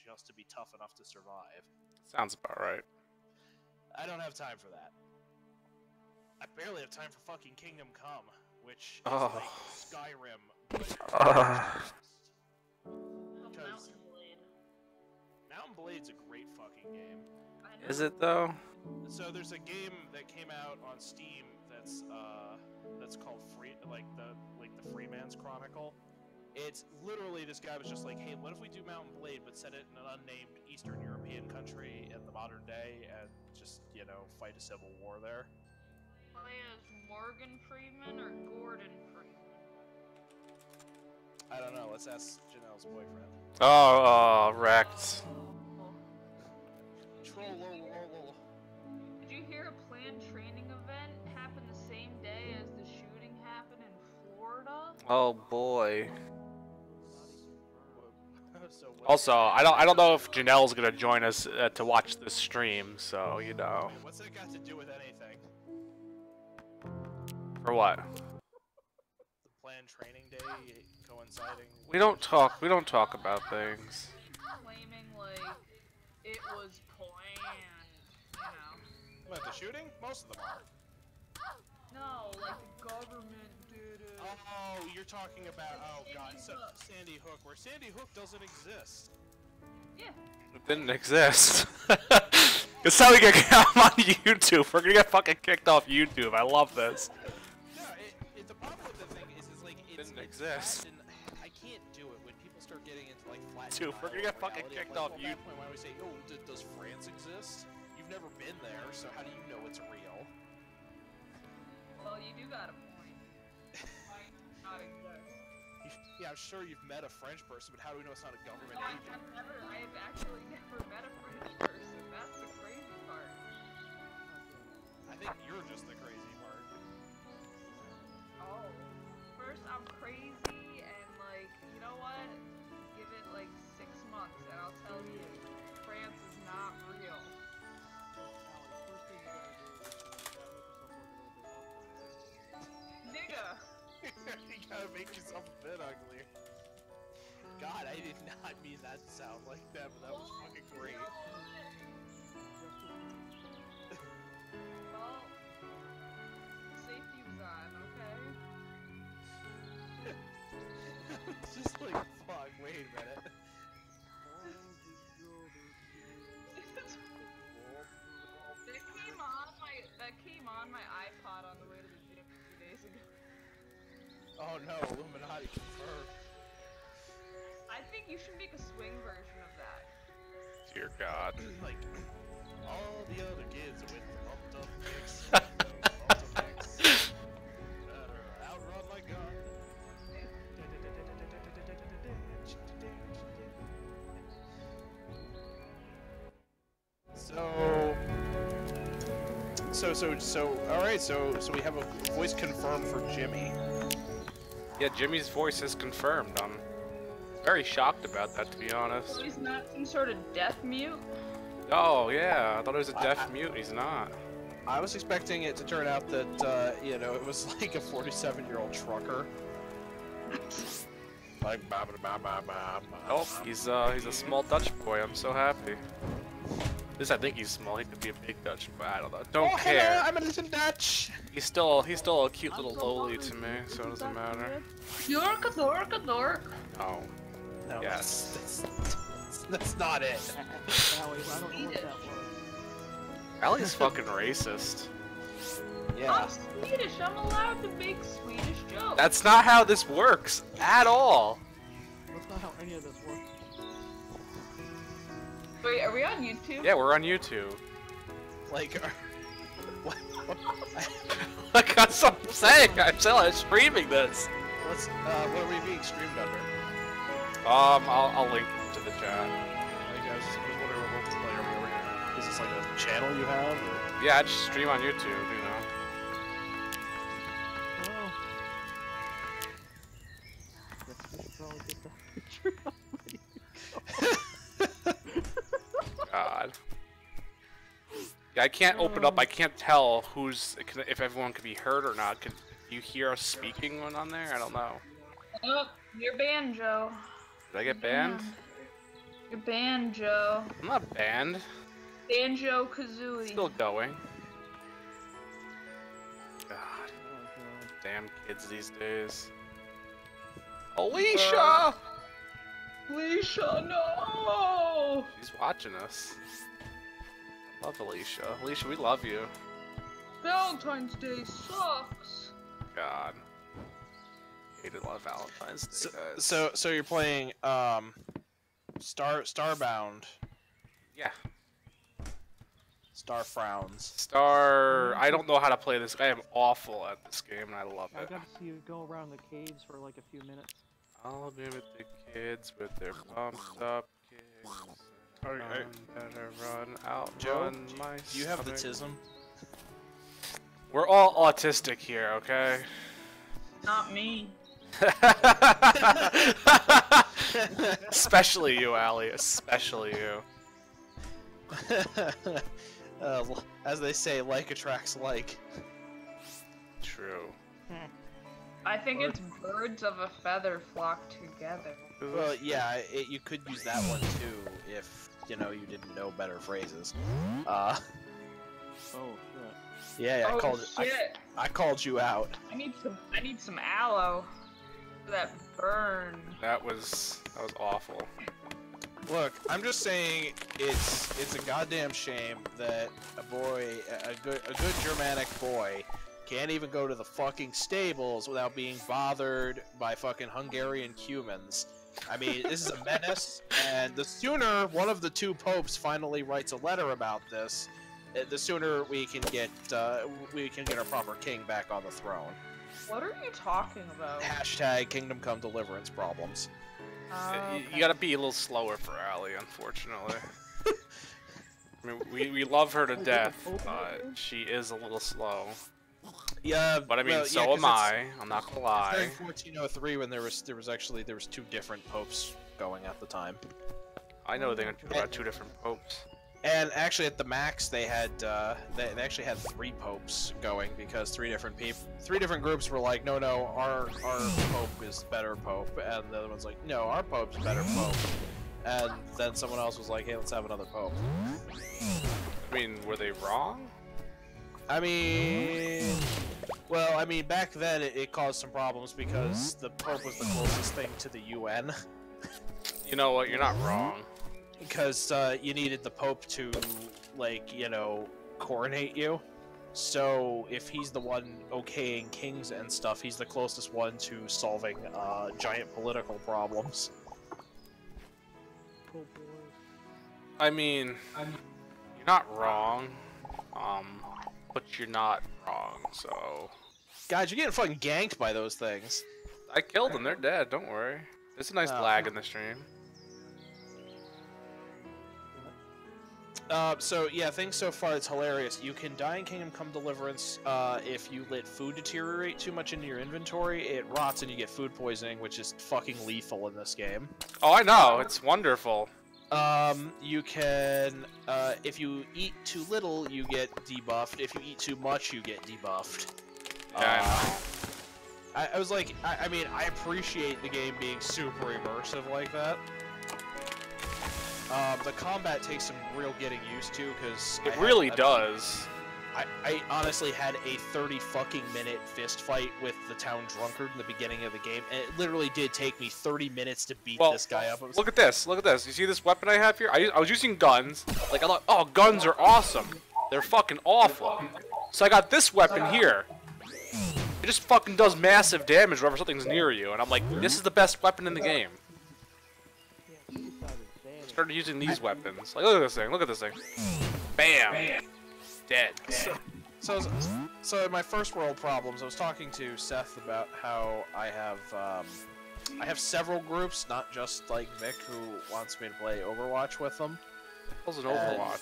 just to be tough enough to survive. Sounds about right. I don't have time for that. I barely have time for fucking Kingdom Come, which is Oh. like Skyrim. But Mountain Blade. Mountain Blade's a great fucking game. Is it though? So there's a game that came out on Steam that's called the Freeman's Chronicle. It's literally, this guy was just like, hey, what if we do Mountain Blade but set it in an unnamed Eastern European country in the modern day and just, you know, fight a civil war there? Play as Morgan Freeman or Gordon Freeman? I don't know, let's ask Janelle's boyfriend. Oh, wrecked. Did you hear a planned training event happened the same day as the shooting happened in Florida? Oh boy. So Also, I don't know if Janelle's gonna join us to watch this stream, so you know. what's that got to do with anything? For what? The planned training day coinciding. We don't talk about things. Claiming like it was planned, you know. What, the shooting? Most of them are. No, like the government did it. Oh, you're talking about, oh god, Sandy Hook, where Sandy Hook doesn't exist. Yeah. It didn't exist. It's how we get on YouTube. We're gonna get fucking kicked off YouTube. I love this. No, the problem with the thing is like, it Didn't exist. I can't do it when people start getting into like flat. Dude, we're gonna get fucking reality. kicked Like, off at that point, why we say, oh, does France exist? You've never been there, so how do you know it's real? Well, you do got a point. Not exist. Yeah, I'm sure you've met a French person, but how do we know it's not a government No, agent? I've actually never met a French person. That's the crazy part. I think you're just the crazy part. Oh. First, I'm crazy, and like, you know what? Give it like 6 months, and I'll tell you, France is not real. Nigga! You gotta make yourself a bit uglier. God, I did not mean that to sound like that, but that was fucking great. Well, safety was on, okay? It's just like, fuck, wait a minute. That came on my iPod on the way to the gym 2 days ago. Oh no, Illuminati confirmed. I think you should make a swing version of that. Dear God. Like, all the other kids with the pumped up mix. Pumped up mix. Outrun my gun. So, alright, so we have a voice confirmed for Jimmy. Yeah, Jimmy's voice is confirmed. I'm very shocked about that, to be honest. So he's not some sort of deaf mute? Oh, yeah, I thought it was a deaf mute. He's not. I was expecting it to turn out that, you know, it was like a 47-year-old trucker. Like, Oh, he's a small Dutch boy. I'm so happy. At least I think he's small. He could be a big Dutch, but I don't know. Don't care. Hello, I'm a little Dutch. He's still a cute little loli to me, so it doesn't matter. York a dork. Oh. No, Yes. that's not it. Allie, I don't know what that was. Allie's fucking racist. Yeah. I'm Swedish. I'm allowed to make Swedish jokes. That's not how this works at all. That's not how any of this works. Wait, are we on YouTube? Yeah, we're on YouTube. Like, what? Like that's what I'm saying. I'm streaming this. What are we being streamed under? I'll link to the chat. Like, I was wondering what player we were here. Is this like a channel you have? Or? Yeah, I just stream on YouTube, you know. Oh. Guess we should probably get the picture. God. Yeah, I can't open up. I can't tell if everyone can be heard or not. Can you hear us speaking when on there? I don't know. Oh, you're banned, Joe. Did I get banned? You're banned, Joe. I'm not banned. Banjo Kazooie. Still going. God, Oh, God. damn kids these days. Alicia! Alicia, no! She's watching us. I love Alicia. Alicia, we love you. Valentine's Day sucks. God. Hated a lot of Valentine's Day, guys. So you're playing Starbound. Yeah. Star Frowns. I don't know how to play this. I am awful at this game, and I love I it. got to see you go around the caves for like a few minutes. I'll be with the kids with their pumped up kicks. Better run out, Joe, run my Do you have the stomach. tism? We're all autistic here, okay? Not me. Especially you, Allie. Especially you. As they say, like attracts like. True. I think it's birds of a feather flock together. Well, yeah, you could use that one too if you didn't know better phrases. Oh, shit. Yeah, Oh, I shit. I called you out. I need some aloe for that burn. That was awful. Look, I'm just saying it's a goddamn shame that a good Germanic boy can't even go to the fucking stables without being bothered by fucking Hungarian humans. I mean, this is a menace, and the sooner one of the two popes finally writes a letter about this, the sooner we can get our proper king back on the throne. What are you talking about? Hashtag Kingdom Come Deliverance problems. You gotta be a little slower for Allie, unfortunately. I mean, we love her to death, but she is a little slow. Yeah, But I mean, well, so yeah, 'cause am I. I'm not gonna lie. During 1403, when there was two different popes going at the time, I know they're about two different popes. and actually at the max they had they actually had 3 popes going because three different groups were like, no, our pope is better pope, and the other one's like, no, our pope's better pope, and then someone else was like, hey, let's have another pope. I mean, were they wrong? I mean, well, I mean, back then it caused some problems because the Pope was the closest thing to the UN. You know what? You're not wrong. Because you needed the Pope to, like, coronate you. So if he's the one okaying kings and stuff, he's the closest one to solving giant political problems. Oh, boy. I mean, you're not wrong. But you're not wrong, so... Guys, you're getting fucking ganked by those things. I killed them, they're dead, don't worry. There's a nice Oh. lag in the stream. So yeah, things so far, it's hilarious. You can die in Kingdom Come Deliverance if you let food deteriorate too much into your inventory. It rots and you get food poisoning, which is fucking lethal in this game. Oh, I know, it's wonderful. You can, if you eat too little, you get debuffed. If you eat too much, you get debuffed. Yeah, I was like, I mean, I appreciate the game being super immersive like that. The combat takes some real getting used to, because... It really does. I honestly had a 30 fucking minute fist fight with the town drunkard in the beginning of the game, and it literally did take me 30 minutes to beat this guy up. Look at this, look at this. You see this weapon I have here? I was using guns. Like, I thought, oh, guns are awesome. They're fucking awful. So I got this weapon here. It just fucking does massive damage whenever something's near you, and I'm like, this is the best weapon in the game. Yeah, suicide is bad. Started using these weapons. Like, look at this thing, look at this thing. Bam! Dead. So in my first world problems, I was talking to Seth about how I have several groups, not just like Vic, who wants me to play Overwatch with them. What's an Overwatch?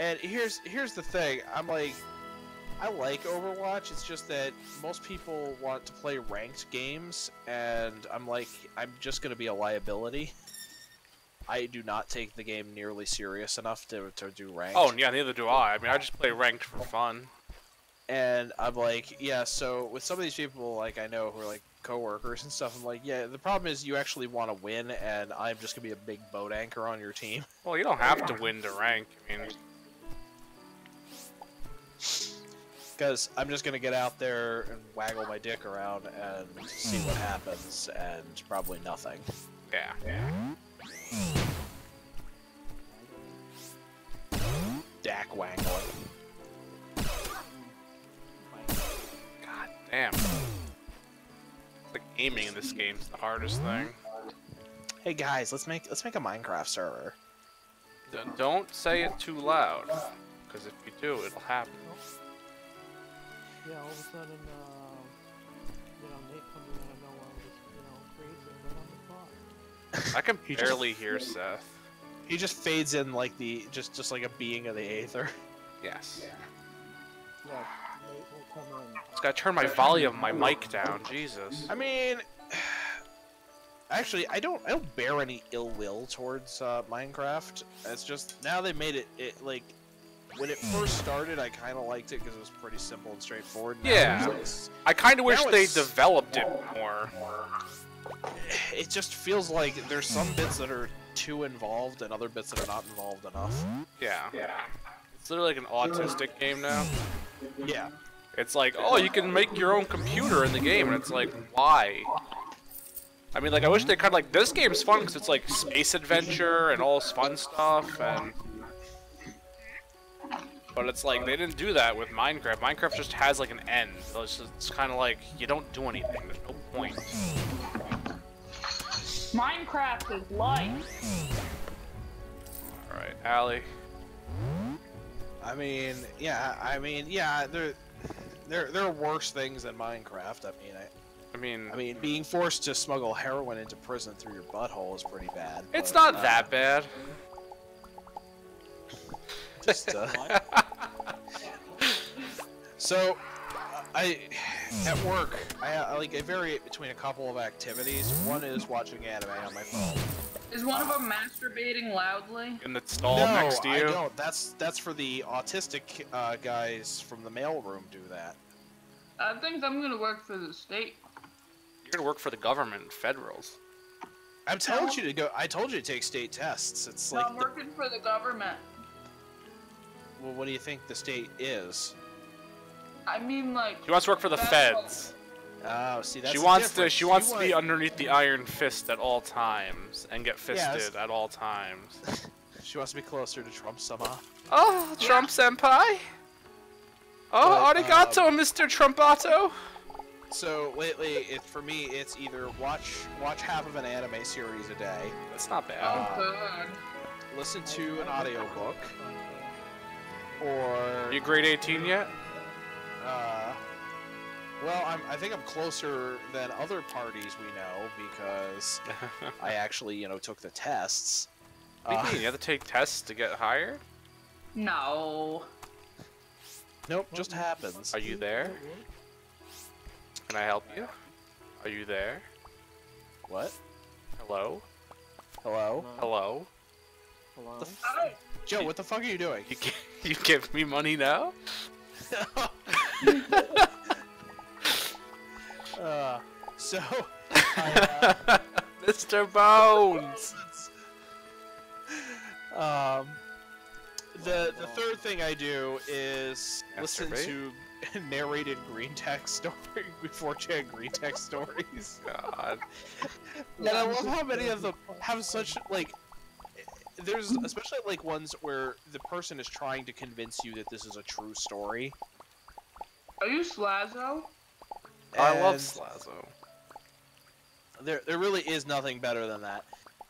And here's the thing, I'm like, I like Overwatch, it's just that most people want to play ranked games, and I'm like, I'm just gonna be a liability. I do not take the game nearly serious enough to do ranked. Oh, yeah, neither do I. I mean, I just play ranked for fun. And I'm like, yeah, so with some of these people, like, I know who are, like, coworkers and stuff. I'm like, yeah, the problem is you actually want to win, and I'm just gonna be a big boat anchor on your team. Well, you don't have to win to rank. I mean, Because I'm just gonna get out there and waggle my dick around and see what happens, and probably nothing. yeah. Dak wangling. God damn. Like aiming in this game is the hardest thing. Hey guys, let's make a Minecraft server. Don't say it too loud, because if you do, it'll happen. Yeah, all of a sudden, Nate comes in out of nowhere and just, creates it right on the spot. I can He just- barely hear Seth. He just fades in like just like a being of the aether. Yes. Yeah, Nate will come in. Just gotta turn my volume of my mic down. Jesus. I mean, actually, I don't bear any ill will towards Minecraft. It's just now they made it like when it first started, I kind of liked it because it was pretty simple and straightforward. Now Yeah. it's- I kind of wish Now they it's- developed it more. it just feels like there's some bits that are too involved and other bits that are not involved enough. Yeah. It's literally like an autistic game now. Yeah. It's like, oh, you can make your own computer in the game, and it's like, why? I mean, like, I wish they kind of like this game's fun because it's like space adventure and all this fun stuff, and but it's like they didn't do that with Minecraft. Minecraft just has like an end. So it's kind of like you don't do anything. There's no point. Minecraft is life. All right, Allie. I mean, yeah. There are worse things than Minecraft. I mean, being forced to smuggle heroin into prison through your butthole is pretty bad. It's but, not that bad. Just, so, at work, I vary between a couple of activities. One is watching anime on my phone. Is one of them masturbating loudly? In the stall No, next to I you. don't. That's for the autistic guys from the mailroom do that. I think I'm gonna work for the state. You're gonna work for the government, federals. I told you to go. I told you to take state tests. It's No, like, I'm working for the government. well, what do you think the state is? I mean, like. She wants to work for the federal. feds. Oh, see, that's She the wants to. difference. She wants to be want- underneath the iron fist at all times and get fisted Yes. at all times. She wants to be closer to Trump somehow. Oh, Trump senpai. Oh, But, arigato, Mr. Trumpato. So lately, for me, it's either watch half of an anime series a day, That's not bad. Oh, God. listen to an audiobook, or You grade 18 yet? well, I think I'm closer than other parties we know because I actually, took the tests. What do you mean? You have to take tests to get hired? No. Nope, just happens. Are you there? Can I help you? Are you there? What? Hello? Hello? Hello? Hello? The Joe, what the fuck are you doing? You give me money now? So, Mr. Bones! the third thing I do is listen Masturbate? to narrated green text story before chan green text stories. God. And I love how many of them have such there's especially like ones where the person is trying to convince you that this is a true story. Are you Slazo? I love And Slazo. there really is nothing better than that.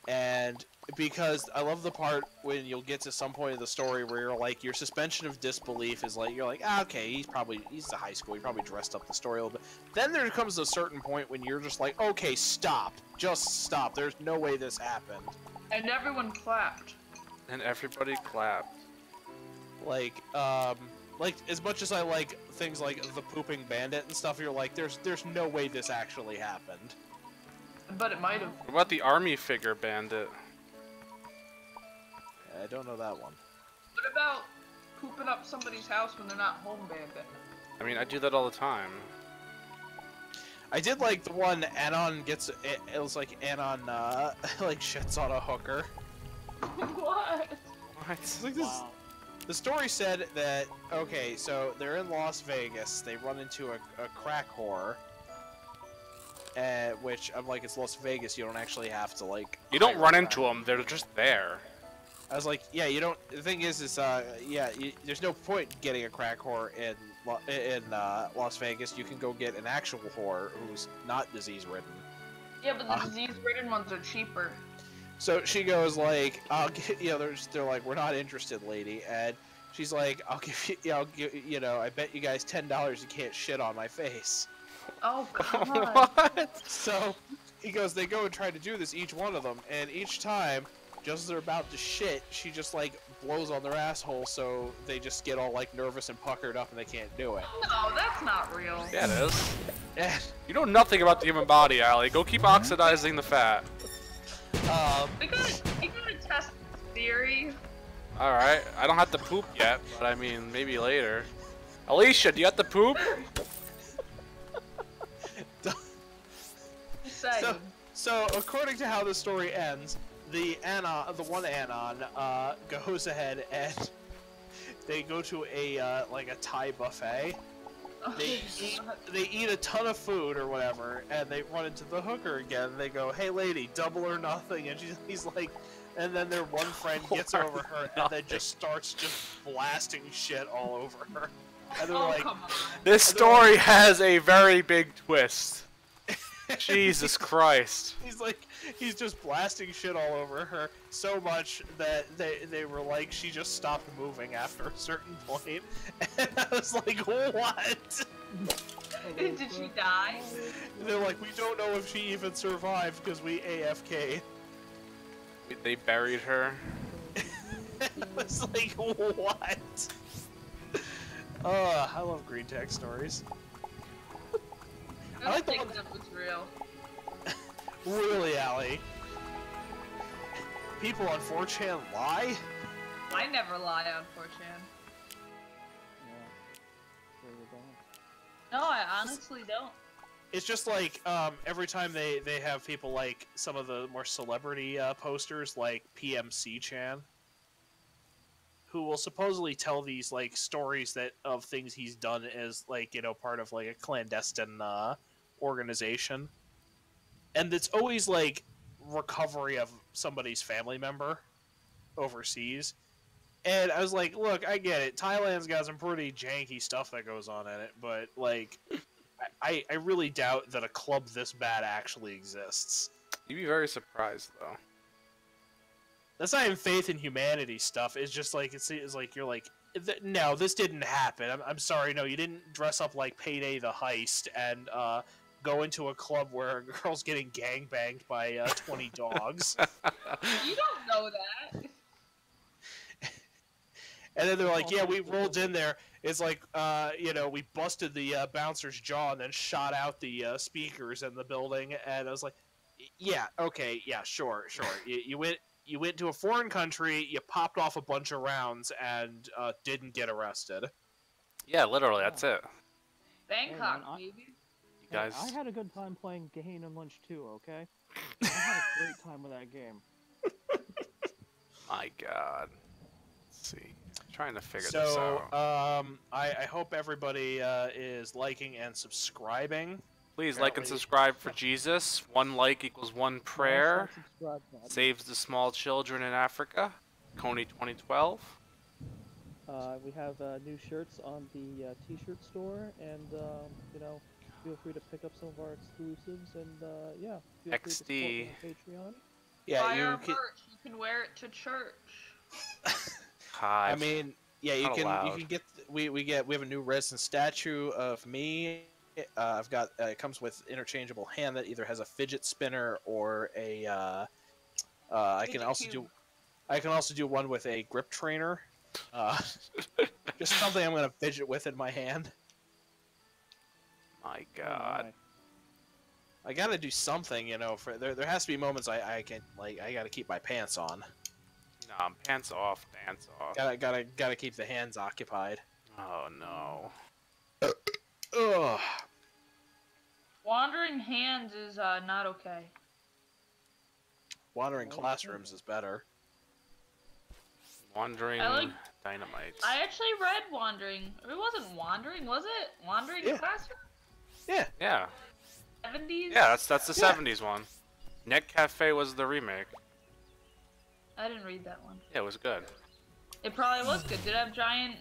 And because I love the part when you'll get to some point of the story where you're like, your suspension of disbelief is like, you're like, okay, he's a high school, he probably dressed up the story a little bit. Then there comes a certain point when you're just like, okay, stop, just stop. There's no way this happened. And everyone clapped. And everybody clapped. Like as much as I like things like the pooping bandit and stuff, you're like, there's no way this actually happened. But it might have. What about the army figure bandit? I don't know that one. What about pooping up somebody's house when they're not home, bandit? I mean, I do that all the time. I did like the one Anon gets. It was like Anon like shits on a hooker. What? What? It's like this. Wow. The story said that okay, so they're in Las Vegas. They run into a crack whore. Which I'm like, it's Las Vegas. You don't actually have to like. You don't hire run a into crack. them. They're just there. I was like, yeah, you don't. The thing is yeah, there's no point getting a crack whore in Las Vegas. You can go get an actual whore who's not disease ridden. Yeah, but the disease-ridden ones are cheaper. So she goes like, I'll get, you know, they're like, we're not interested, lady, and she's like, I'll give you, I'll give, you know, I bet you guys $10 you can't shit on my face. Oh god. What? So he goes, they go and try to do this, each one of them, and each time, just as they're about to shit, she just like blows on their asshole, so they just get all like nervous and puckered up and they can't do it. No, that's not real. Yeah, it is. And, You know nothing about the human body, Allie. Go keep oxidizing the fat. We gotta test theory. Alright, I don't have to poop yet, but I mean, maybe later. Alicia, do you have to poop? Just saying. so according to how the story ends, the one Anon, goes ahead and they go to a like a Thai buffet. They eat a ton of food or whatever, and they run into the hooker again. They go, "Hey, lady, double or nothing," and he's like, and then their one friend gets over her and then just starts just blasting shit all over her. And they're Oh, like, come on. This story has a very big twist. Jesus Christ. he's just blasting shit all over her so much that they were like, she just stopped moving after a certain point. And I was like, what? Did she die? They're like, we don't know if she even survived because we AFK'd. They buried her. I was like, what? I love green tech stories. I I don't like the think one- that was real. Really, Allie? People on 4chan lie? I never lie on 4chan. Yeah. There you go. No, I honestly don't. It's just like, every time they have people like some of the more celebrity posters, like PMC-chan, who will supposedly tell these like stories of things he's done as like, you know, part of like a clandestine organization. And it's always like recovery of somebody's family member overseas. And I was like, look, I get it. Thailand's got some pretty janky stuff that goes on in it, but like, I really doubt that a club this bad actually exists. You'd be very surprised, though. That's not even faith in humanity stuff. It's just like, it's like, you're like, no, this didn't happen. I'm sorry, no, you didn't dress up like Payday the Heist and go into a club where a girl's getting gangbanged by 20 dogs. You don't know that. And then they're like, yeah, we rolled in there. It's like, you know, we busted the bouncer's jaw and then shot out the speakers in the building. And I was like, yeah, okay, yeah, sure. You went to a foreign country, you popped off a bunch of rounds, and didn't get arrested. Yeah, literally, that's it. Bangkok, man, baby. You guys. Hey, I had a good time playing Gain and Lunch too, okay? I had a great time with that game. My God. Let's see. Trying to figure this So, out. I hope everybody is liking and subscribing. Please like and apparently- subscribe for Jesus. 1 like equals 1 prayer. Smash that subscribe button. Saves the small children in Africa. Coney 2012. We have new shirts on the t-shirt store, and you know, feel free to pick up some of our exclusives, and yeah, feel free to support XD. me on Patreon. Yeah, Buy you our can. merch. You can wear it to church. Hi. I mean, yeah, you Not can. allowed. You can get. We have a new resin statue of me. I've got. It comes with interchangeable hand that either has a fidget spinner or a. I can Fidget also cube. do. I can also do one with a grip trainer. Just something I'm gonna fidget with in my hand. My Oh, God. my. I gotta do something, you know. For there has to be moments I can like. I gotta keep my pants on. Nah, pants off, pants off. Gotta keep the hands occupied. Oh no. Ugh. Wandering Hands is not okay. Wandering Classrooms is better. Wandering I like- Dynamites. I actually read Wandering. It wasn't Wandering, was it? Wandering Yeah. Classroom? Yeah. Yeah. 70s? Yeah, that's the Yeah. 70s one. Net Cafe was the remake. I didn't read that one. Yeah, it was good. It probably was good. Did it have giant,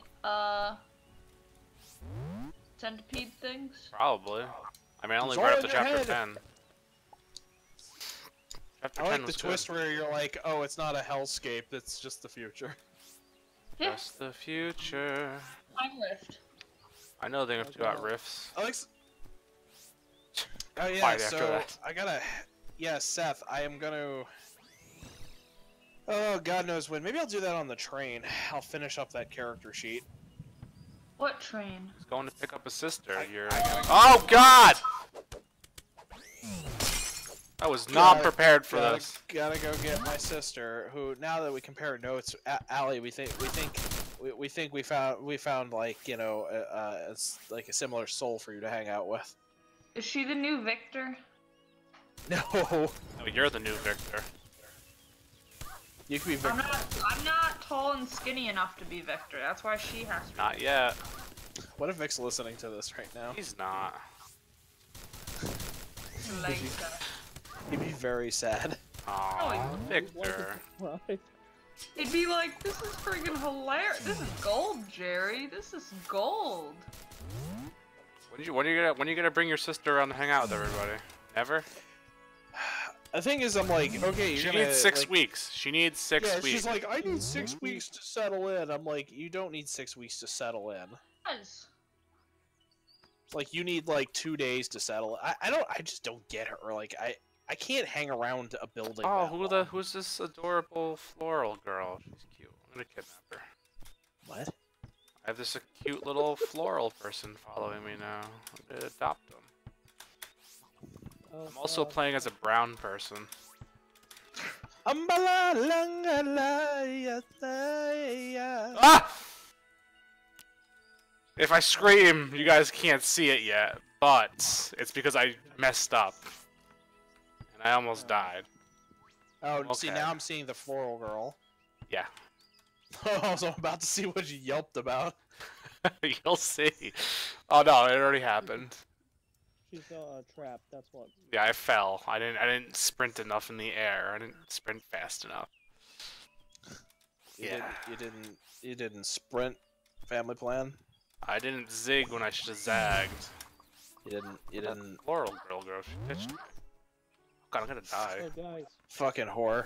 centipede things? Probably. I mean, I only It's all read up in to your chapter head. 10. Chapter I 10 like the was twist good. where you're like, oh, it's not a hellscape, it's just the future. Yeah. Just the future. Time Rift. I know things about riffs. Alex. Oh yeah, Fight after so that. I gotta. Yeah, Seth, I am gonna. Oh, God knows when. Maybe I'll do that on the train. I'll finish up that character sheet. What train? He's going to pick up his sister. You're. I gotta- Oh God! I was not Gotta- prepared for gotta, this. Gotta go get my sister. Who now that we compare notes, Allie, we think we found like, you know, it's like a similar soul for you to hang out with. Is she the new Victor? No, Oh, you're the new Victor. you can be Victor. I'm not tall and skinny enough to be Victor. That's why she has to be. Not yet. What if Vic's listening to this right now? He's not. Later. He'd be very sad. Aw, Oh, Victor. Right. He'd be like, this is freaking hilarious. This is gold, Jerry. This is gold. When are you gonna bring your sister around to hang out with everybody? Never? The thing is, I'm like, okay, you're She gonna, needs 6 like, weeks. She needs 6 Yeah, weeks. she's like, I need 6 weeks to settle in. I'm like, you don't need 6 weeks to settle in. Yes. It's like you need like 2 days to settle. I just don't get her. Like I can't hang around a building. Oh, that long. who's this adorable floral girl? She's cute. I'm gonna kidnap her. What? I have this cute little floral person following me now. I'm gonna adopt him. I'm also playing as a brown person. Ah! If I scream, you guys can't see it yet, but it's because I messed up. And I almost died. Oh, see, Okay. now I'm seeing the floral girl. Yeah. Oh, so I'm about to see what you yelped about. You'll see. Oh no, it already happened. She's trapped. That's what. Yeah, I fell. I didn't sprint enough in the air. I didn't sprint fast enough. Yeah. You didn't sprint. Family plan. I didn't zig when I should have zagged. You That didn't. floral girl, she pitched me. Oh god, I'm gonna die. Oh, guys, Fucking whore.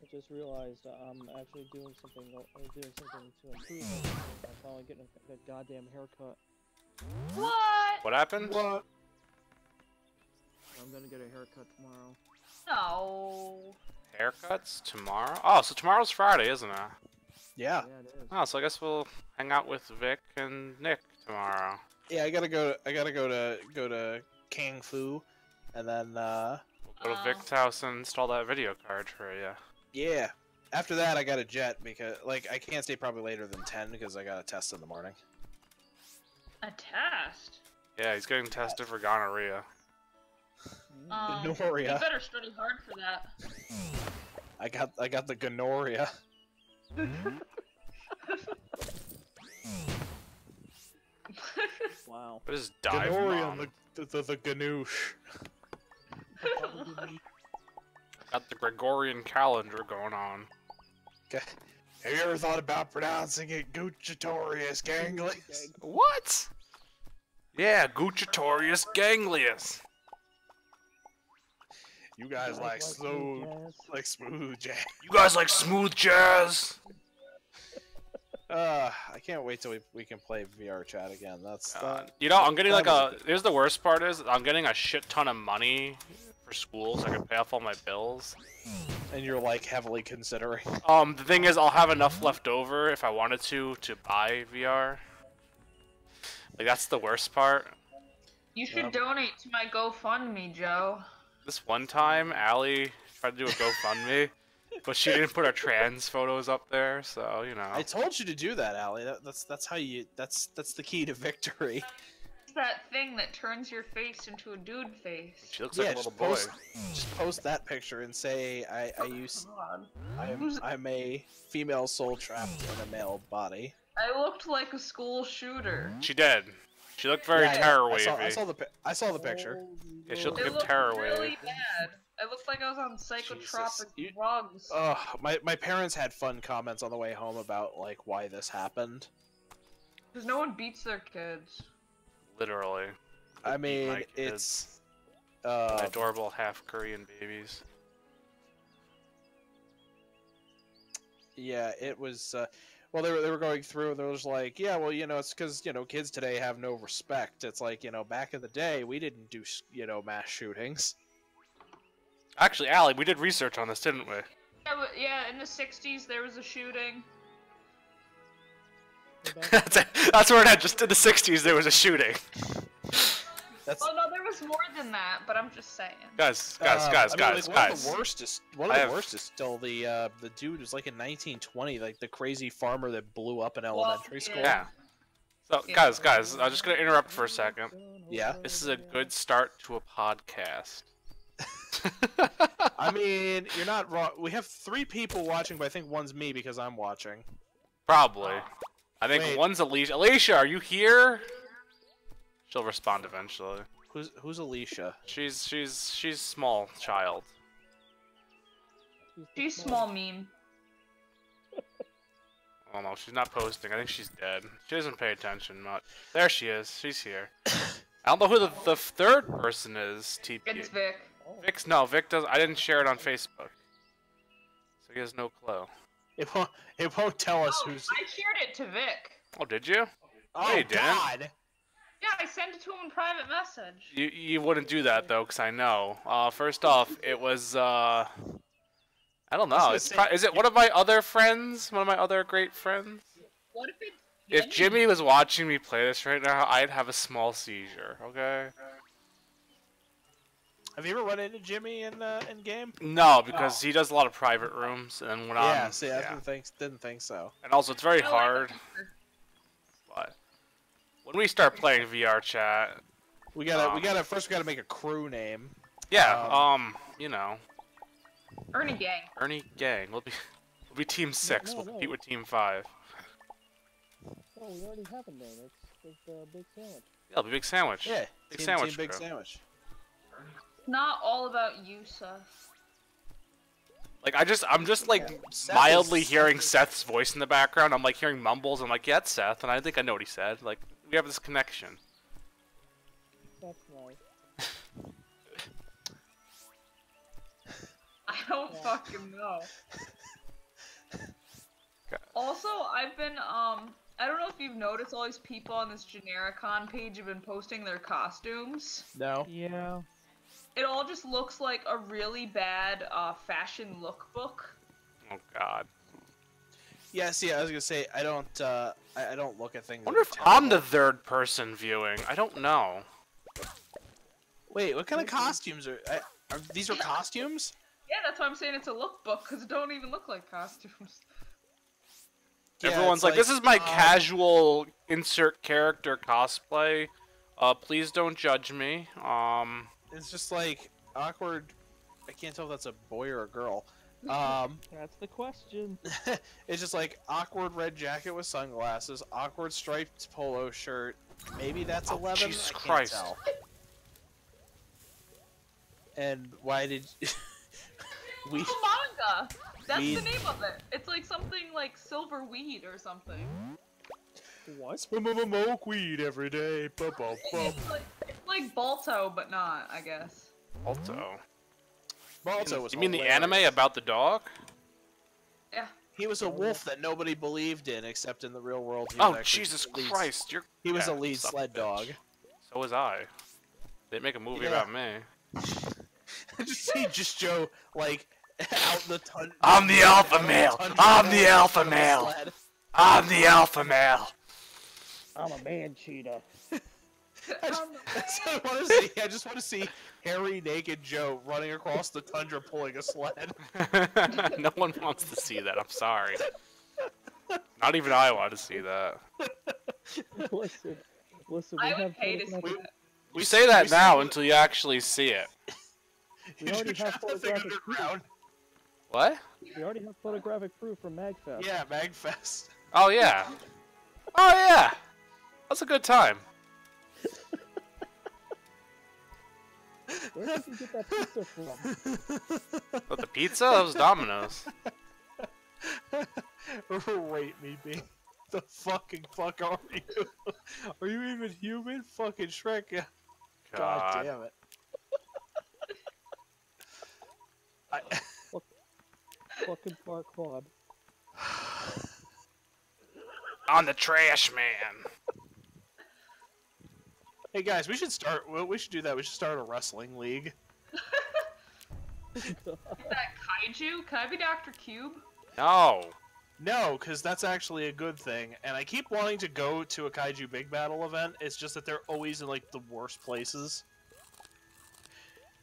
I just realized I'm actually doing something to improve. I'm finally getting a goddamn haircut. What? What happened? What? I'm gonna get a haircut tomorrow. No. Haircuts tomorrow? Oh, so tomorrow's Friday, isn't it? Yeah. Yeah, it is. Oh, so I guess we'll hang out with Vic and Nick tomorrow. Yeah, I gotta go to Kung Fu, and then We'll go to Vic's house and install that video card for you. yeah. After that, I got a jet because like I can't stay probably later than 10 because I got a test in the morning. A test? Yeah, he's getting tested for gonorrhea. You Gonorrhea. better study hard for that. I got the gonorrhea. Wow. What is dive Gonorrhea mom? and the ganoush. Got the Gregorian calendar going on. Okay. Have you ever thought about pronouncing it Guccitorius ganglius? What? Yeah, Guccitorius ganglius. You guys like slow, jazz. like smooth jazz. You guys like smooth jazz? I can't wait till we can play VR chat again. That's You know, I'm getting that like a. was Here's the worst part is I'm getting a shit ton of money for school, so I can pay off all my bills. and you're like heavily considering. The thing is, I'll have enough left over if I wanted to buy VR. Like that's the worst part. You should donate to my GoFundMe, Joe. This one time, Allie tried to do a GoFundMe, but she didn't put her trans photos up there, so you know. I told you to do that, Allie. That's how you. That's the key to victory. that thing that turns your face into a dude face. She looks like a little boy. Just post that picture and say God. I'm a female soul trapped in a male body. I looked like a school shooter. She did. She looked very Yeah, terror I wavy. I saw the picture. Yeah, she looked It like a looked terror really wavy. bad. I looked like I was on psychotropic You- drugs. Ugh, my parents had fun comments on the way home about like why this happened. Because no one beats their kids. Literally. I mean, my it's Adorable half Korean babies. yeah, it was. Well, they were going through and they was like, yeah, well, it's because kids today have no respect. It's like back in the day we didn't do mass shootings. Actually, Allie, we did research on this, didn't we? Yeah, in the 60s there was a shooting. That's where it had. Just in the 60s, there was a shooting. That's Oh no, there was more than that, but I'm just saying. Guys. I mean, like, Guys. One of the worst is still the dude who's like in 1920, like the crazy farmer that blew up in elementary school. Yeah. So, Yeah. guys, I'm just gonna interrupt for a second. Yeah. This is a good start to a podcast. I mean, you're not wrong. We have 3 people watching, but I think one's me because I'm watching. Probably. I think Wait. one's Alicia. Alicia, are you here? She'll respond eventually. Who's Alicia? She's small child. She's small meme. Oh no, she's not posting. I think she's dead. She doesn't pay attention much. There she is. She's here. I don't know who the third person is. TP. It's Vic. Vic does. I didn't share it on Facebook, so he has no clue. It won't tell us Oh, who's. I shared it to Vic. Oh, did you? Oh you didn't. God! Yeah, I sent it to him in private message. You wouldn't do that though, cause I know. First off, it was I don't know. gonna It's say- is it one of my other friends? One of my other great friends? What if it's If Jimmy was watching me play this right now, I'd have a small seizure. Okay. Have you ever run into Jimmy in game? No, because he does a lot of private rooms, and when Yeah. I'm See, I didn't think so. and also it's very I like hard. him. But when we start playing VR chat, We gotta make a crew name. yeah, Ernie Gang. Ernie Gang. We'll be Team 6. We'll compete with Team 5. Oh, we already have a name. It's Big Sandwich. Yeah, it'll be Big Sandwich. Yeah. Big Sandwich Big crew. Sandwich. Not all about you, Seth. Like I'm just like Seth mildly is- hearing Seth is- Seth's voice in the background. I'm like hearing mumbles. I'm like, yeah, it's Seth, and I think I know what he said. Like we have this connection. That's nice. I don't fucking know. Okay. Also, I've been, I don't know if you've noticed all these people on this Genericon page have been posting their costumes. No. Yeah. It all just looks like a really bad, fashion lookbook. Oh God. Yeah. See, I was gonna say I don't. I don't look at things. I wonder if that are I'm the terrible. third person viewing. I don't know. Wait, what kind of costumes are these? Are costumes? Yeah, that's why I'm saying it's a lookbook, because it don't even look like costumes. Yeah, Everyone's it's like, this is my um, casual insert character cosplay. Please don't judge me. It's just like awkward. I can't tell if that's a boy or a girl. That's the question. It's just like awkward red jacket with sunglasses, awkward striped polo shirt. Maybe that's Oh, 11. Jesus I can't Christ. tell. And why did we? It's a manga! That's We- the name of it. It's like something like silver weed or something. What? Smoke weed every day. Bum, bum, bum. It's like Balto, but not, I guess. Balto. Balto was You mean the hilarious. anime about the dog? Yeah. He was a wolf that nobody believed in, except in the real world. He Oh was actually Jesus a lead- Christ! You're. He was yeah, a lead son of sled bitch. dog. So was I. They make a movie Yeah. about me. Just see just Joe like out in the tundra. I'm the alpha out in male. tundra I'm the pulling alpha on a male. sled. I'm the alpha male. I'm a man cheetah. That's what I want to see. I just want to see hairy naked Joe running across the tundra pulling a sled. No one wants to see that. I'm sorry. Not even I want to see that. Listen, Listen, I we would have pay to see photographic. that. We say that now until you actually see it. We You already should have drop that thing photographic proof. underground. What? We already have photographic proof from Magfest. Yeah, Magfest. Oh yeah. Oh yeah. That's a good time. Where did you get that pizza from? But the pizza? That was Domino's. Wait, me be. The fucking fuck are you? Are you even human? Fucking Shrek. God God. damn it. Fucking Farquaad. On the trash man. Hey guys, we should start. Well, we should do that. We should start a wrestling league. Is that kaiju? Can I be Dr. Cube? No. No, because that's actually a good thing. And I keep wanting to go to a Kaiju Big Battle event. It's just that they're always in like the worst places.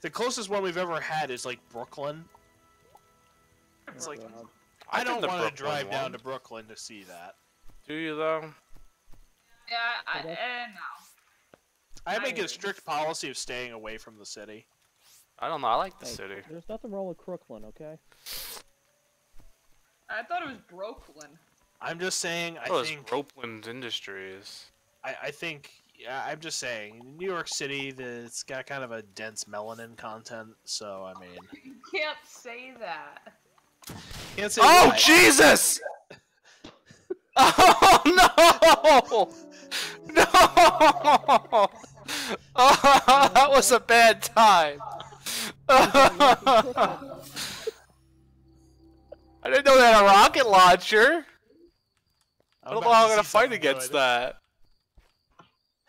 The closest one we've ever had is like Brooklyn. It's like I don't want to drive down to Brooklyn to see that. Do you though? Yeah, no. I make it a strict policy of staying away from the city. I don't know. I like the Hey, city. There's nothing wrong with Crooklyn, okay? I thought it was Brooklyn. I'm just saying. I Oh, it's think. Ropeland Industries. I think. Yeah, I'm just saying. New York City, it's got kind of a dense melanin content. So I mean. You can't say that. Can't say Oh why. Jesus! Oh no! No! Oh, that was a bad time. I didn't know they had a rocket launcher. I don't know how I'm gonna fight against that.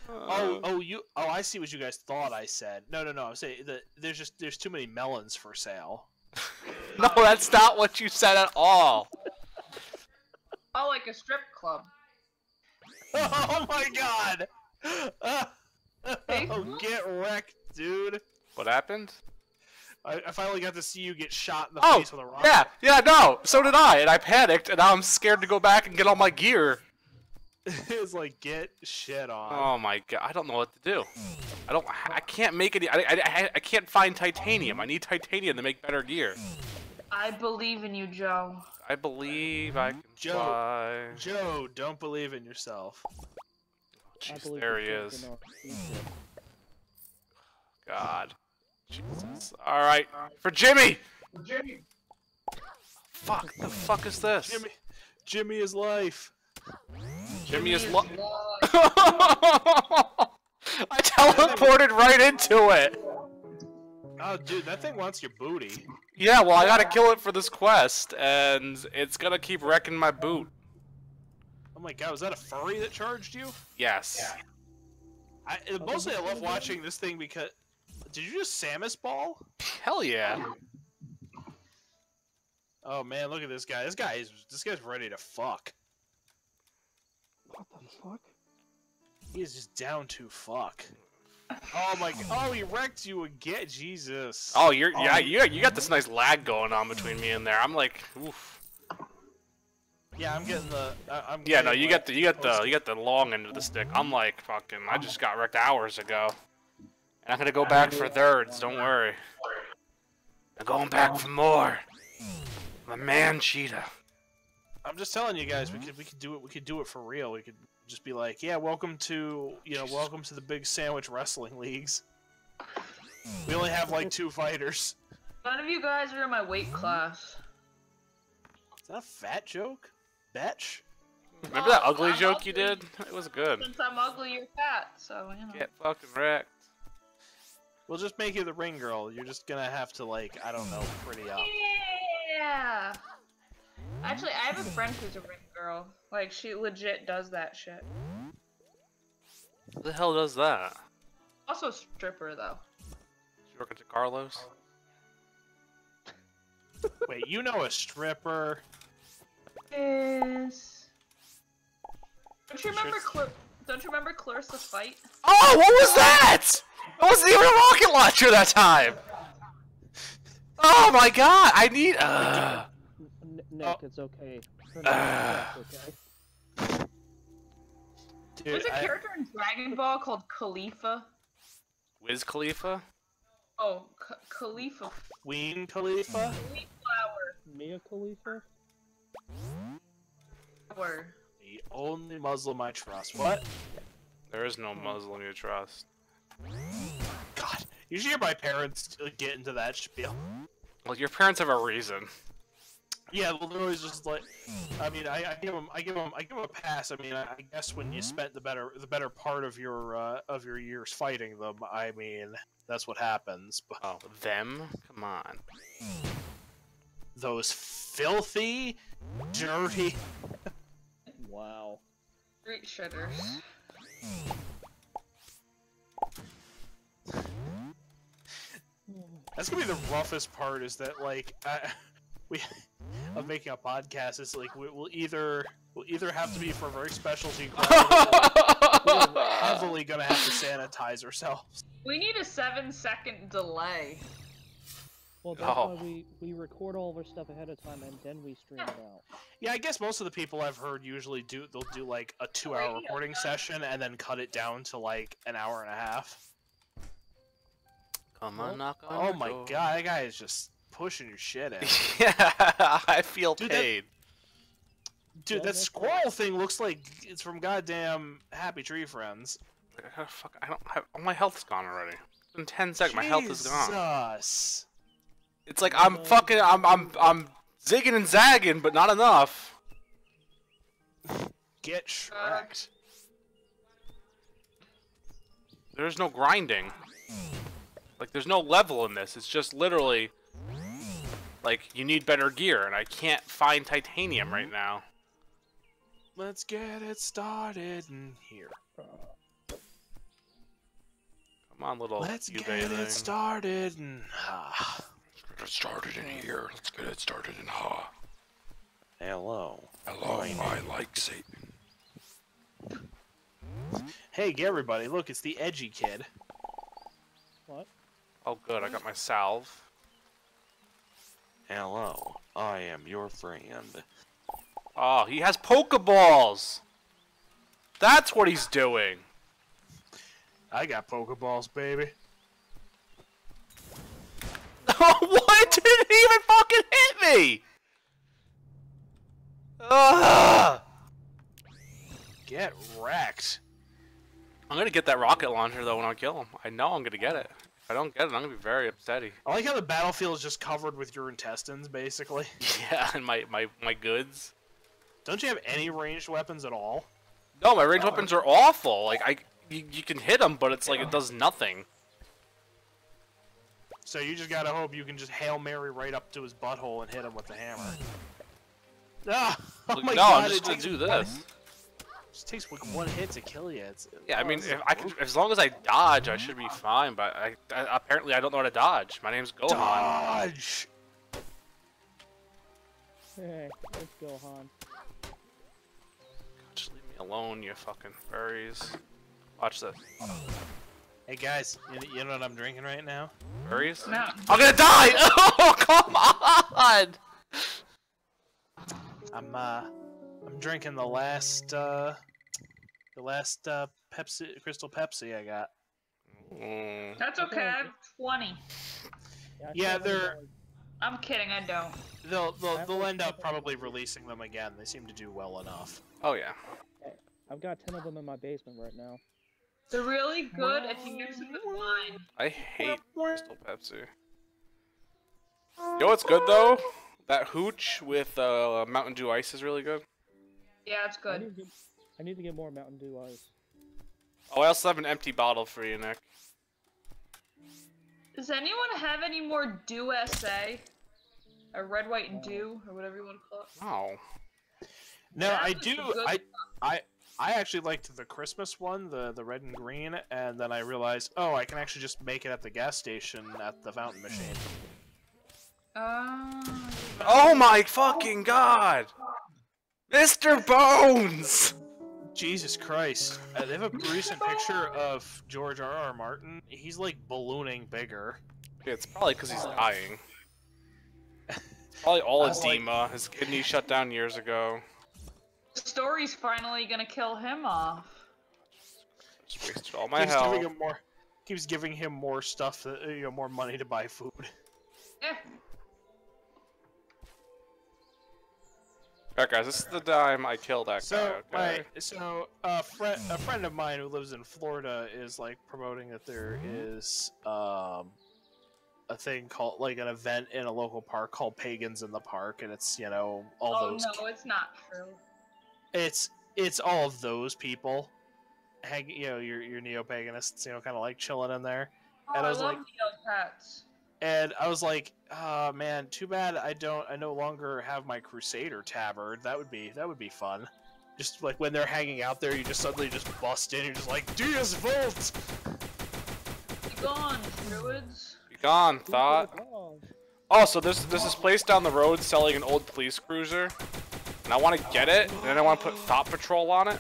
Oh, I see what you guys thought I said. No. I'm saying that there's too many melons for sale. No, that's not what you said at all. Oh, like a strip club. Oh my god! Oh, get wrecked, dude. What happened? I finally got to see you get shot in the Oh, face with a rocket. yeah, no, so did I, and I panicked, and now I'm scared to go back and get all my gear. It's like, get shit on. Oh my god, I don't know what to do. I can't make any, I can't find titanium. I need titanium to make better gear. I believe in you, Joe. I believe I can Joe. fly. Joe, don't believe in yourself. I Jeez, believe there he it's is. enough. God. Jesus. Alright, for Jimmy! Fuck, the fuck is this? Jimmy is life. Jimmy is I teleported right into it! Oh, dude, that thing wants your booty. Yeah, well, I gotta kill it for this quest, and it's gonna keep wrecking my boot. Oh my god, was that a furry that charged you? Yes. Mostly I love watching this thing because... Did you just Samus ball? Hell yeah. Oh man, look at this guy. This guy's ready to fuck. What the fuck? He is just down to fuck. Oh my god. Oh, he wrecked you again. Jesus. Oh, you got this nice lag going on between me and there. I'm like, oof. Yeah, I'm getting the. Yeah, no, you got the long end of the stick. I'm like, fucking, I just got wrecked hours ago. And I'm gonna go back for thirds, don't worry. I'm going back for more. I'm a man cheetah. I'm just telling you guys, we could do it. We could do it for real. We could just be like, yeah, welcome to welcome to the big sandwich wrestling leagues. We only have like 2 fighters. None of you guys are in my weight class. Is that a fat joke? Betch? Remember that ugly I'm joke you ugly. did? It was good. Since I'm ugly, you're fat, so you know. Get fucking wrecked. We'll just make you the ring girl. You're just gonna have to like, I don't know, pretty up. Yeah. Actually, I have a friend who's a ring girl. Like, she legit does that shit. Who the hell does that? Also a stripper, though. You working at Carlos? Wait, you know a stripper? Yes. Don't you remember Clarissa Fight? Oh, what was that? It wasn't even a rocket launcher that time. Oh my god, I need. Nick, it's okay. Turn it off, it's okay. Dude, There's a character in Dragon Ball called Khalifa. Wiz Khalifa? Oh, Khalifa. Queen Khalifa? Flower. Mia Khalifa? Flower. The only Muslim I trust. What? There is no Muslim you trust. God, you should hear my parents get into that spiel. Well, your parents have a reason. Yeah, well, they're always just like, I mean, I give them a pass. I mean, I guess when you spent the better part of your years fighting them, I mean, that's what happens. But Oh, them? Come on. those filthy, dirty. Wow. Street shitters. That's gonna be the roughest part. Is that like of making a podcast? Is like we'll either have to be for a very specialty crowd, or we're heavily gonna have to sanitize ourselves. We need a 7-second delay. Well, that's why we record all of our stuff ahead of time and then we stream it out. Yeah, I guess most of the people I've heard usually they'll do like a 2-hour recording session and then cut it down to like an hour and a half. Come on, knock on Oh the my door. god, that guy is just pushing your shit in. Yeah, I feel Dude, paid. Dude, that squirrel thing looks like it's from goddamn Happy Tree Friends. I don't have. All my health's gone already. In 10 seconds, my health is gone. Jesus. It's like I'm zigging and zagging, but not enough. Get shreked. There's no grinding. Like, there's no level in this. It's just literally, like, you need better gear, and I can't find titanium right now. Let's get it started in here. Come on, little Let's you get it started in Let's get it started in here. Let's get it started in ha. Hello. Hello, I like Satan. Hey, everybody, look, it's the edgy kid. What? Oh, good, I got my salve. Hello, I am your friend. Oh, he has Pokeballs! That's what he's doing! I got Pokeballs, baby. What? Didn't he even fucking hit me? Ugh! Get wrecked. I'm gonna get that rocket launcher though when I kill him. I know I'm gonna get it. If I don't get it, I'm gonna be very upsetty. I like how the battlefield is just covered with your intestines, basically. Yeah, and my goods. Don't you have any ranged weapons at all? No, my ranged weapons are awful. Like you can hit them, but it's like it does nothing. So you just gotta hope you can just Hail Mary right up to his butthole and hit him with the hammer. Ah! Oh Like, my no, god, I'm just it gonna takes do this. It just takes like one hit to kill you. Yeah, I mean, if I can, as long as I dodge, I should be fine. But apparently I don't know how to dodge. My name's Gohan. Dodge! Hey, let's go, Han. Just leave me alone, you fucking furries. Watch this. Hey guys, you know what I'm drinking right now? Furries? No. I'm gonna die! Oh, come on! I'm drinking the last Pepsi, Crystal Pepsi I got. Mm. That's okay, I have 20. Yeah, they're I'm kidding, I don't. they'll end up probably releasing them again. They seem to do well enough. Oh yeah. I've got 10 of them in my basement right now. They're really good if you mix them with wine. I hate Crystal Pepsi. You know what's good though? That hooch with Mountain Dew Ice is really good. Yeah, it's I good. need to get more Mountain Dew Ice. Oh, I also have an empty bottle for you, Nick. Does anyone have any more Dew SA? A red, white, and Dew, or whatever you want to call it? Oh. No, That I was do. good I actually liked the Christmas one, the red and green, and then I realized, oh, I can actually just make it at the gas station at the fountain machine. Oh my fucking god! Mr. Bones! Jesus Christ. They have a recent picture of George R.R. Martin. He's like ballooning bigger. It's probably because he's dying. Probably all edema. His kidney shut down years ago. The story's finally gonna kill him off. Just wasted all my keeps health. giving him more. Keeps giving him more stuff, that, more money to buy food. Yeah. Alright, guys, this is the time I killed that guy. Okay. A friend of mine who lives in Florida is like promoting that there is a thing called like an event in a local park called Pagans in the Park, and it's all Oh those. no, it's not true. It's all of those people, your neo-paganists, kind of like chilling in there. Oh, And I I was love like- Neopets. And I was like, oh man, too bad I no longer have my Crusader tabard. That would be fun. Just like when they're hanging out there, you just suddenly just bust in. You're just like, Dias Volt! Be gone, druids. Be gone, thought. Oh, so there's this place down the road selling an old police cruiser, and I want to get it, and then I want to put Thought Patrol on it.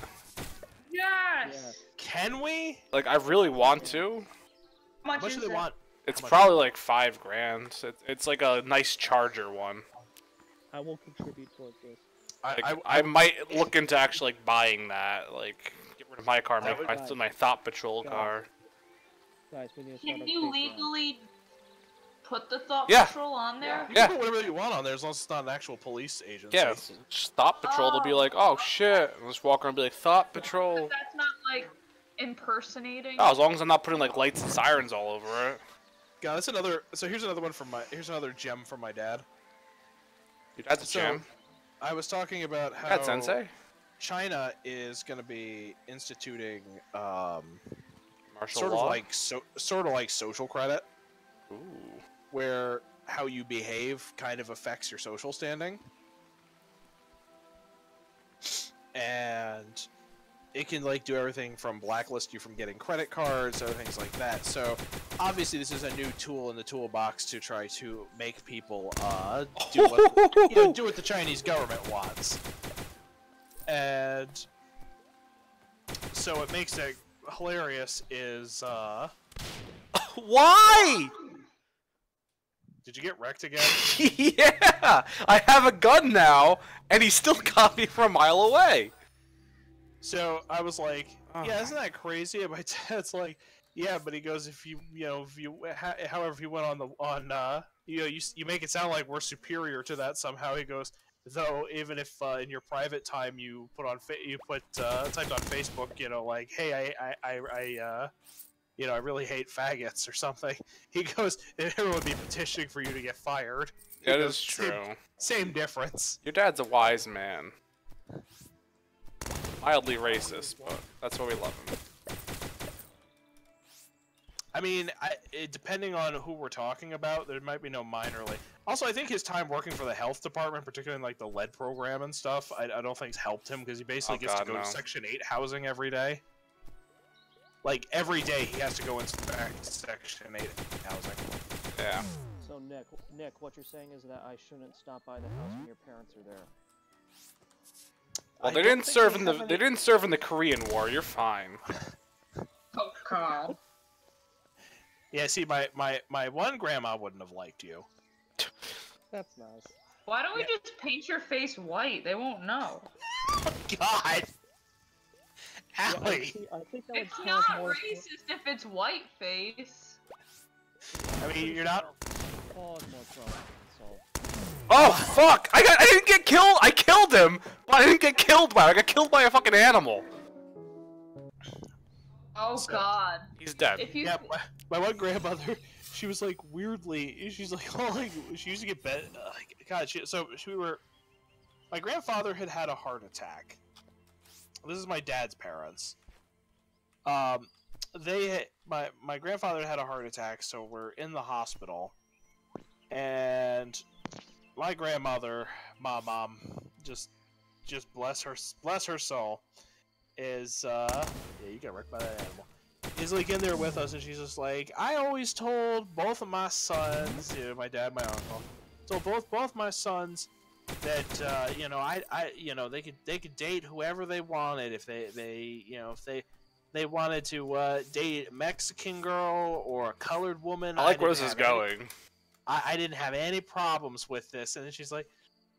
Yes. Can we? Like, I really want to. How How much do they it? want? It's How much? probably like $5,000. It's like a nice Charger one. I will contribute towards this. Like, I might look into actually like buying that. Like, get rid of my car, make my Thought Patrol car. Guys, we need to start Can a you Patreon. legally put the Thought Yeah. Patrol on there? You Yeah. can put whatever you want on there as long as it's not an actual police agency. Yeah, just Thought Patrol. They'll be like, oh shit, and just walk around and be like, Thought Patrol. But that's not like impersonating. Oh, as long as I'm not putting like lights and sirens all over it. God, that's another. So here's another one from here's another gem from my dad. Dude, that's a So, gem. I was talking about how That's Sensei. China is going to be instituting Martial sort law. of like social credit, Ooh. where how you behave kind of affects your social standing, and it can like do everything from blacklist you from getting credit cards, other things like that. So obviously this is a new tool in the toolbox to try to make people do what the Chinese government wants, and so what makes it hilarious is Why? did you get wrecked again? Yeah, I have a gun now, and he still got me from a mile away. So I was like, Oh yeah, my- isn't that crazy? And my dad's like, yeah, but he goes, if you went you make it sound like we're superior to that somehow. He goes, though, even if in your private time you typed on Facebook, like, hey, I really hate faggots or something. He goes, everyone would be petitioning for you to get fired. He That goes, is true. Same difference. Your dad's a wise man. Mildly racist, but that's why we love him. I mean, depending on who we're talking about, there might be no minor like. Also, I think his time working for the health department, particularly in like the lead program and stuff, I don't think's helped him because he basically gets to go to Section 8 housing every day. Like every day, he has to go inspect Section 8 housing. Yeah. So Nick, what you're saying is that I shouldn't stop by the house when your parents are there. Well, I they don't didn't think serve they in the have they any- didn't serve in the Korean War. You're fine. Oh, God. Yeah, see, my one grandma wouldn't have liked you. That's nice. Why don't we just paint your face white? They won't know. God, Yeah, Allie. I think that would It's cause not more racist if it's white face. I mean, you're not. cause more trouble. So Oh fuck! I didn't get killed. I killed him, but I didn't get killed by. I got killed by a fucking animal. Oh, God. He's dead. If you... Yeah, my one grandmother, she was like weirdly. She's like, oh, like she used to get bed. God, my grandfather had a heart attack. This is my dad's parents. My grandfather had a heart attack, so we're in the hospital, and my grandmother, my mom, just bless her soul, is yeah, you got wrecked by that animal. Is like in there with us, and she's just like, I always told both of my sons, my dad, my uncle, told both my sons that they could date whoever they wanted if they wanted to date a Mexican girl or a colored woman. I like where this didn't is have going. I didn't have any problems with this. And then she's like,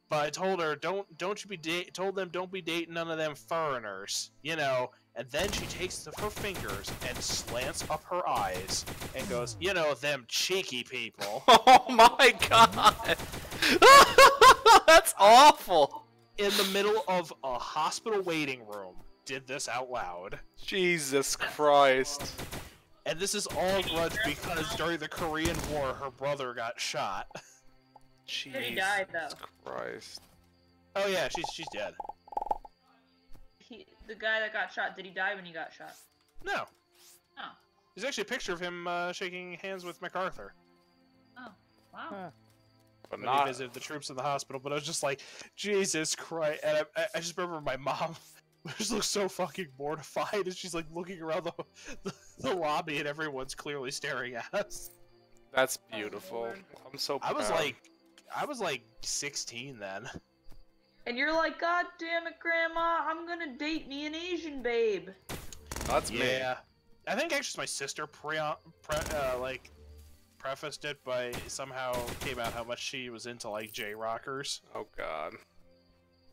But I told her, don't you be told them don't be dating none of them foreigners, you know. And then she takes her fingers and slants up her eyes and goes, you know, them cheeky people. Oh my god! That's awful! In the middle of a hospital waiting room, did this out loud. Jesus Christ. And this is all grudge because during the Korean War, her brother got shot. Jesus Did he die, though? Christ. Oh yeah, she's dead. The guy that got shot, did he die when he got shot? No. Oh. There's actually a picture of him shaking hands with MacArthur. Oh. Wow. Huh. But When he not. visited the troops in the hospital, but I was just like, Jesus Christ. And I just remember my mom just looks so fucking mortified as she's like looking around the lobby and everyone's clearly staring at us. That's beautiful. Lord. I'm so I proud. was like 16 then. And you're like, God damn it, Grandma, I'm gonna date me an Asian babe. That's me. Yeah. I think actually my sister prefaced it by somehow came out how much she was into like J-rockers. Oh god.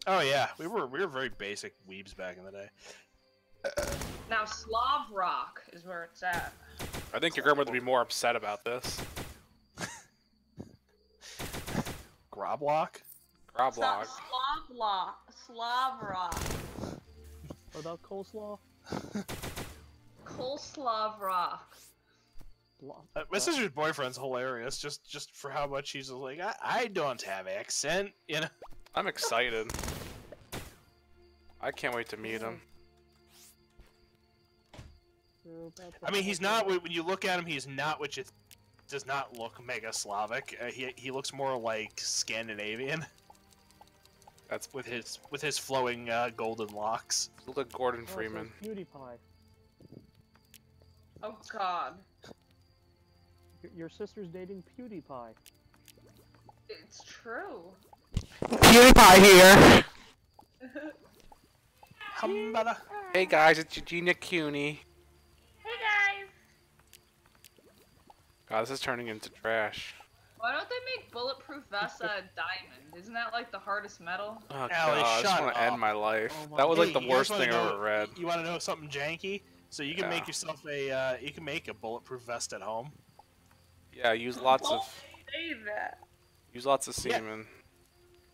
Oh yeah, we were very basic weebs back in the day. Now, Slav rock is where it's at. I think your grandma would be more upset about this. Groblock? Groblock. Slav rock. What about coleslaw? Coleslav rock. My sister's boyfriend's hilarious, just for how much he's like, I don't have accent, you know. I'm excited. I can't wait to meet him. I mean, he's not, when you look at him, he's not, which it does not look mega Slavic. He looks more like Scandinavian. That's with his flowing golden locks. look like Gordon Oh, so Freeman. it's PewDiePie. Oh God. Your sister's dating PewDiePie. It's true. PewDiePie here. Humbada. Hey guys, it's Eugenia Cuny. Hey guys. God, this is turning into trash. Why don't they make bulletproof vests out of diamond? Isn't that like the hardest metal? Oh Allie, god, I just shut want to up. end my life. Oh my- That was like Hey, the you guys worst wanna thing I've know- ever read. You want to know something janky? So you can Yeah. make yourself a you can make a bulletproof vest at home. Yeah, use lots Don't of say that. semen.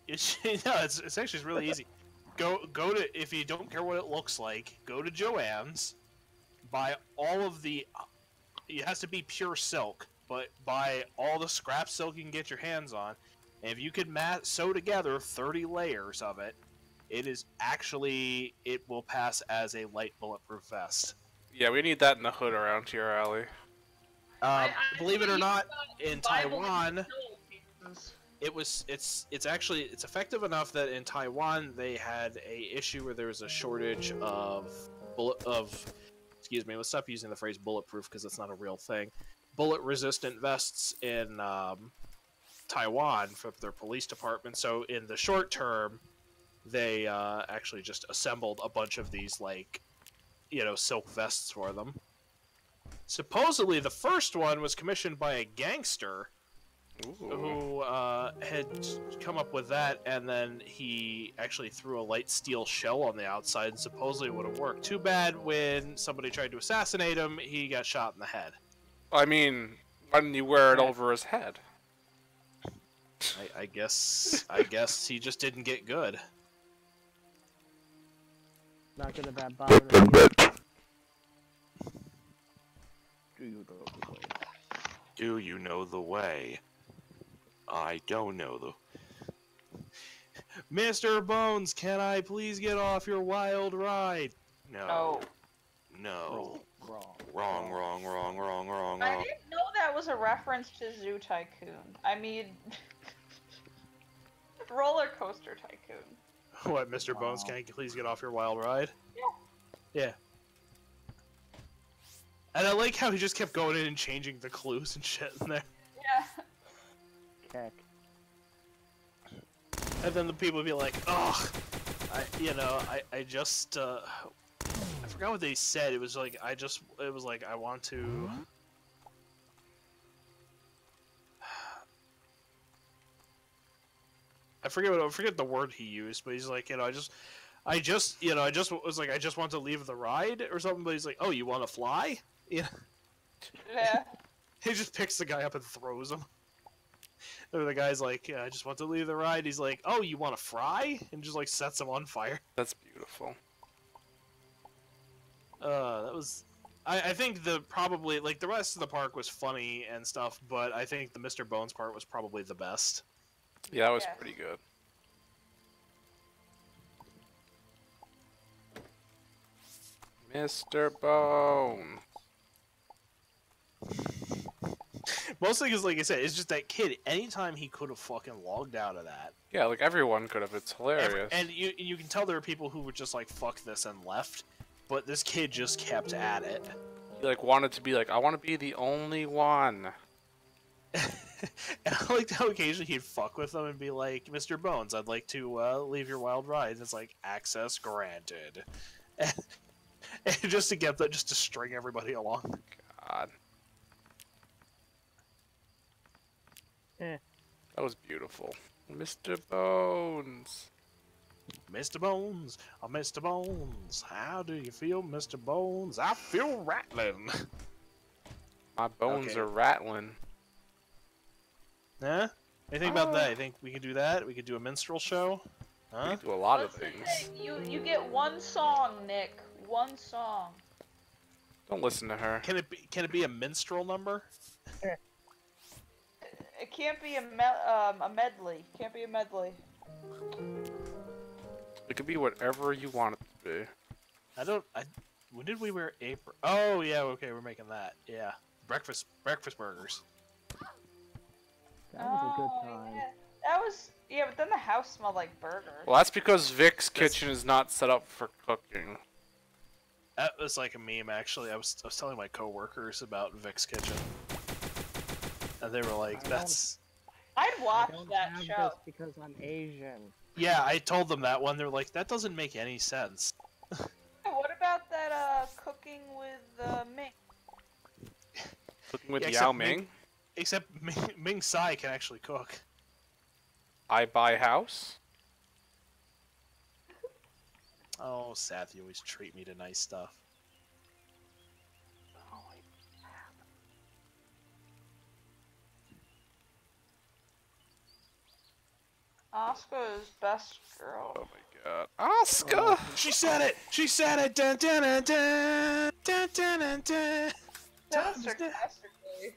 It's actually really easy. Go to, if you don't care what it looks like, go to Joann's, buy all of the. It has to be pure silk, but buy all the scrap silk you can get your hands on. And if you could sew together 30 layers of it, it will pass as a light bulletproof vest. Yeah, we need that in the hood around here, Allie. Believe it or not, in Bible Taiwan, pieces. it's effective enough that in Taiwan they had a issue where there was a shortage of excuse me, let's stop using the phrase bulletproof because it's not a real thing. Bullet resistant vests in Taiwan for their police department. So in the short term, they actually just assembled a bunch of these silk vests for them. Supposedly the first one was commissioned by a gangster who had come up with that, and then he actually threw a light steel shell on the outside and supposedly would have worked. Too bad when somebody tried to assassinate him, he got shot in the head. I mean, why didn't you wear it over his head? I guess he just didn't get good. Not good at that bottom. Do you know the way? Do you know the way? I don't know the... Mr. Bones, can I please get off your wild ride? No. No. Wrong. Wrong. I didn't know that was a reference to Zoo Tycoon. I mean, Roller Coaster Tycoon. What, Mr. Bones, can I please get off your wild ride? Yeah. And I like how he just kept going in and changing the clues and shit in there. Yeah. Heck. And then the people would be like, ugh, I forgot what they said. It was like, I want to... I forget the word he used, but he's like, you know, I just was like, I just want to leave the ride or something. But he's like, oh, you want to fly? Yeah. Yeah. He just picks the guy up and throws him. Or the guy's like, yeah, I just want to leave the ride. He's like, oh, you want to fry? And just like sets him on fire. That's beautiful. That was. I think probably like the rest of the park was funny and stuff, but I think the Mr. Bones part was probably the best. Yeah, that was Yeah. pretty good. Mr. Bone. Mostly because, like I said, it's just that kid. Anytime he could have fucking logged out of that, Yeah, like everyone could have. It's hilarious. and you can tell there are people who were just like fuck this and left, but this kid just kept at it. He like wanted to be like, I want to be the only one. And I liked how occasionally he'd fuck with them and be like, Mr. Bones, I'd like to leave your wild ride. And it's like, access granted. And just to get that, just to string everybody along. God. Eh. That was beautiful. Mr. Bones. Mr. Bones, oh Mr. Bones, how do you feel, Mr. Bones? I feel rattling. My bones Okay. are rattling. Huh? Anything about that? You think we could do that? We could do a minstrel show? We Huh? can do a lot of Listen, things. hey, you get one song, Nick. One song. Don't listen to her. Can it be a minstrel number? It can't be a medley. Can't be a medley. It could be whatever you want it to be. When did we wear apron? Oh yeah, okay, we're making that. Yeah. Breakfast burgers. That was a good Oh, time. Yeah. That was but then the house smelled like burger. Well, that's because Vic's kitchen is not set up for cooking. That was like a meme actually. I was telling my coworkers about Vic's kitchen. And they were like, I don't- that's I'd I watch don't that have show. this because I'm Asian. yeah, I told them that one. They're like, that doesn't make any sense. What about that cooking with Ming? Cooking with Yeah, Yao except Ming. Except Ming Tsai can actually cook. I buy house. Oh, Seth, you always treat me to nice stuff. Oscar's best girl. Oh my god. Oscar! She said it! She said it! Dun, dun, dun, dun, dun, dun, dun, dun. That Tom's was dead. sarcastically.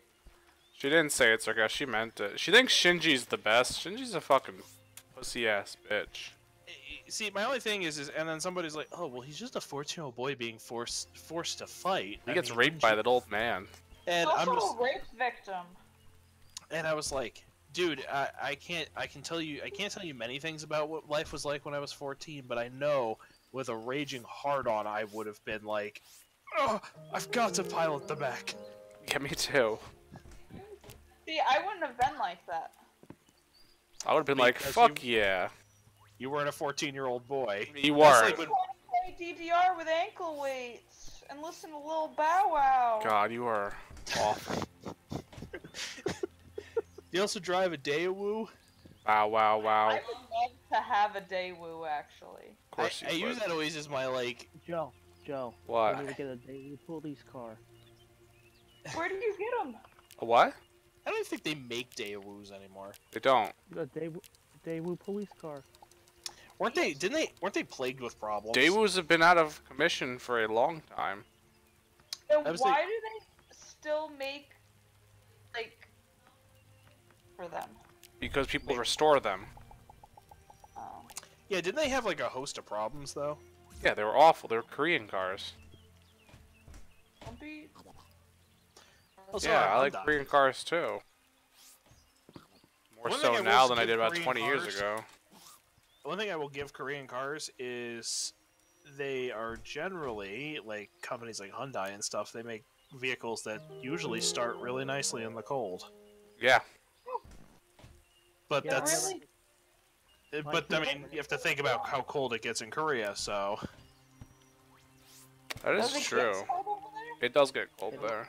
She didn't say it, Sarka. She meant it. She thinks Shinji's the best. Shinji's a fucking pussy ass bitch. See, my only thing is, and then somebody's like, "Oh, well, he's just a 14-year-old boy being forced to fight." He I gets mean, raped by that old man. And I'm Also just, a rape victim. and I was like, "Dude, I can't tell you many things about what life was like when I was 14, but I know with a raging hard-on, I would have been like, oh, I've got to pilot the back." Yeah, me too. See, I wouldn't have been like that. I would have been like, Because fuck yeah. You weren't a 14-year-old boy. You That's weren't. like when- Play DDR with ankle weights and listen to Lil Bow Wow. God, you are awful. You also drive a Daewoo. Wow, wow, I wow. would love to have a Daewoo, actually. Of course I you use would. that always as my like. Joe, What? we need to get a daily police car. Where do you get them? A what? I don't think they make Daewoos anymore. They don't. A Daewoo police car. Weren't they? Weren't they plagued with problems? Daewoo's have been out of commission for a long time. So I was why like- do they still make, like, for them? Because people restore them. Oh. Yeah, didn't they have like a host of problems though? Yeah, they were awful. They were Korean cars. Don't be... Also, Yeah, I I'm like done. Korean cars too. More One thing I so will now than I give did about Korean 20 years cars- ago. One thing I will give Korean cars is they are generally like companies like Hyundai and stuff. They make vehicles that usually start really nicely in the cold. Yeah. But Yeah, that's. Really? But I mean, you have to think about how cold it gets in Korea. So That is Does it get true. cold over there? It does get cold there.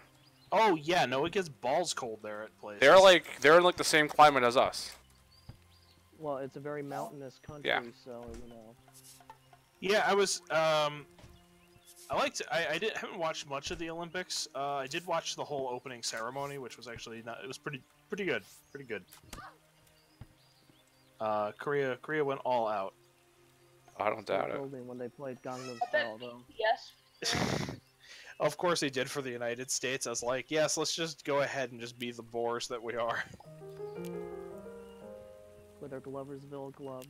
oh yeah, no, it gets balls cold there at places. They're in like the same climate as us. well, it's a very mountainous country, Yeah. so you know. Yeah, I was. I liked. Haven't watched much of the Olympics. I did watch the whole opening ceremony, which was actually not. It was pretty good. Pretty good. Korea went all out. I don't doubt it. Building when they played Gangnam I bet Style, though. Yes. Of course they did for the United States. I was like, yes, let's just go ahead and just be the boors that we are. With their Gloversville gloves.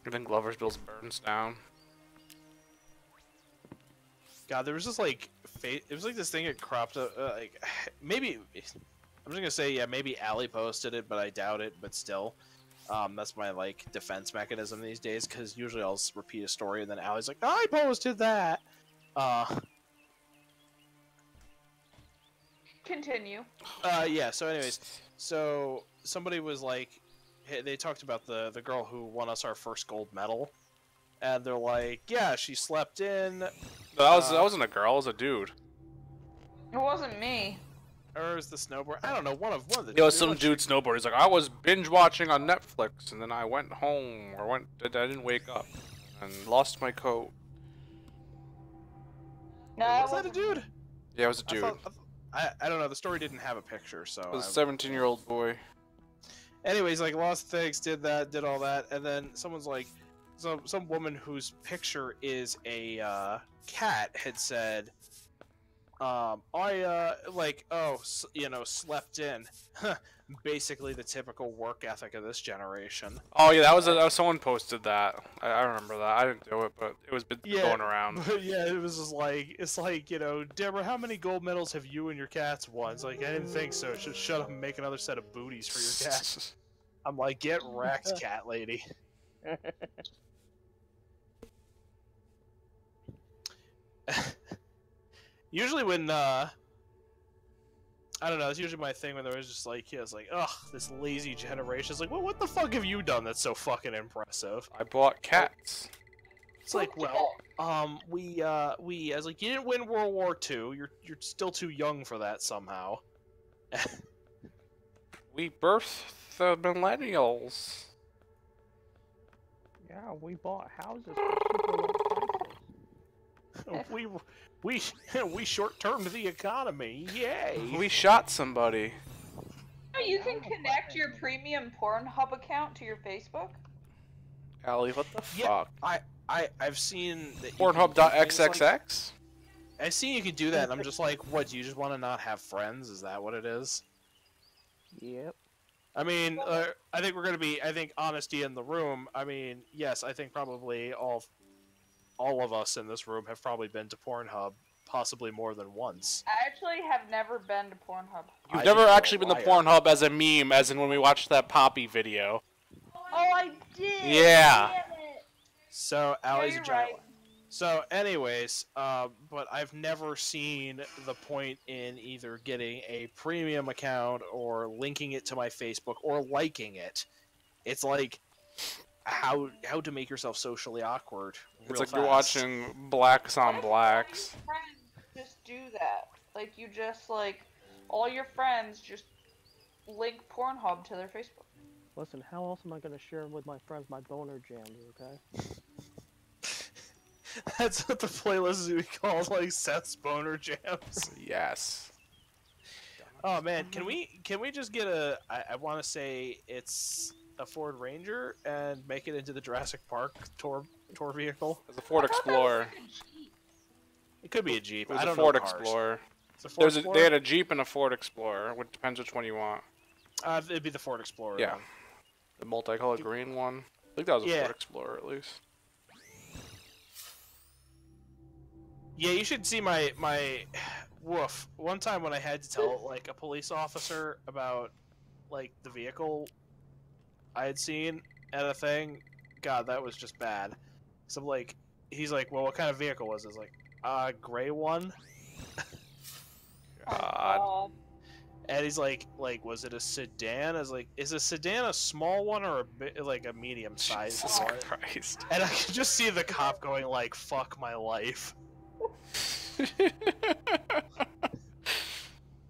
Even Gloversville's burns down. God, there was just like it was like this thing that cropped up. Like maybe I'm just gonna say yeah, maybe Allie posted it, but I doubt it. But still, that's my like defense mechanism these days because usually I'll repeat a story and then Allie's like, I posted that. Continue. Yeah. So, anyways, so somebody was like, hey, they talked about the girl who won us our first gold medal, and they're like, yeah, she slept in. That wasn't a girl. It was a dude. It wasn't me. Or is the snowboard? I don't know. One of the. It was some dude snowboard. He's like, I was binge watching on Netflix, and then I went home, or I didn't wake up, and lost my coat. No, Was it that a wasn't. dude? Yeah, it was a dude. I don't know. The story didn't have a picture, so. It was a 17-year-old boy. Anyways, like lost things, did all that, and then someone's like, some woman whose picture is a cat had said, slept in. Basically the typical work ethic of this generation. Oh yeah, that was someone posted that. I remember that. I didn't do it, but it was going around. But yeah, it was just like, it's like, Deborah, how many gold medals have you and your cats won? It's like, I didn't think so. Just shut up and make another set of booties for your cat. I'm like, get wrecked, cat lady. Usually when, I don't know, it's usually my thing when there was just like, it's like, ugh, this lazy generation. It's like, well, what the fuck have you done that's so fucking impressive? I bought cats. It's like, well, we, I was like, you didn't win World War II. You're still too young for that somehow. We birthed the millennials. Yeah, we bought houses for super low prices. we short-termed the economy. Yay! We shot somebody. You can connect your premium Pornhub account to your Facebook. Allie, what the Yeah, fuck? I've seen that you can do things Pornhub.xxx? like- I've seen you can do that, and I'm just like, what? Do you just want to not have friends? Is that what it is? Yep. I mean, I think we're gonna be. I think honesty in the room. I mean, yes, I think probably all of us in this room have probably been to Pornhub, possibly more than once. I actually have never been to Pornhub. You've I never think you're actually a been to liar. Pornhub as a meme, as in when we watched that Poppy video. Oh, I did. Yeah. Damn it. So Allie's a you're giant. right. So, anyways, but I've never seen the point in either getting a premium account or linking it to my Facebook or liking it. It's like how to make yourself socially awkward. It's real like you're fast. watching Blacks on Blacks. All your friends just do that. Like you just like all your friends just link Pornhub to their Facebook. Listen, how else am I gonna share with my friends my boner jams, okay? That's what the playlist would be called, like Seth's boner jams. Yes. Oh man, can we just get a? I want to say it's a Ford Ranger and make it into the Jurassic Park tour vehicle. It's a Ford Explorer. It could be a Jeep. It was I a don't Ford know cars. Explorer. It's a Ford They Explorer? had a Jeep and a Ford Explorer. It depends which one you want. It'd be the Ford Explorer. Yeah. then. The multicolored green one. I think that was a Yeah. Ford Explorer at least. Yeah, you should see my woof. One time when I had to tell like a police officer about like the vehicle I had seen at a thing, God, that was just bad. So like, he's like, well, what kind of vehicle was it? I was like, gray one. God. And he's like, was it a sedan? I was like, is a sedan a small one or like a medium sized Jesus one? Christ. And I could just see the cop going like, fuck my life.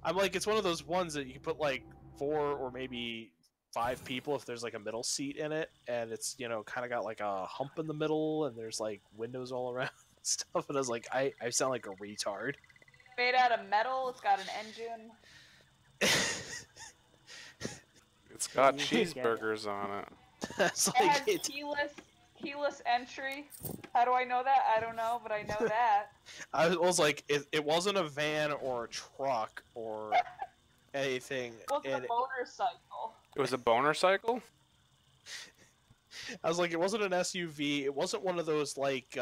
I'm like, it's one of those ones that you can put like 4 or maybe 5 people if there's like a middle seat in it, and it's kind of got like a hump in the middle, and there's like windows all around and stuff. And I was like, I sound like a retard. Made out of metal. It's got an engine. It's got You cheeseburgers on it. It's It like has keyless entry. How do I know that? I don't know, but I know that. I was like, it wasn't a van or a truck or anything. What's And a motorcycle? It was a boner cycle? I was like, it wasn't an SUV. It wasn't one of those like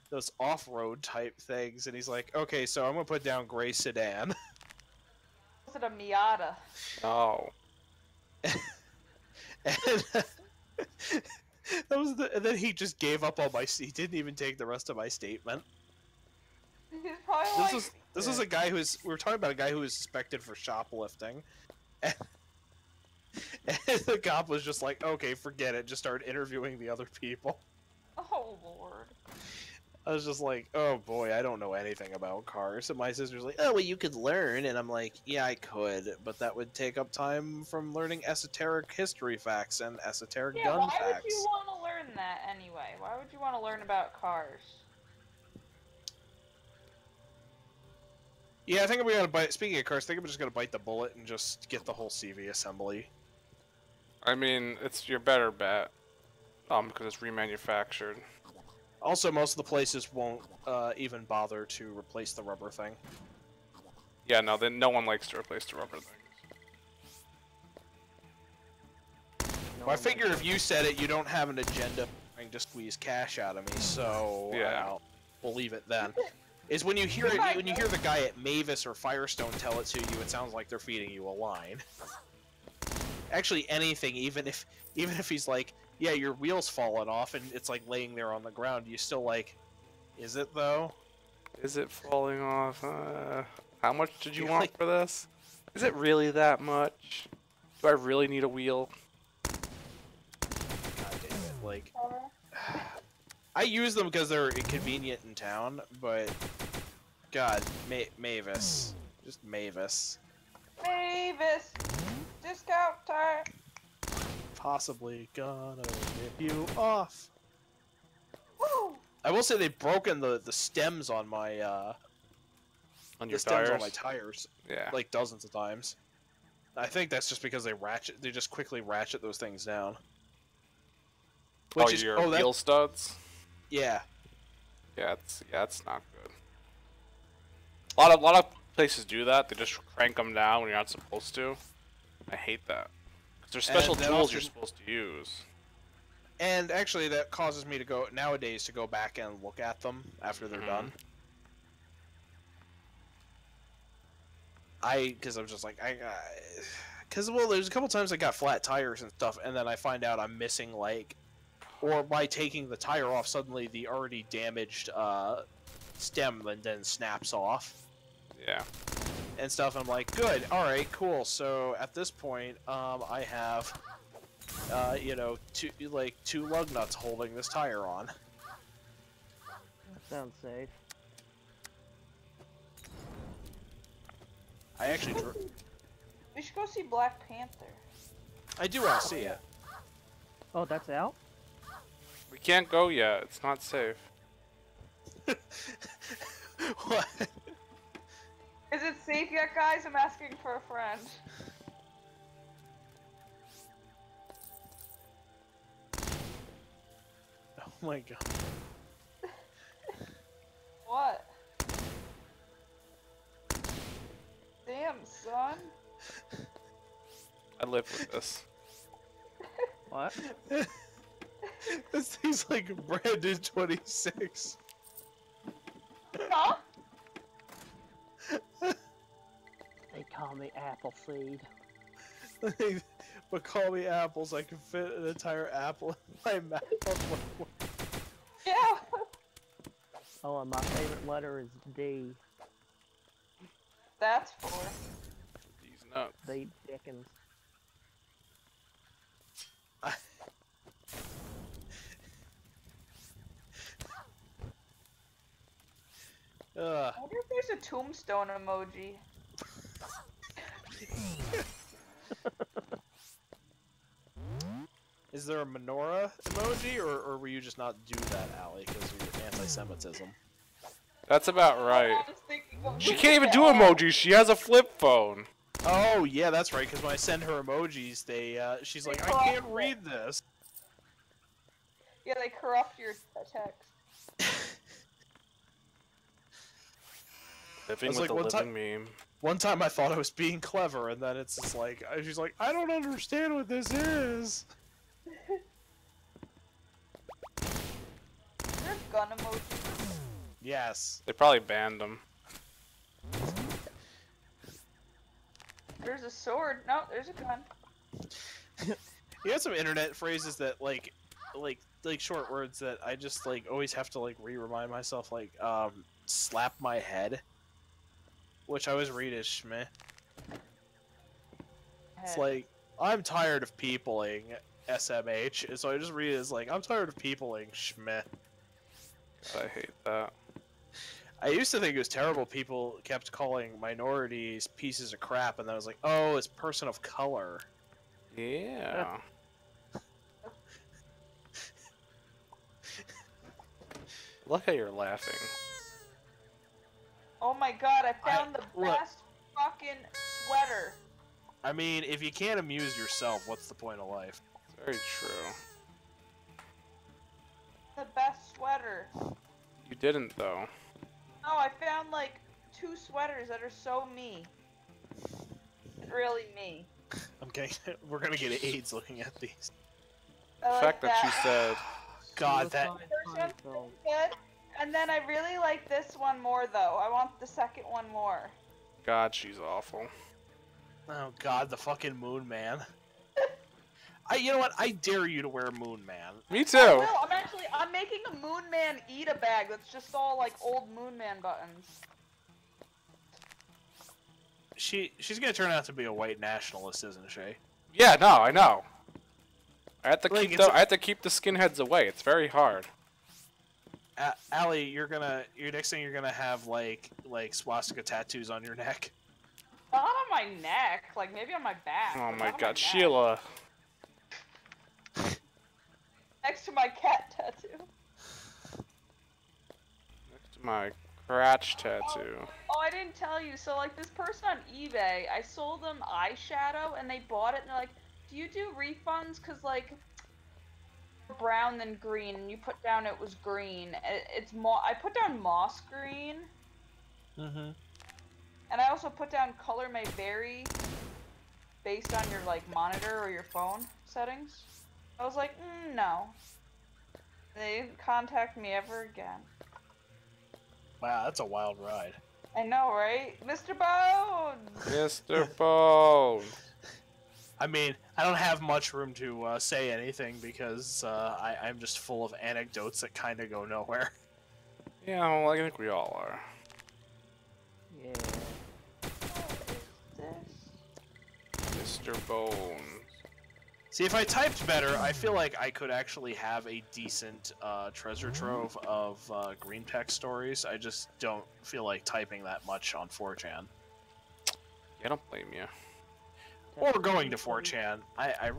those off-road type things. And he's like, okay, so I'm gonna put down gray sedan. Was it a Miata? No. And and then he just gave up on he didn't even take the rest of my statement. He's probably This is a guy we were talking about a guy who was suspected for shoplifting. And the cop was just like, okay, forget it, just started interviewing the other people. Oh lord. I was just like, oh boy, I don't know anything about cars. And my sister's like, oh, well, you could learn. And I'm like, yeah, I could, but that would take up time from learning esoteric history facts and esoteric Yeah, gun why facts. would you want to learn that anyway? Why would you want to learn about cars? Yeah, I think I'm gonna bite. Speaking of cars, I think I'm just gonna bite the bullet and just get the whole CV assembly. I mean, it's your better bet. Because it's remanufactured. Also, most of the places won't even bother to replace the rubber thing. Yeah, no, then no one likes to replace the rubber things. Well, I figure if you said it, you don't have an agenda trying to squeeze cash out of me, so Yeah. we'll leave it then. Is when you hear the guy at Mavis or Firestone tell it to you, it sounds like they're feeding you a line. Actually, anything, even if he's like, yeah, your wheel's falling off and it's like laying there on the ground, you still like, is it though? Is it falling off? How much did you You're want like- for this? Is it really that much? Do I really need a wheel? God damn it! Like, I use them because they're inconvenient in town, but God, Mavis, just Mavis. Mavis! Discount time! Possibly gonna rip you off. Woo! I will say they've broken the stems on my On the your stems tires? on my tires Yeah. like dozens of times. I think that's just because they just quickly ratchet those things down. Your wheel studs? Yeah. Yeah, it's not good. A lot of places do that. They just crank them down when you're not supposed to. I hate that. Because there's special And that tools you're often- supposed to use. And actually, that causes me to go back and look at them after they're done. Because I'm just like, well, there's a couple times I got flat tires and stuff, and then I find out I'm missing or by taking the tire off, suddenly the already damaged stem then snaps off Yeah. and stuff. I'm like, good, all right, cool. So at this point, I have, two lug nuts holding this tire on. That sounds safe. I actually, We should go see Black Panther. I do want to see it. Oh, that's out? We can't go yet. It's not safe. What? Is it safe yet, guys? I'm asking for a friend. Oh my god. What? Damn, son. I live with this. What? This thing's like Brandon 26. Huh? They call me Appleseed. But call me apples, I can fit an entire apple in my mouth. Yeah. Oh, and my favorite letter is D. That's for. These nuts. D. Dickens. Ugh. I wonder if there's a tombstone emoji. there a menorah emoji, or were you just not do that, Allie, because of your anti-Semitism? That's about right. I was thinking of She can't even do emojis. She has a flip phone. Oh yeah, that's right. Because when I send her emojis, she's like, I can't read this. Yeah, they corrupt your text. Living was with like, the one living meme. One time I thought I was being clever, and then it's just like, she's like, I don't understand what this is. Is there a gun emoji? Yes. They probably banned them. There's a sword. No, there's a gun. You have some internet phrases that like short words that I just like always have to like remind myself, like slap my head, which I always read as shmeh. It's like, I'm tired of peopling SMH, so I just read it as like, I'm tired of peopling shmeh. I hate that. I used to think it was terrible people kept calling minorities pieces of crap, and then I was like, oh, it's person of color. Yeah. Look how you're laughing. Oh my god, I found the look. best fucking sweater. I mean, if you can't amuse yourself, what's the point of life? Very true. The best sweater. You didn't, though. No, I found like 2 sweaters that are so me. Really me. I'm getting, we're gonna get AIDS looking at these. I The like fact that you said, God, that. First one's good, and then I really like this one more though. I want the second one more. God, she's awful. Oh God, the fucking Moon Man. You know what? I dare you to wear Moon Man. Me too. I will. I'm making a Moon Man eat-a bag that's just all like old Moon Man buttons. She's gonna turn out to be a white nationalist, isn't she? Yeah, no, I know. I have to Like, keep it's I have to keep the skinheads away. It's very hard. Allie, your next thing you're gonna have like swastika tattoos on your neck. Not on my neck, like maybe on my back. Oh but my not on God, neck. Sheila. Next to my cat tattoo. Next to my crotch tattoo. Oh, I didn't tell you. So, like, this person on eBay, I sold them eyeshadow, and they bought it, and they're like, do you do refunds? Because, like, brown than green, and you put down it was green. I put down moss green. Mm-hmm. And I also put down color may vary based on your, like, monitor or your phone settings. I was like, no. They didn't contact me ever again. Wow, that's a wild ride. I know, right? Mr. Bones! Mr. Bone. I mean, I don't have much room to say anything because I'm just full of anecdotes that kind of go nowhere. Yeah, well, I think we all are. Yeah. What is this? Mr. Bones. See, if I typed better, I feel like I could actually have a decent treasure trove of green text stories. I just don't feel like typing that much on 4chan. Yeah, I don't blame you. Or going to 4chan. I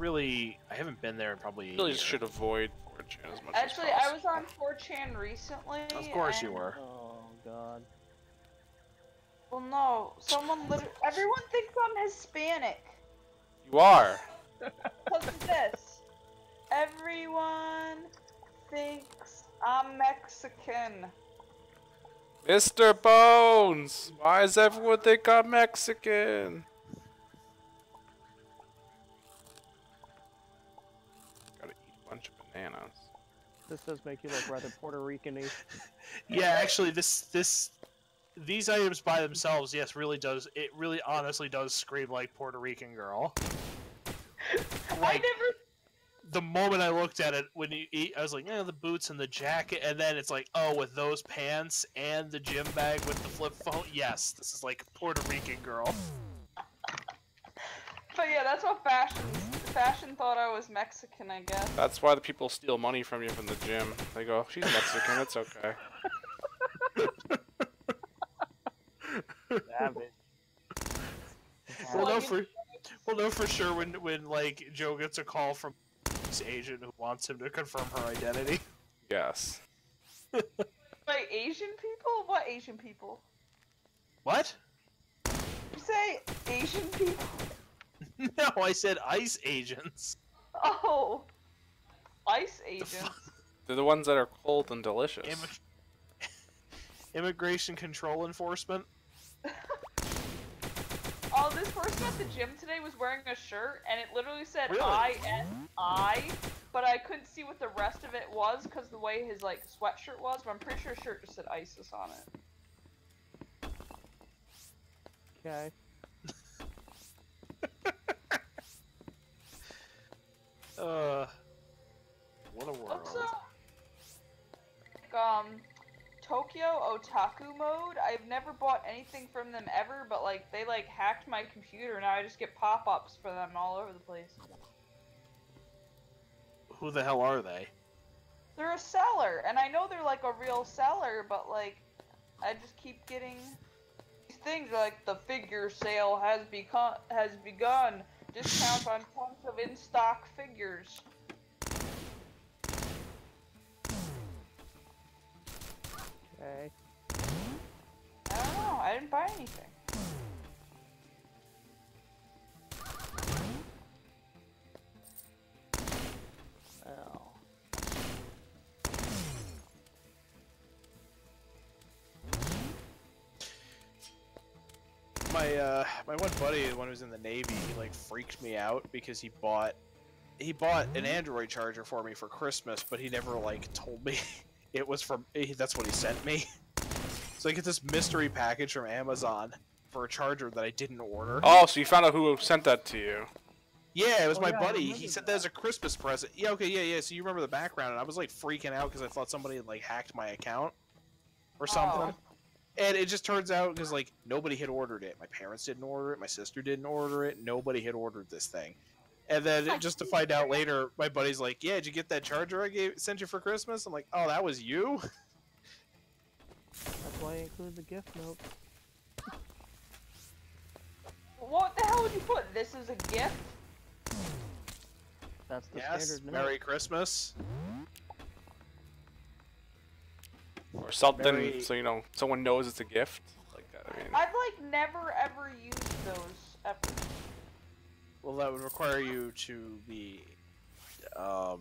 haven't been there in probably a Really year. should avoid 4chan as much Actually, as I possible. was on 4chan recently. Of course you and- were. Oh God. Well, no. Everyone thinks I'm Hispanic. You are. Because of this. Everyone thinks I'm Mexican. Mr. Bones! Why does everyone think I'm Mexican? Gotta eat a bunch of bananas. This does make you look rather Puerto Rican-y. Yeah, actually, these items by themselves, yes, really honestly does scream like Puerto Rican girl. Like, the moment I looked at it, when you eat, I was like, the boots and the jacket, and then it's like, oh, with those pants and the gym bag with the flip phone, yes, this is like Puerto Rican girl. But yeah, that's what fashion thought I was Mexican, I guess. That's why the people steal money from you from the gym. They go, she's Mexican, it's okay. Savage. We'll know for sure when like Joe gets a call from ICE agent who wants him to confirm her identity. Yes. By Asian people? What Asian people? What? You say Asian people? No, I said ICE agents. Oh. ICE agents. They're the ones that are cold and delicious. Immigration Control Enforcement. Oh, this person at the gym today was wearing a shirt, and it literally said Really? I, but I couldn't see what the rest of it was because the way his like sweatshirt was. But I'm pretty sure his shirt just said ISIS on it. Okay. What a world. Also, Tokyo Otaku Mode. I've never bought anything from them ever, but like they like hacked my computer, and now I just get pop-ups for them all over the place. Who the hell are they? They're a seller, and I know they're like a real seller, but like I just keep getting these things like the figure sale has begun. Discount on tons of in-stock figures. Okay. I don't know. I didn't buy anything. Oh. My one buddy, the one who's in the Navy, he like freaked me out because he bought an Android charger for me for Christmas, but he never like told me it was from. That's what he sent me. So I get this mystery package from Amazon for a charger that I didn't order. Oh, so you found out who sent that to you? Yeah, it was Oh, my yeah, I buddy. remember He sent that. that as a Christmas present. Yeah, okay, yeah. So you remember the background, and I was like freaking out because I thought somebody had like hacked my account or something. Oh. And it just turns out because like nobody had ordered it. My parents didn't order it. My sister didn't order it. Nobody had ordered this thing. And then just to find out later, my buddy's like, "Yeah, did you get that charger I sent you for Christmas?" I'm like, "Oh, that was you." That's why I included the gift note. What the hell would you put? This is a gift? That's the Yes. standard note. Merry Christmas. Or something, Very- so you know, someone knows it's a gift? Like that, I mean. I've like never ever used those ever. Well, that would require you to be, I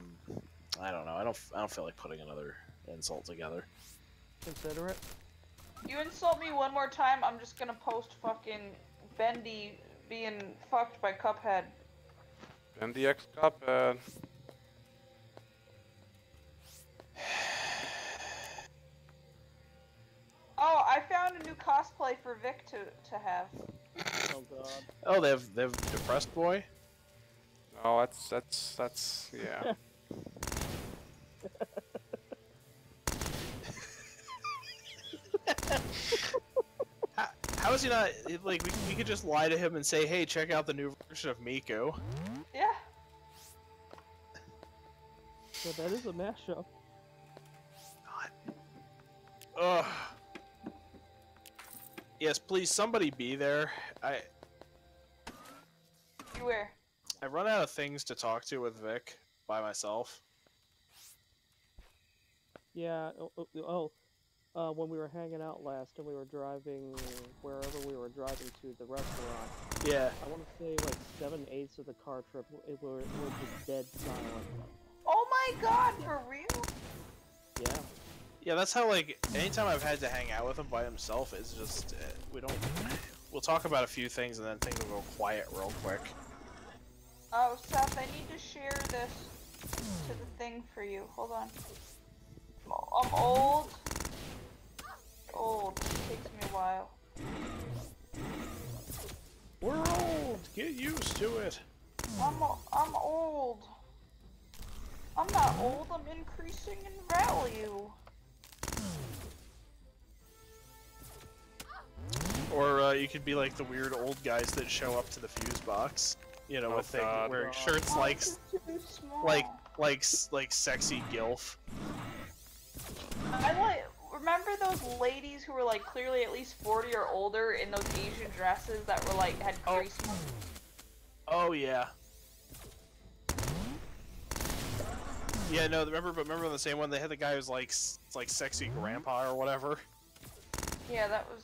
don't know. I don't feel like putting another insult together. Consider it. You insult me one more time, I'm just gonna post fucking Bendy being fucked by Cuphead. And the X Cuphead. Oh, I found a new cosplay for Vic to have. Oh god. Oh, they have depressed boy. Oh, that's yeah. How is he not like? We could just lie to him and say, "Hey, check out the new version of Miku." Yeah. So that is a mashup. Ugh. Yes, please, somebody be there. You where? I run out of things to talk to with Vic by myself. Yeah. When we were hanging out last and we were driving wherever we were driving to the restaurant, Yeah. I want to say like 7/8 of the car trip we're just dead silent. Oh my god, for real? Yeah. Yeah, that's how, like, anytime I've had to hang out with him by himself, it's just, we'll talk about a few things and then things will go quiet real quick. Oh, Seth, I need to share this to the thing for you. Hold on. I'm old. Old. It takes me a while. We're old! Get used to it! I'm old. I'm not old, I'm increasing in value. Or, you could be like the weird old guys that show up to the fuse box. You know, Oh, with things, God. wearing shirts I'm like, just too small. like sexy gilf. I remember those ladies who were like clearly at least 40 or older in those Asian dresses that were like had Oh. grease. Oh, yeah. Yeah, no, remember on the same one they had the guy who's like sexy grandpa or whatever. Yeah, that was.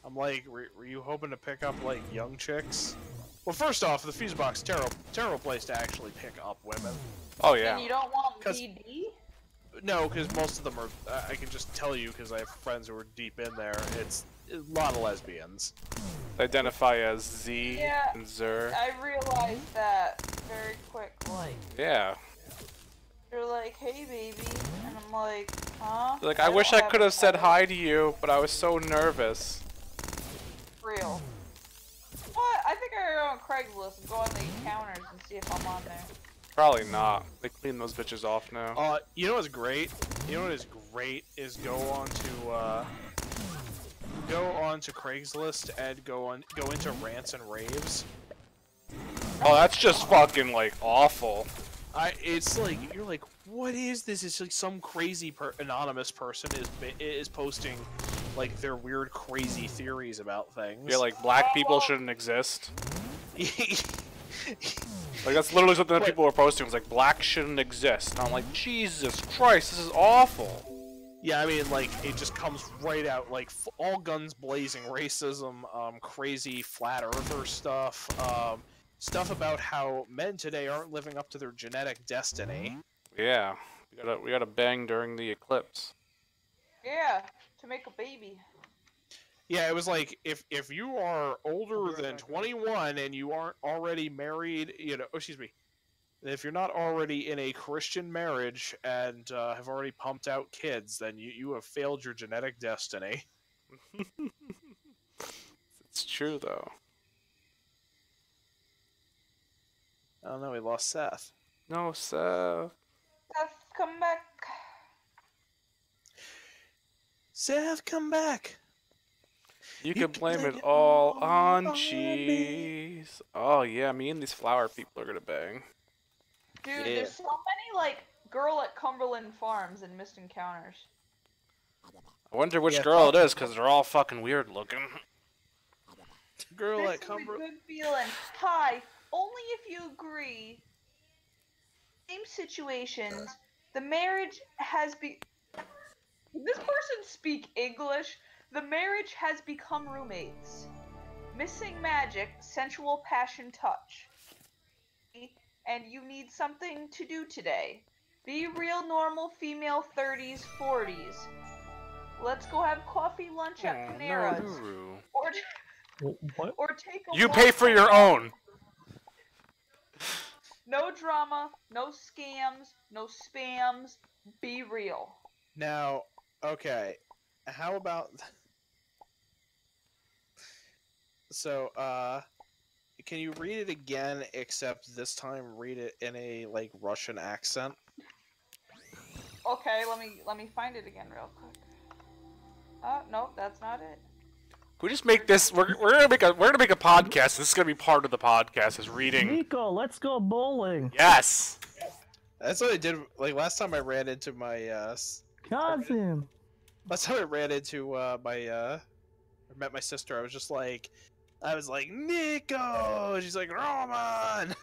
I'm like, were you hoping to pick up like young chicks? Well, first off, the fuse box terrible place to actually pick up women. Oh And yeah. you don't want 'Cause- BD? No, because most of them are. I can just tell you because I have friends who are deep in there. It's a lot of lesbians. They identify as Z Yeah. and Zer. I realized that very quick. Like, Yeah. they're like, "Hey, baby," and I'm like, "Huh?" Like, I wish don't I could have said a hi to you, but I was so nervous. Real. What? I think I gotta go on Craigslist and go on the encounters and see if I'm on there. Probably not. They clean those bitches off now. You know what's great? You know what is great is go on to Craigslist and go into rants and raves. Oh, that's just fucking like awful. It's like you're like, what is this? It's like some crazy anonymous person is posting like their weird, crazy theories about things. Yeah, like black people shouldn't exist. Like that's literally something that people were posting. It's like black shouldn't exist. And I'm like, Jesus Christ, this is awful. Yeah, I mean, like it just comes right out, like all guns blazing, racism, crazy flat earther stuff, stuff about how men today aren't living up to their genetic destiny. Yeah, we gotta bang during the eclipse. Yeah, to make a baby. Yeah, it was like if you are older than 21 and you aren't already married, excuse me, if you're not already in a Christian marriage and have already pumped out kids, then you have failed your genetic destiny. It's true though. I don't know, we lost Seth. No, Seth. Seth, come back. Seth, come back. You can blame it all on cheese. Oh yeah, me and these flower people are gonna bang. Dude, Yeah. there's so many, like, girl at Cumberland Farms and Missed Encounters. I wonder which Yeah, girl it is, because they're all fucking weird looking. Girl This at is a Cumberland. good feeling. Hi, only if you agree. Same situations, the marriage has this person speak English? The marriage has become roommates. Missing magic, sensual passion touch. And you need something to do today. Be real normal female 30s, 40s. Let's go have coffee, lunch at Panera's. Guru. What? Or take a You walk pay for on your the- own. No drama, no scams, no spams. Be real. Now, okay, how about... So, can you read it again, except this time read it in a, like, Russian accent? Okay, let me find it again real quick. Nope, that's not it. We just make this. We're gonna make a podcast. This is gonna be part of the podcast. Is reading. Nico, let's go bowling. Yes. That's what I did, like, last time I ran into my, Cousin. last time I ran into, I met my sister, I was like, Nico! She's like, Roman!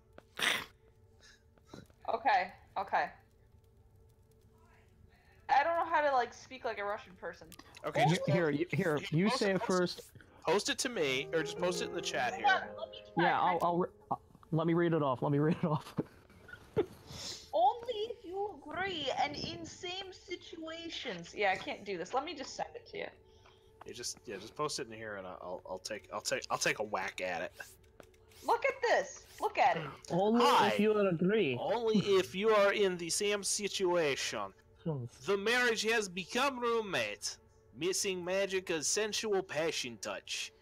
Okay. I don't know how to like speak like a Russian person. Okay, just Here, you say it first. post it to me, or just post it in the chat Hold here. on, let me try. Yeah, let me read it off. Only if you agree and in same situations. Yeah, I can't do this. Let me just send it to you. You just post it in here, and I'll take a whack at it. Look at this. Look at it. Only Hi. if you agree. Only if you are in the same situation. The marriage has become roommate. Missing magic and sensual passion touch.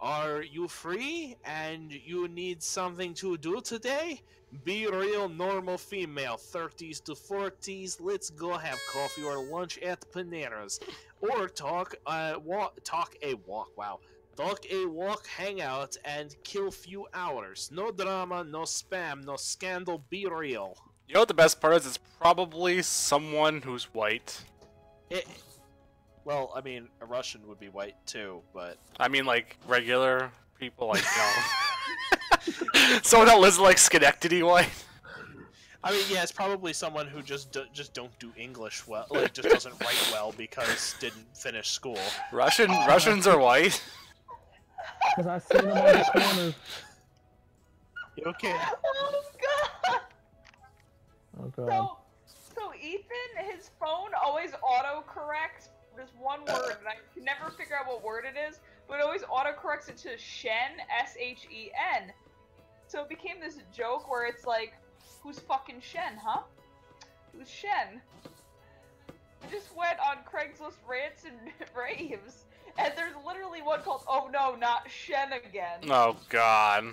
Are you free and you need something to do today? Be real normal female, 30s to 40s. Let's go have coffee or lunch at Panera's. Or talk a walk, hang out, and kill few hours. No drama, no spam, no scandal, be real. You know what the best part is? It's probably someone who's white. Well, I mean, a Russian would be white too, but... I mean, like regular people, like someone that lives in, like Schenectady white. I mean, yeah, it's probably someone who just don't do English well, like just doesn't write well because didn't finish school. Russians are white. Because I seen them on the corner. You okay? Oh god! Oh god. So Ethan, his phone always autocorrects this one word, and I can never figure out what word it is, but it always autocorrects it to Shen, S-H-E-N. So it became this joke where it's like, who's fucking Shen, huh? Who's Shen? I just went on Craigslist rants and raves, and there's literally one called, oh no, not Shen again. Oh god.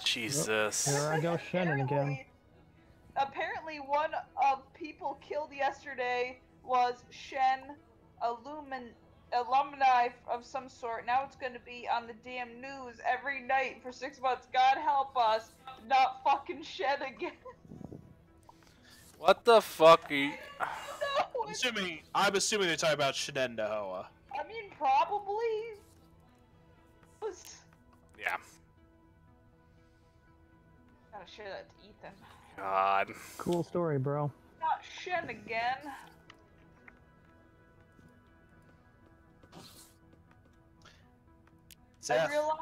Jesus. Here I go Shannon again. Apparently one of people killed yesterday was Shen, alumni of some sort. Now it's gonna be on the damn news every night for 6 months. God help us, not fucking Shen again. What the fuck are you... No, I'm assuming they're talking about Shenenda Hoa. I mean, probably. Yeah. Gotta share that to Ethan. God. Cool story, bro. Not Shen again. I realized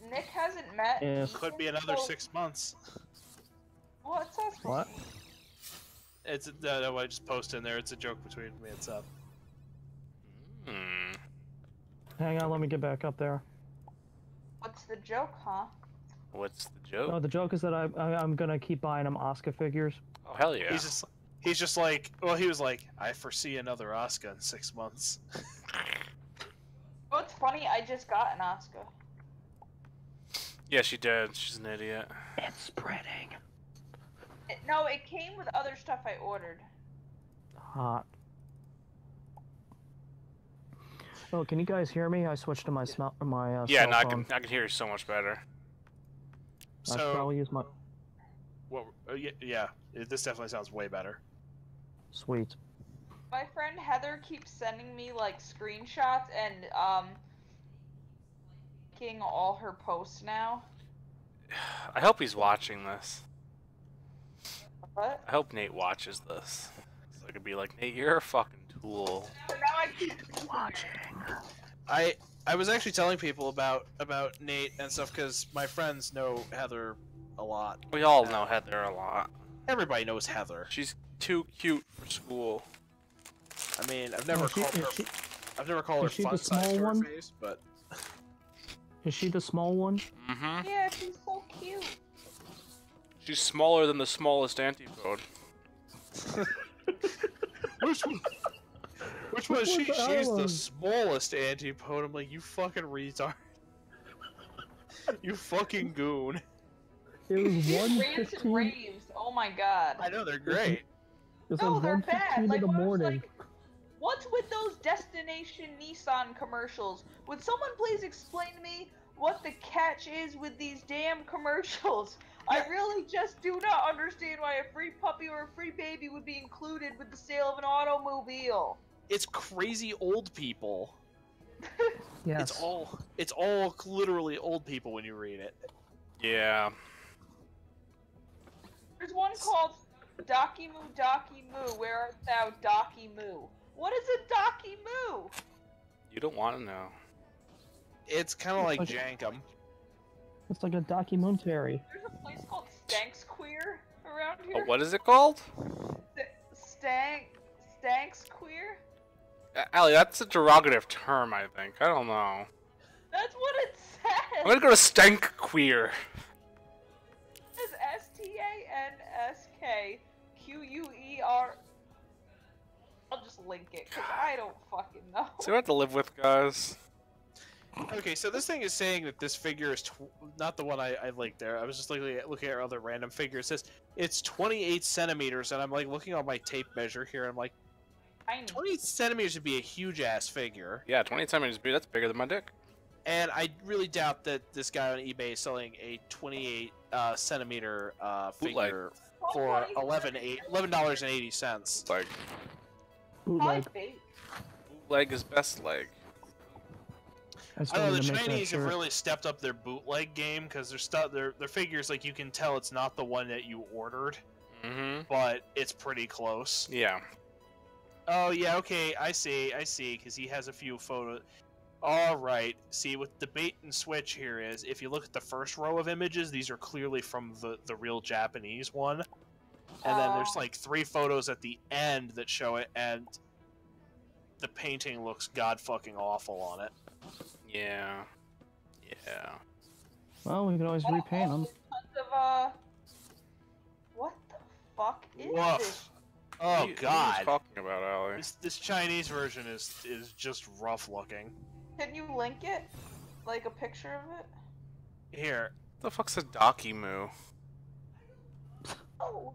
Nick hasn't met. Yeah. Ethan, Could be another so... 6 months. What's that? What? It's no, I just posted in there. It's a joke between me and Seth. Hmm. Hang on, let me get back up there. What's the joke, huh? What's the No, joke? the joke is that I'm gonna keep buying him Oscar figures. Oh, hell yeah. He's just like, well, he was like, I foresee another Oscar in 6 months. Oh, it's funny. I just got an Oscar. Yeah, she did. She's an idiot. It's spreading. No, it came with other stuff I ordered. Hot. Oh, can you guys hear me? I switched to my Yeah, cell no, I phone. can hear you so much better. I should So, probably use my... what? Yeah, this definitely sounds way better. Sweet. My friend Heather keeps sending me like screenshots and liking all her posts now. I hope he's watching this. What? I hope Nate watches this. So I could be like, Nate, you're a fucking tool. Now I keep Watching. I was actually telling people about Nate and stuff because my friends know Heather a lot. We all know Heather a lot. Everybody knows Heather. She's too cute for school. I mean, I've never called her. I've never called her is she the fun size small to her one? face, but Is she the small one? Mm-hmm. Yeah, she's so cute. She's smaller than the smallest antipode. which was she? the She's the island? smallest antipode. I'm like, you fucking retard. You fucking goon. It was These rants and 1:15. raves. Oh my god. I know they're great. It's No, like they're bad. 1:15 Like, in the when I was morning. like, what's with those Destination Nissan commercials? Would someone please explain to me what the catch is with these damn commercials? I really just do not understand why a free puppy or a free baby would be included with the sale of an automobile. It's crazy old people. Yes. It's all literally old people when you read it. Yeah. There's one called Doki Moo, where art thou, Doki Moo? What is a Doki Moo? You don't want to know. It's kind of like Jankum. It's like a documentary. There's a place called Stanks Queer around Oh, here. what is it called? Stanks Queer? Allie, that's a derogative term, I think. I don't know. That's what it says. I'm gonna go to Stank Queer. It says STANSKQUER. I'll just link it because I don't fucking know. So we have to live with, guys. Okay, so this thing is saying that this figure is not the one I linked there. I was just looking at other random figures. It says it's 28 centimeters, and I'm like looking on my tape measure here, and I'm like, Tiny. 28 centimeters would be a huge ass figure. Yeah, 20 centimeters, that's bigger than my dick. And I really doubt that this guy on eBay is selling a 28 centimeter figure for $11.80. It's like, Probably Bootleg. fake. bootleg is best leg. I I still know need the to make that Chinese have shirt. really stepped up their bootleg game because their figures, like, you can tell it's not the one that you ordered, Mm-hmm. but it's pretty close. Yeah. Oh yeah, okay, I see, because he has a few photos. All right, see what the bait and switch here is. If you look at the first row of images, these are clearly from the real Japanese one, and then there's like 3 photos at the end that show it, and the painting looks god fucking awful on it. Yeah. Yeah. Well, we can always repaint them. Tons of, what the fuck is Woof. this? Oh What are you god, talking about, Allie? this Chinese version is just rough looking. Can you link it? Like a picture of it? Here, What the fuck's a Dakimu? Oh.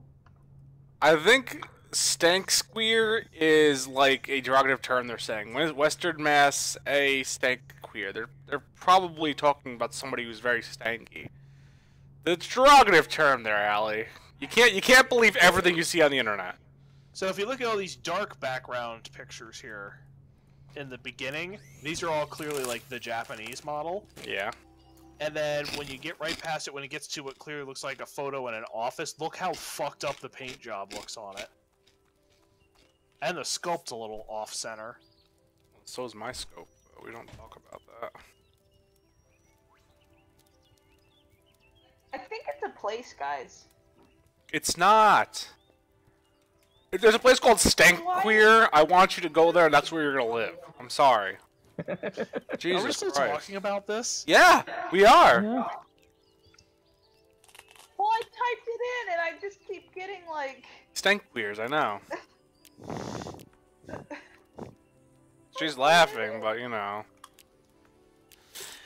I think stank squeer is like a derogative term they're saying. When is Western Mass a stank queer? They're probably talking about somebody who's very stanky. The derogative term there, Allie. You can't believe everything you see on the internet. so if you look at all these dark background pictures here in the beginning, these are all clearly like the Japanese model. Yeah. And then when you get right past it, when it gets to what clearly looks like a photo in an office, look how fucked up the paint job looks on it. And the sculpt's a little off-center. So is my scope, but we don't talk about that. I think it's a place, guys. It's not. If there's a place called Stank Queer, I want you to go there, and that's where you're gonna live. I'm sorry. Jesus Are we still Christ. talking about this? Yeah, we are. Yeah. Well, I typed it in and I just keep getting like. Stank Queers, I know. She's laughing, but you know.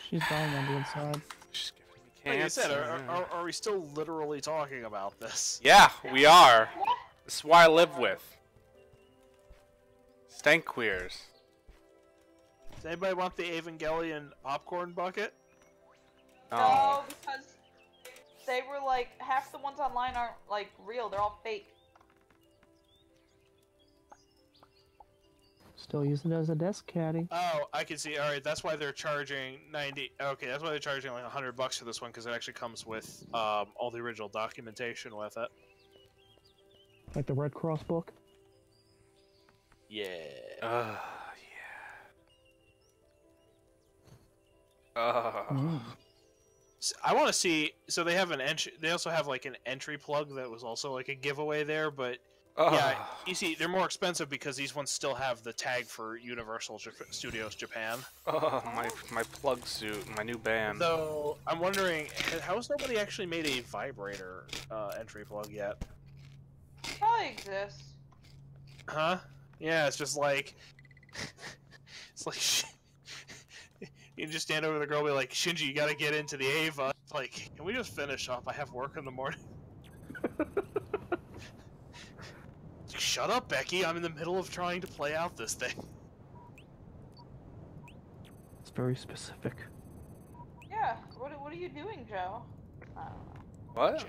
She's dying on the inside. She's giving me Like I said, cancer. are we still literally talking about this? Yeah, we are. This is why I live with. Stank Queers. Does anybody want the Evangelion popcorn bucket? No, because they were like half the ones online aren't like real. They're all fake. Still using it as a desk caddy. Oh, I can see. All right, that's why they're charging 90. Okay, that's why they're charging like $100 for this one because it actually comes with all the original documentation with it. Like the Red Cross book. Yeah. Yeah. I want to see. So they have an entry. They also have like an entry plug that was also like a giveaway there, but yeah, you see, they're more expensive because these ones still have the tag for Universal Studios Japan. Oh, my plug suit, my new band. So I'm wondering, how has nobody actually made a vibrator entry plug yet? Probably exists. Huh? Yeah, it's just like it's like you can just stand over the girl and be like, Shinji, you gotta get into the Ava. It's like, can we just finish up? I have work in the morning. Shut up, Becky. I'm in the middle of trying to play out this thing. It's very specific. Yeah. What are you doing, Joe? I don't know. What?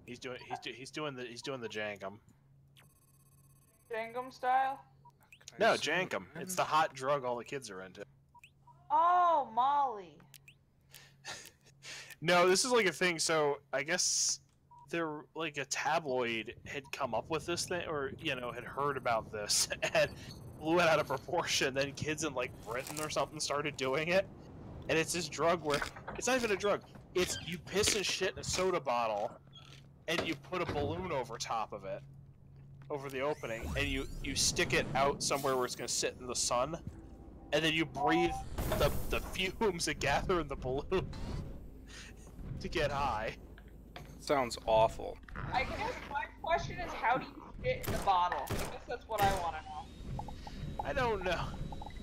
He's doing the Jankum. Jangum style? No, Jankum. It's the hot drug all the kids are into. Oh, Molly. No, this is like a thing. So I guess there, like, a tabloid had come up with this thing, or had heard about this and blew it out of proportion. Then kids in like Britain or something started doing it, and it's this drug where it's not even a drug. It's you piss and shit in a soda bottle, and you put a balloon over top of it, over the opening, and you stick it out somewhere where it's gonna sit in the sun, and then you breathe the fumes that gather in the balloon to get high. Sounds awful. I guess my question is, how do you shit in a bottle? I guess that's what I want to know. I don't know.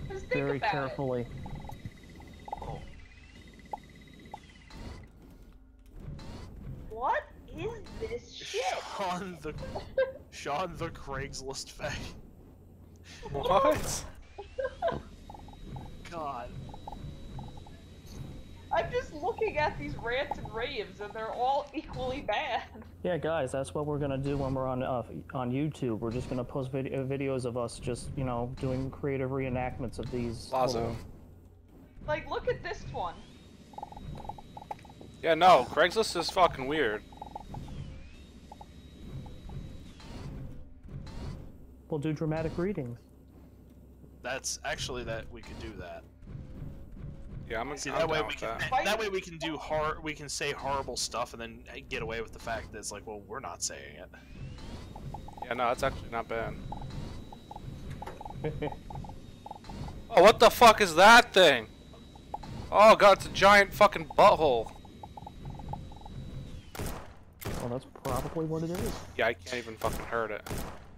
Just think Very about carefully. Oh. What is this shit? Sean the Craigslist fag. What? God. I'm just looking at these rants and raves, and they're all equally bad. Yeah, guys, that's what we're gonna do when we're on YouTube. We're just gonna post videos of us just, you know, doing creative reenactments of these. Lazo. Like, look at this one. Yeah, no, Craigslist is fucking weird. We'll do dramatic readings. That's actually that we could do that. Yeah, I'm See, down that way we with can that. that way we can do we can say horrible stuff and then get away with the fact that it's like, well, we're not saying it. Yeah, no, that's actually not bad. Oh, what the fuck is that thing? Oh god, it's a giant fucking butthole. Well, that's probably what it is. Yeah, I can't even fucking hurt it.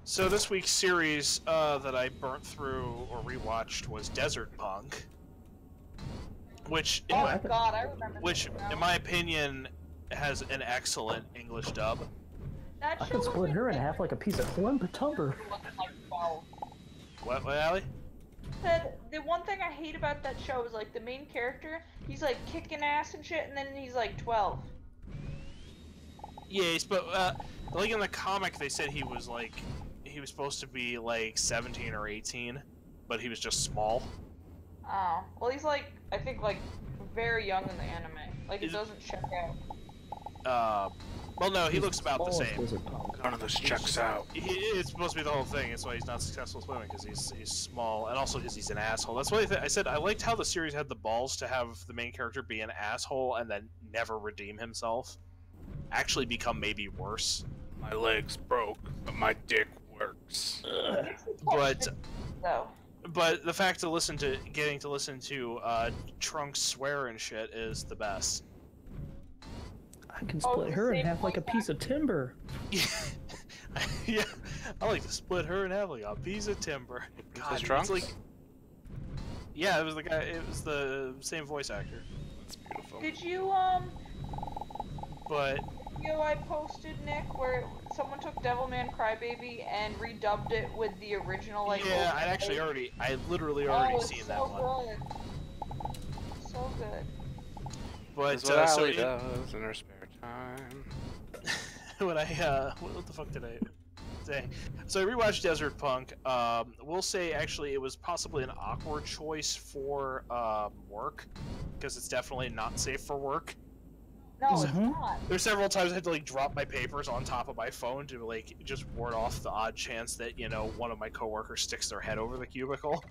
So this week's series that I burnt through or rewatched was Desert Punk, which Oh my god, I remember which this now. in my opinion has an excellent English dub. That I show can was split her in ridiculous. half like a piece of lumber. Like, wow. What, Allie? Said the one thing I hate about that show is like the main character, he's like kicking ass and shit, and then he's like 12. Yes, but like in the comic they said he was supposed to be like 17 or 18, but he was just small. Oh, well he's like, I think like very young in the anime. Like it Is- doesn't check out. Well, no, he looks about the same. None of this checks out. It's supposed to be the whole thing. That's why he's not successful swimming, because he's small, and also because he's an asshole. That's why I said I liked how the series had the balls to have the main character be an asshole and then never redeem himself. Actually become maybe worse. My legs broke, but my dick works. But So the fact of getting to listen to Trunks swear and shit is the best. I can Oh, split the her in same half like a voice piece of timber. Yeah, I like to split her in half like a piece of timber. God, Is it's Trunks? like, yeah, it was the guy. It was the same voice actor. That's beautiful. did you But video I posted, Nick, where someone took Devilman Crybaby and redubbed it with the original like yeah, opening? I literally Oh, already it's seen so that one. good. So good. But That's what so Allie does in her spare time. when I what the fuck did I say? So I rewatched Desert Punk. We'll say actually it was possibly an awkward choice for work, because it's definitely not safe for work. No, it's Mhm. not. There's several times I had to like drop my papers on top of my phone to like just ward off the odd chance that, you know, one of my coworkers sticks their head over the cubicle.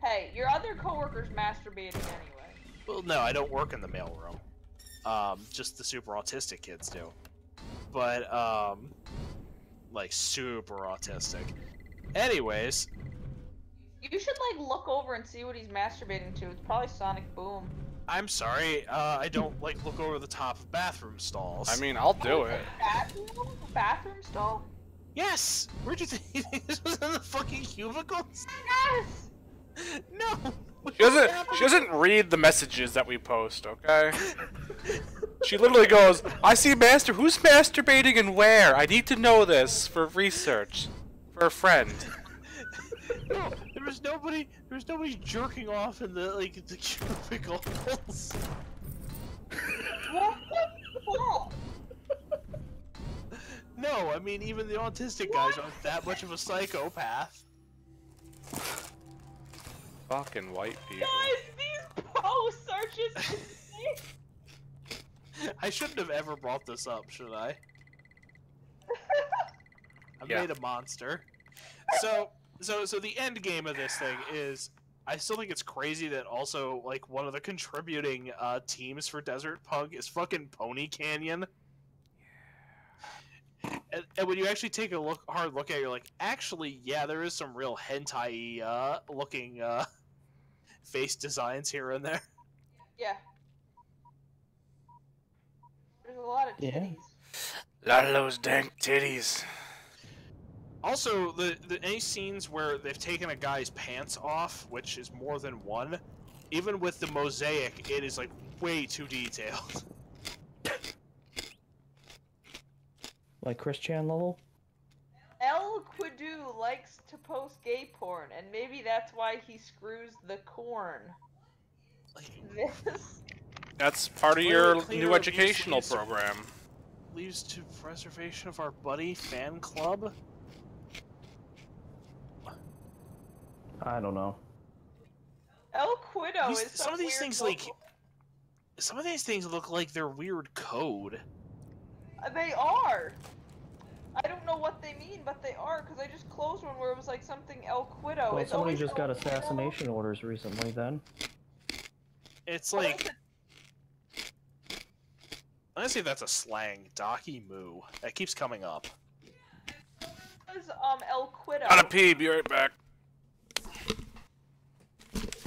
Hey, your other coworker's masturbating anyway. Well, no, I don't work in the mailroom. Just the super autistic kids do. But like super autistic. Anyways, You should like look over and see what he's masturbating to. It's probably Sonic Boom. I'm sorry, I don't like look over the top of bathroom stalls. I mean, I'll do it. Bathroom? Bathroom stall? yes! Where'd you think this was in the fucking cubicles? Yes! No! She doesn't read the messages that we post, okay? She literally goes, I see who's masturbating and where? I need to know this for research. For a friend. No, there was nobody jerking off in the the cubicles. What the fuck? No, I mean even the autistic guys aren't that much of a psychopath. Fucking white people. Guys, these posts are just insane. I shouldn't have ever brought this up, should I? I Yeah. made a monster. So the end game of this thing is, I still think it's crazy that also like one of the contributing teams for Desert Punk is fucking Pony Canyon. And when you actually take a hard look at it, you're like, actually, yeah, there is some real hentai looking face designs here and there. Yeah. There's a lot of Yeah. titties. A lot of those dank titties. Also, any scenes where they've taken a guy's pants off, which is more than one, even with the mosaic, it is like way too detailed. Like Chris Chan level? El Quidu likes to post gay porn, and maybe that's why he screws the corn. This. That's part of Clear- your clear new abuse educational leads- program. Leads to preservation of our buddy fan club. I don't know. El Quido is Some of these weird things local- some of these things look like they're weird code. They are. I don't know what they mean, but they are, because I just closed one where it was like something El Quido. Well, It's somebody always just El got Quido. assassination orders recently. Then It's What like is it? honestly, that's a slang. Docky moo. That keeps coming up. It's, El Quido. Gotta pee, be right back.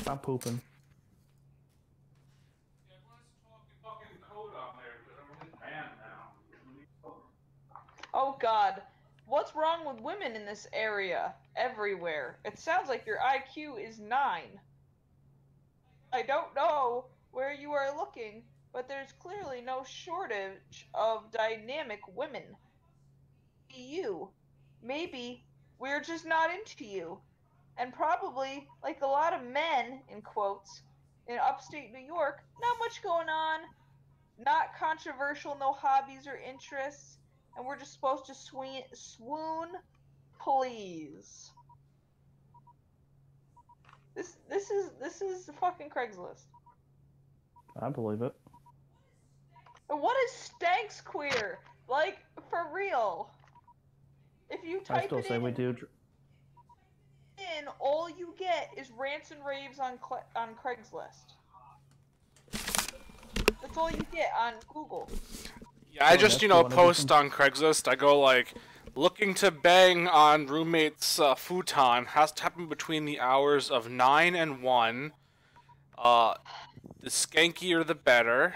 I'm pooping. Oh God, what's wrong with women in this area? Everywhere. It sounds like your IQ is 9. I don't know where you are looking, but there's clearly no shortage of dynamic women. You. Maybe we're just not into you. And probably, like a lot of men, in quotes, in upstate New York, not much going on. Not controversial, no hobbies or interests. And we're just supposed to swoon, please. This is fucking Craigslist. I believe it. And what is Stanks Queer? Like, for real. If you I type still it say in, we do. all you get is rants and raves on Craigslist. That's all you get on Google. Yeah, I Oh, just, that's you know, one of post them. on Craigslist. I go like, looking to bang on roommate's futon. Has to happen between the hours of 9 and 1. The skankier the better.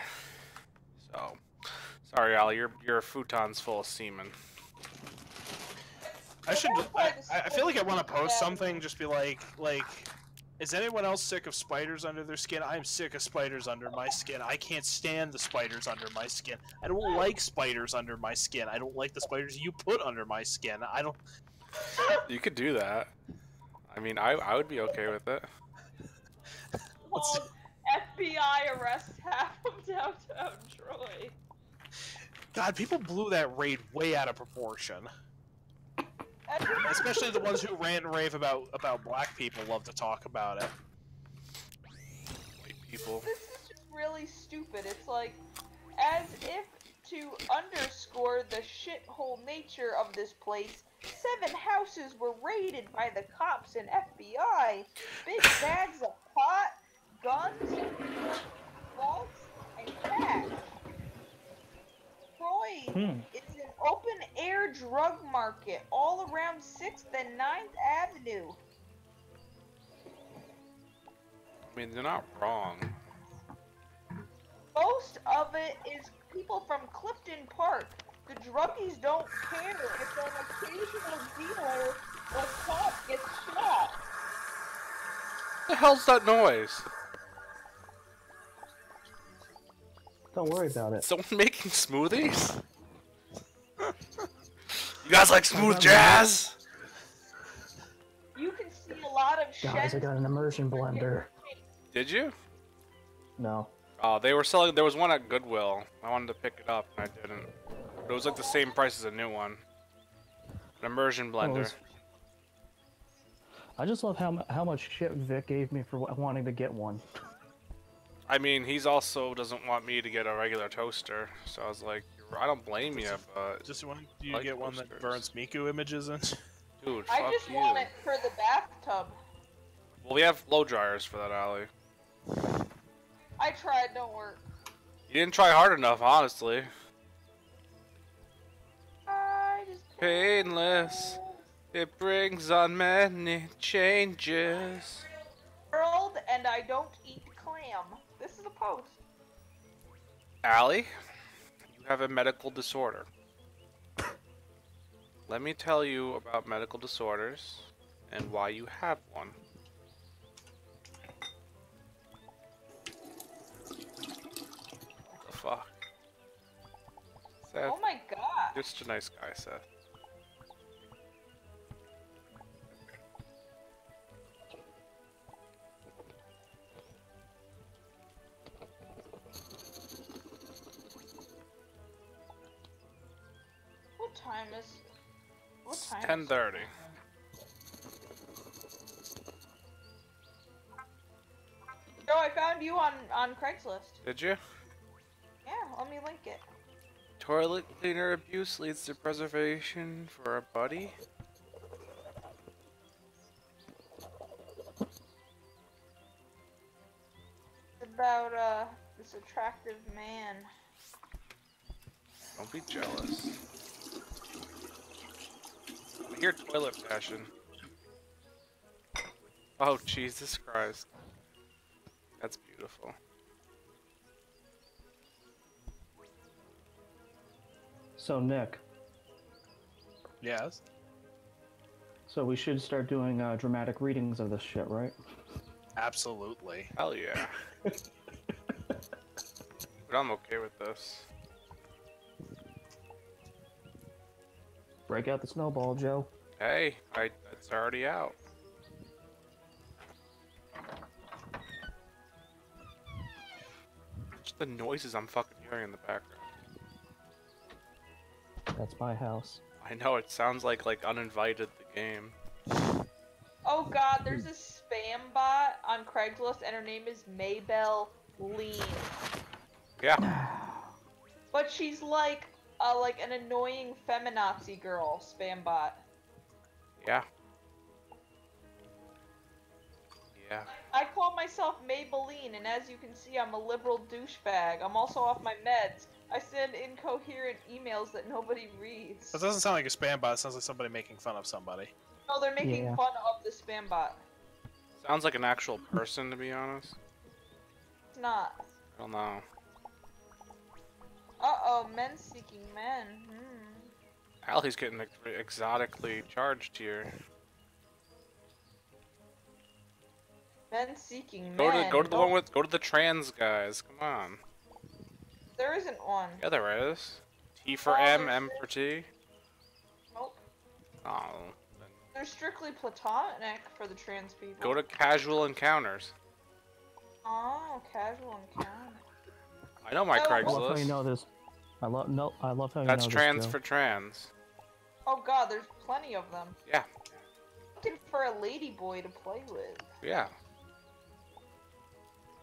So, sorry, Al, your futon's full of semen. I should. That's why I feel like I want to post Yeah. something. Just be like, is anyone else sick of spiders under their skin? I'm sick of spiders under my skin. I can't stand the spiders under my skin. I don't like spiders under my skin. I don't like the spiders you put under my skin. I don't. You could do that. I mean, I would be okay with it. Let's- Called FBI arrests half of downtown Troy. God, people blew that raid way out of proportion. Especially the ones who rant and rave about black people love to talk about it. White people. This is just really stupid. It's like, as if to underscore the shithole nature of this place, 7 houses were raided by the cops and FBI. Big bags of pot, guns, vaults, and cash. Troy is an open-air drug market all around 6th and 9th Avenue. I mean, they're not wrong. Most of it is people from Clifton Park. The druggies don't care if an occasional dealer or cop gets shot. What the hell's that noise? Don't worry about it. Someone making smoothies? You guys like smooth jazz? You can see a lot of Guys, I got an immersion blender. Did you? No. Oh, they were selling. There was one at Goodwill. I wanted to pick it up, and I didn't. But it was like the same price as a new one. An immersion blender. I just love how much shit Vic gave me for wanting to get one. I mean, he's also doesn't want me to get a regular toaster, so I was like, I don't blame you, but Just want do you Like get one that posters. burns Miku images in? dude, I fuck just you. want it for the bathtub. Well, we have blow dryers for that, Allie. I tried, don't work. You didn't try hard enough, honestly. I just Painless. It brings on many changes. world and I don't eat clam. This is a post. Allie, you have a medical disorder. Let me tell you about medical disorders and why you have one. What the fuck? Seth, Oh my god. just a nice guy, Seth. time is? What time? 10:30. Joe, I found you on Craigslist. Did you? Yeah, let me link it. Toilet cleaner abuse leads to preservation for a buddy. It's about this attractive man. Don't be jealous. I hear toilet passion. Oh, Jesus Christ. That's beautiful. So Nick, Yes. so we should start doing dramatic readings of this shit, right? Absolutely. Hell yeah. But I'm okay with this. Break out the snowball, Joe. Hey, it's already out. Just the noises I'm fucking hearing in the background. That's my house. I know, it sounds like Uninvited the game. Oh god, there's this spam bot on Craigslist and her name is Maybell Lean. Yeah. But she's like an annoying feminazi girl spam bot. Yeah. Yeah. I call myself Maybelline, and as you can see, I'm a liberal douchebag. I'm also off my meds. I send incoherent emails that nobody reads. That doesn't sound like a spam bot. It sounds like somebody making fun of somebody. No, they're making Yeah. fun of the spam bot. Sounds like an actual person, to be honest. It's not. I don't know. Uh-oh, men seeking men. Allie's getting exotically charged here. Men seeking Go men. to the one with the trans guys. Come on. There isn't one. Yeah, there is. T for Oh, M, there's M for T. Nope. Oh. They're strictly platonic for the trans people. Go to casual encounters. Oh, casual encounter. I know my Oh, I love how you Craigslist. know this. I love how you That's know trans this, Joe. for trans. Oh god, there's plenty of them. Yeah. Looking for a ladyboy to play with. Yeah.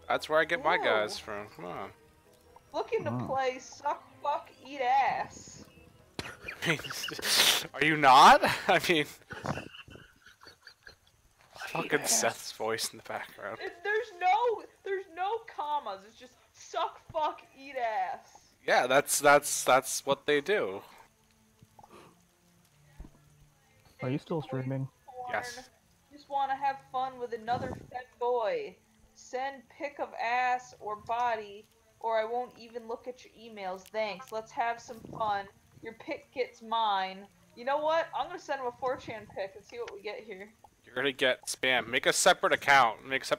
That's where I get my Ew. guys from. Come on. Looking to Oh. play suck, fuck, eat ass. Are you not? I mean, fucking ass. Seth's voice in the background. There's no commas. It's just suck, fuck, eat ass. Yeah, that's what they do. Are you still streaming? Porn. Yes. Just want to have fun with another fat boy. Send pic of ass or body, or I won't even look at your emails. Thanks. Let's have some fun. Your pic gets mine. You know what? I'm gonna send him a 4chan pic and see what we get here. You're gonna get spam. Make a separate account. Make I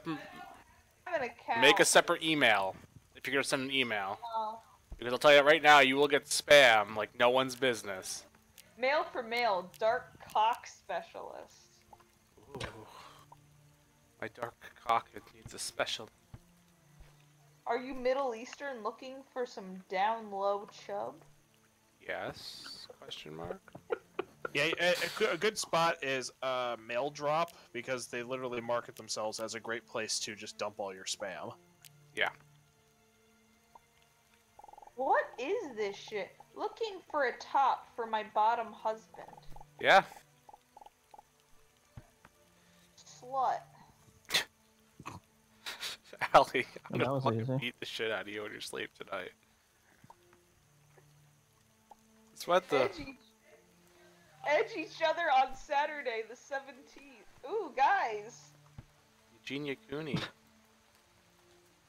have an account. a separate email if you're gonna send an email. Uh, Because I'll tell you right now, you will get spam like no one's business. Male for male, dark cock specialist. Ooh. My dark cock, it needs a special. Are you Middle Eastern looking for some down low chub? Yes? Question mark. Yeah, a good spot is Mail Drop because they literally market themselves as a great place to just dump all your spam. Yeah. What is this shit? Looking for a top for my bottom husband. Yeah. Slut. Allie, I'm That gonna was fucking easy. beat the shit out of you when you sleep tonight. That's what the. Edge each other on Saturday the 17th. Ooh, guys. Eugenia Cooney.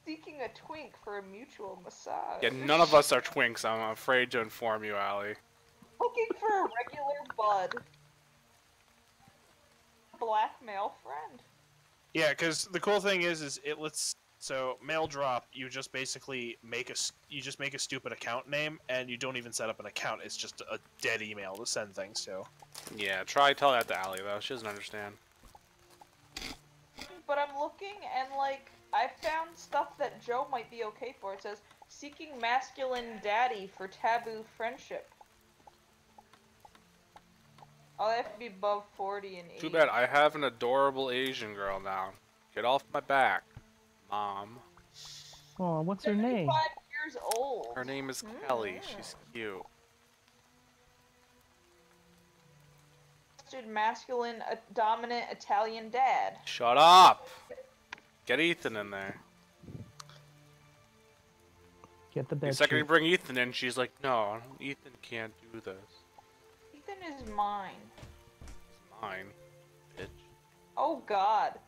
Seeking a twink for a mutual massage. Yeah, none of us are twinks, I'm afraid to inform you, Allie. Looking for a regular bud. Black male friend. Yeah, because the cool thing is it lets Mail Drop. You just basically make a stupid account name, and you don't even set up an account. It's just a dead email to send things to. Yeah, tell that to Allie though. She doesn't understand. But I'm looking and like I found stuff that Joe might be okay for. It says seeking masculine daddy for taboo friendship. Oh, they have to be above 40 and 80. Too bad. I have an adorable Asian girl now. Get off my back, Mom. Oh, what's her name? 75 years old. Her name is Kelly. She's cute. Masculine, dominant Italian dad. Shut up! Get Ethan in there. Get the The bed second you sheet. bring Ethan in, she's like, no, Ethan can't do this. Ethan is mine. It's mine, bitch. Oh God.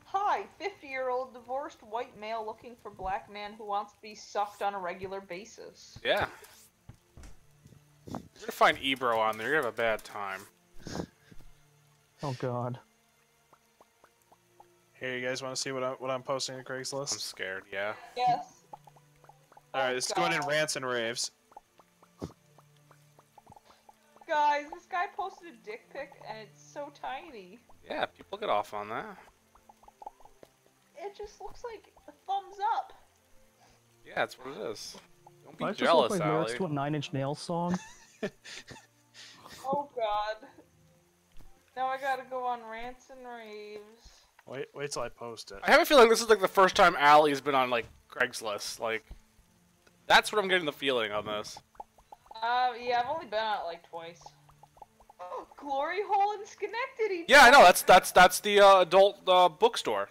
Hi, 50-year-old divorced white male looking for black man who wants to be sucked on a regular basis. Yeah. You're gonna find Ebro on there, you're gonna have a bad time. Oh God. Here, you guys want to see what I'm posting to I'm Craigslist? scared, yeah. Yes. All right, this is going in God. rants and raves. Guys, this guy posted a dick pic and it's so tiny. Yeah, people get off on that. It just looks like a thumbs up. Yeah, that's what it is. Don't be Why does this jealous, look like lyrics Allie. to a Nine Inch Nails song? Oh God. Now I gotta go on rants and raves. Wait till I post it. I have a feeling this is like the first time Allie's been on like Craigslist. Like, that's what I'm getting the feeling on this. Yeah, I've only been on it like twice. Glory hole in Schenectady. Yeah, I know. That's the adult bookstore.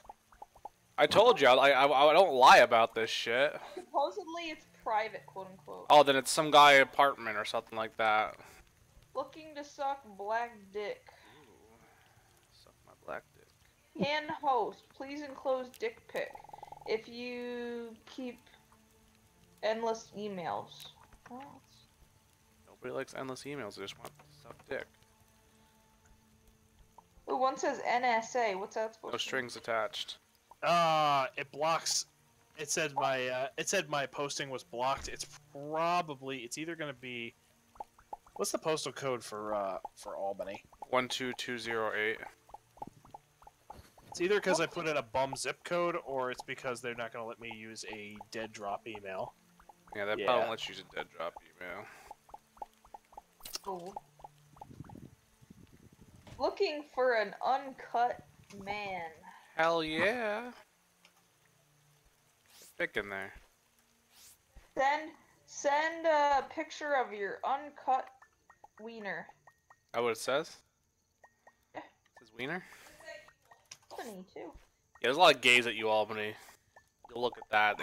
I told you. I don't lie about this shit. Supposedly it's private, quote unquote. Oh, then it's some guy apartment or something like that. Looking to suck black dick. Suck my black dick. Hand host, please enclose dick pic. If you keep endless emails. What? Nobody likes endless emails. They just want to suck dick. Ooh, one says NSA. What's that supposed No to strings attached. It blocks. It said my posting was blocked. It's either gonna be. What's the postal code for Albany? 12208. It's either because I put in a bum zip code, or it's because they're not gonna let me use a dead drop email. Yeah, that Yeah. probably lets you use a dead drop email. Oh. Looking for an uncut man. Hell yeah. Pick in there. Send a picture of your uncut wiener. Oh, what it says? Yeah. It says wiener? Albany too. Yeah, there's a lot of gays at UAlbany. You'll look at that.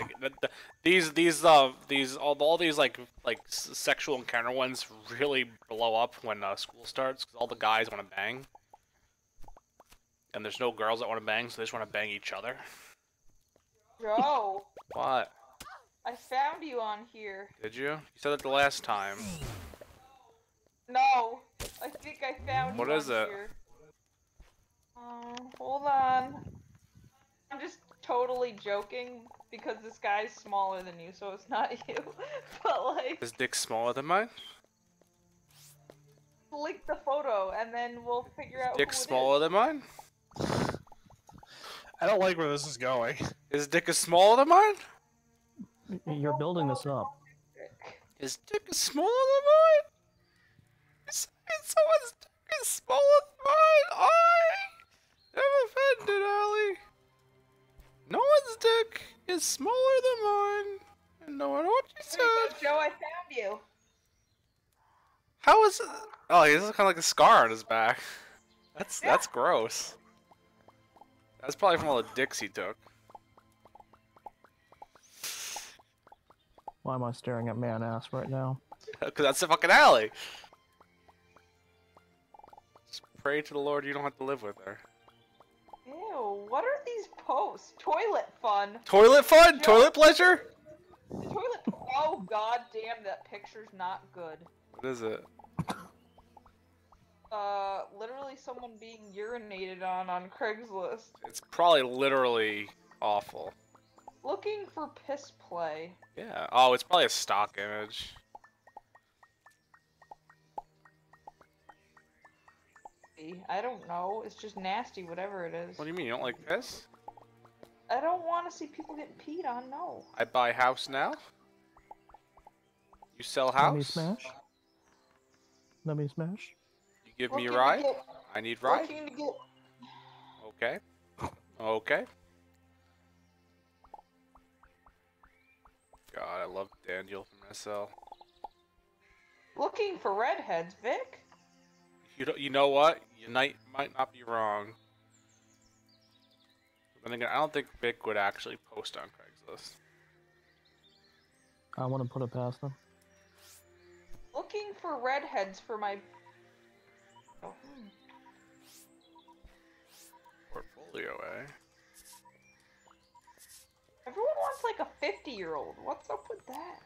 All these like sexual encounter ones really blow up when school starts because all the guys want to bang, and there's no girls that want to bang, so they just want to bang each other. Joe, What? I found you on here. Did you? You said it the last time. No, I think I found What you is on it? here. Hold on. I'm just totally joking because this guy's smaller than you, so it's not you. But like, Is dick smaller than mine? link the photo and then we'll figure out Dick who it smaller than mine? I don't like where this is going. Is dick as smaller than mine? You're building this up. Is dick as smaller than mine? Someone's dick is smaller than mine. I'm offended, Allie. No one's dick is smaller than mine. And no matter what you is. There you said. go, Joe, I found you. How is it? Oh, he has kind of like a scar on his back. That's gross. That's probably from all the dicks he took. Why am I staring at man ass right now? Because that's the fucking Allie. Just pray to the Lord you don't have to live with her. Ew, what are these posts? Toilet fun. Toilet fun? Joe. Toilet pleasure? Toilet. Oh god damn, that picture's not good. What is it? Literally someone being urinated on Craigslist. It's probably literally awful. Looking for piss play. Yeah. Oh, it's probably a stock image. I don't know. It's just nasty, whatever it is. What do you mean? You don't like piss? I don't want to see people get peed on. No. I buy house now? You sell Let me house? smash. Let me smash. You You give me a Looking to ride? get- I need ride? Looking to get Okay. Okay. God, I love Daniel from SL. looking for redheads, Vic. You know what? You might not be wrong. But then again, I don't think Vic would actually post on Craigslist. I want to put it past them. Looking for redheads for my. Oh, Portfolio, eh? Everyone wants like a 50-year-old. What's up with that?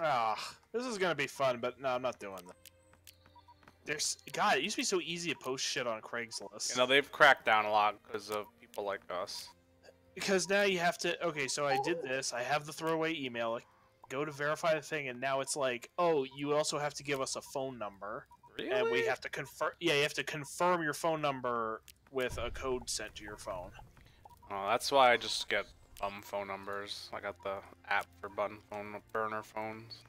Ah, this is gonna be fun, but no, I'm not doing that. God, it used to be so easy to post shit on Craigslist. You know, they've cracked down a lot because of people like us. Because now you have to. Okay, so I did this. I have the throwaway email. Go to verify the thing, and now it's like, oh, you also have to give us a phone number, Really? and we have to confirm. Yeah, you have to confirm your phone number with a code sent to your phone. Oh, that's why I just get phone numbers. I got the app for burner phones.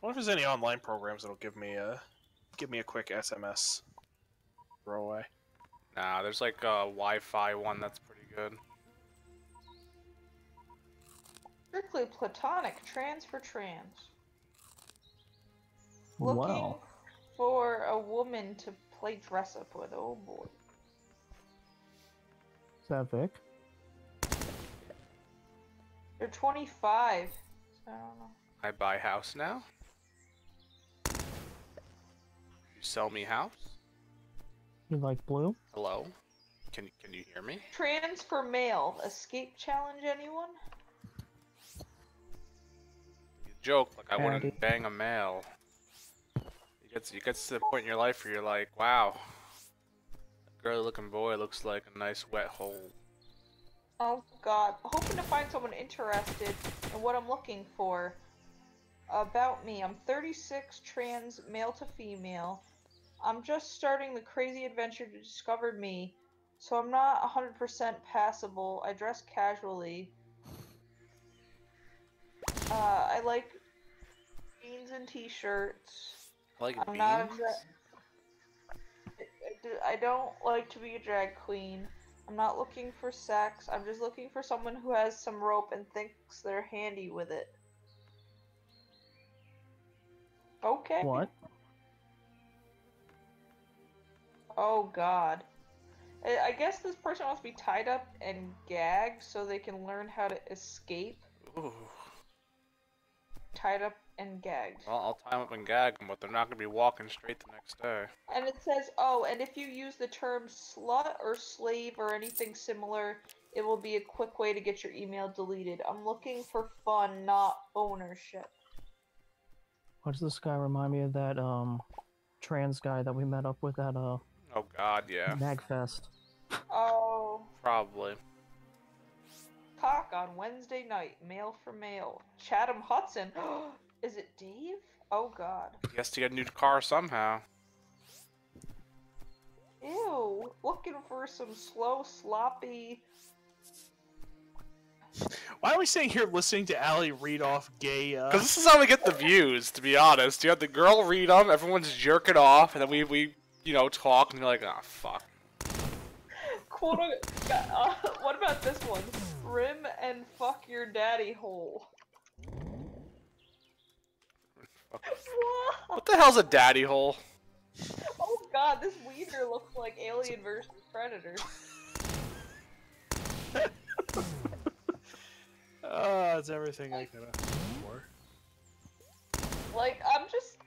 I wonder if there's any online programs that'll give me a quick SMS throwaway. Nah, there's like a Wi-Fi one that's pretty good. Strictly platonic, trans for trans. Looking Wow. for a woman to play dress up with. Oh boy. Is that Vic? They're 25. So I don't know. I buy house now. You sell me house? You like blue? Hello? Can you hear me? Trans for male. Escape challenge, anyone? You joke like I Howdy. wouldn't bang a male. You get to the point in your life where you're like, wow, that girly looking boy looks like a nice wet hole. Oh god. Hoping to find someone interested in what I'm looking for. About me. I'm 36, trans, male to female. I'm just starting the crazy adventure to discover me, so I'm not 100% passable. I dress casually. I like jeans and t-shirts. I like I'm not a beans. I don't like to be a drag queen. I'm not looking for sex. I'm just looking for someone who has some rope and thinks they're handy with it. Okay. What? Oh god. I guess this person wants to be tied up and gagged so they can learn how to escape. Ooh. Tied up and gagged. Well, I'll tie them up and gag them, but they're not gonna be walking straight the next day. And it says, oh, and if you use the term slut or slave or anything similar, it will be a quick way to get your email deleted. I'm looking for fun, not ownership. Why does this guy remind me of that trans guy that we met up with at Oh God, yeah, Magfest? Oh, probably. cock on Wednesday night, male for male. Chatham Hudson. Is it Dave? Oh god. He has to get a new car somehow. Ew. Looking for some slow, sloppy. Why are we sitting here listening to Allie read off gay? Because this is how we get the views, to be honest. You have the girl read them, everyone's jerking off, and then we talk, and you're like, ah, fuck. Quote. What about this one? Rim and fuck your daddy hole. What? What the hell's a daddy hole? Oh god, this wiener looks like Alien vs. Predator. It's everything I could have for. Like, I'm just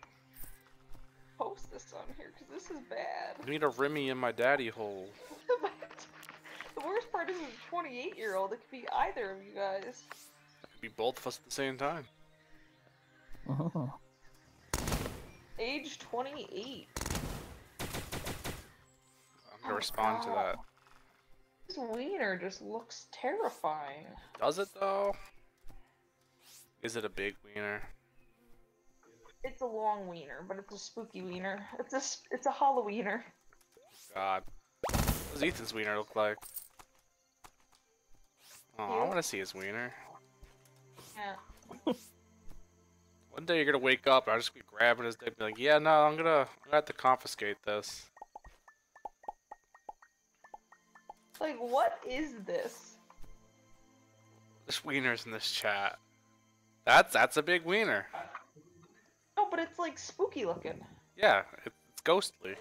post this on here because this is bad. I need a Remy in my daddy hole. The worst part is a 28-year-old. It could be either of you guys. Could be both of us at the same time. Oh. Age 28. I'm gonna respond to that. This wiener just looks terrifying. Does it though? Is it a big wiener? It's a long wiener, but it's a spooky wiener. It's a Halloweener. God. What does Ethan's wiener look like? Oh, I Yeah. want to see his wiener. Yeah. What One day you're gonna wake up and I'll just be grabbing his dick and be like, yeah, no, I'm gonna have to confiscate this. Like, what is this? There's wieners in this chat. That's a big wiener. No, but it's like spooky looking. Yeah, it's ghostly.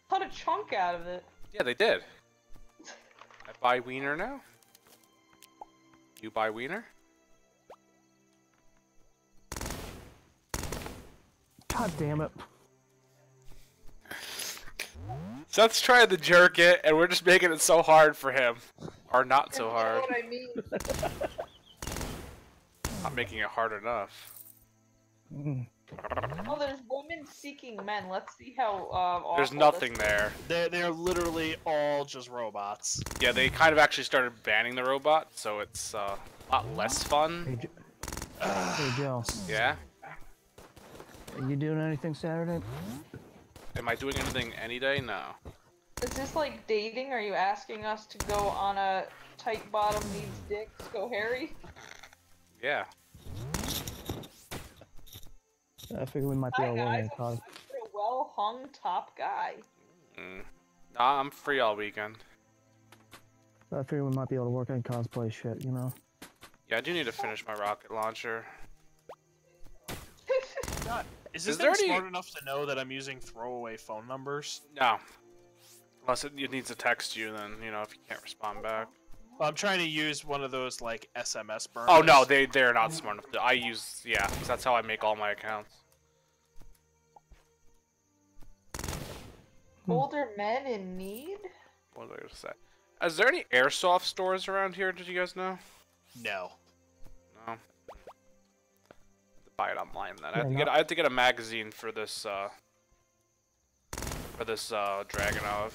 Cut a chunk out of it. Yeah, they did. I buy wiener now. You buy wiener? God damn it. Seth's trying to jerk it, and we're just making it so hard for him. Or not so You know hard. what I mean? Not making it hard enough. Oh, there's women seeking men. Let's see how There's awful nothing this there. They're literally all just robots. Yeah, they kind of actually started banning the robot, so it's a lot less fun. Hey Joe, Yeah? are you doing anything Saturday? Am I doing anything any day? No. Is this like dating? Are you asking us to go on a tight bottom needs dicks go Harry? Yeah. I figure we might be Hi all guys, in cause. you're a well hung top guy. Nah, I'm free all weekend. I figure we might be able to work on cosplay shit, you know. Yeah, I do need to finish my rocket launcher. Is this Is there thing any- smart enough to know that I'm using throwaway phone numbers? No. Unless it needs to text you, then, you know, if you can't respond back. Well, I'm trying to use one of those like SMS burners. Oh no, they're not smart enough. I use, yeah, 'cause that's how I make all my accounts. Older men in need? What was I gonna say? Is there any airsoft stores around here? Did you guys know? No. No. Buy it online then. Yeah, I have to get a magazine for this Dragonov.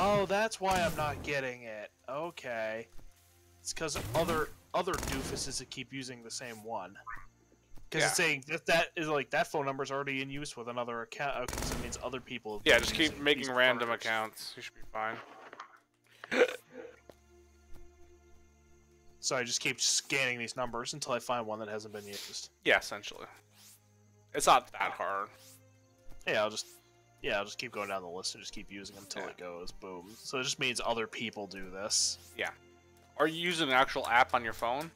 Oh, that's why I'm not getting it. Okay. It's because other doofuses that keep using the same one. Because Yeah. it's saying that is like that phone number's already in use with another account. Because it means other people. have Yeah, been just keep using making these random burners. accounts. You should be fine. So I just keep scanning these numbers until I find one that hasn't been used. Yeah, essentially. It's not that hard. Yeah, I'll just keep going down the list and just keep using them until Yeah. it goes boom. So it just means other people do this. Are you using an actual app on your phone?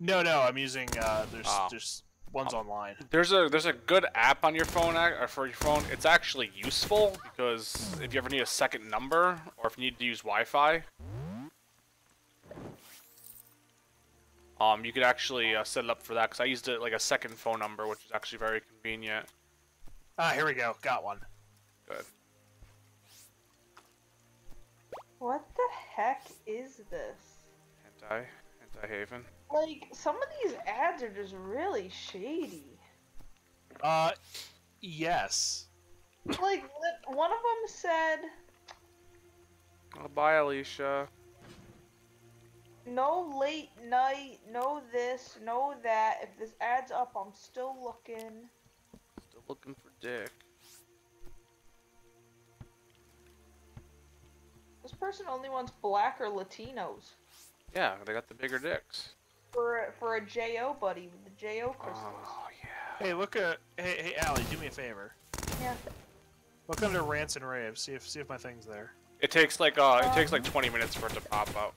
No, I'm using Oh. there's ones online. There's a good app on your phone or for your phone. It's actually useful because if you ever need a second number or if you need to use Wi-Fi, you could actually set it up for that. Because I used it like a second phone number, which is actually very convenient. Ah, here we go. Got one. Good. What the heck is this? Anti-Haven. Like, some of these ads are just really shady. Yes. Like, one of them said, Oh, bye, Alicia. no late night, no this, no that. If this ad's up, I'm still looking. Still looking for dick. This person only wants black or Latinos. Yeah, they got the bigger dicks. For a JO buddy with the JO crystals. Oh yeah. Hey, look at hey Allie, do me a favor. Yeah. Look under rants and raves. See if my thing's there. It takes like 20 minutes for it to pop up.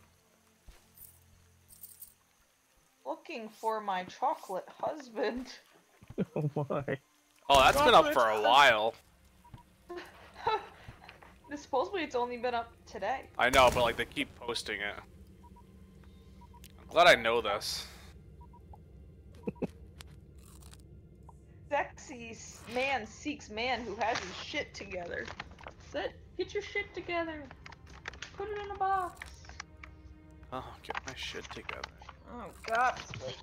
Looking for my chocolate husband. Why? Oh, that's been up for a while. Supposedly it's only been up today. I know, but like they keep posting it. I'm glad I know this. Sexy man seeks man who has his shit together. Get your shit together. Put it in a box. Oh, get my shit together. Oh God. Wait.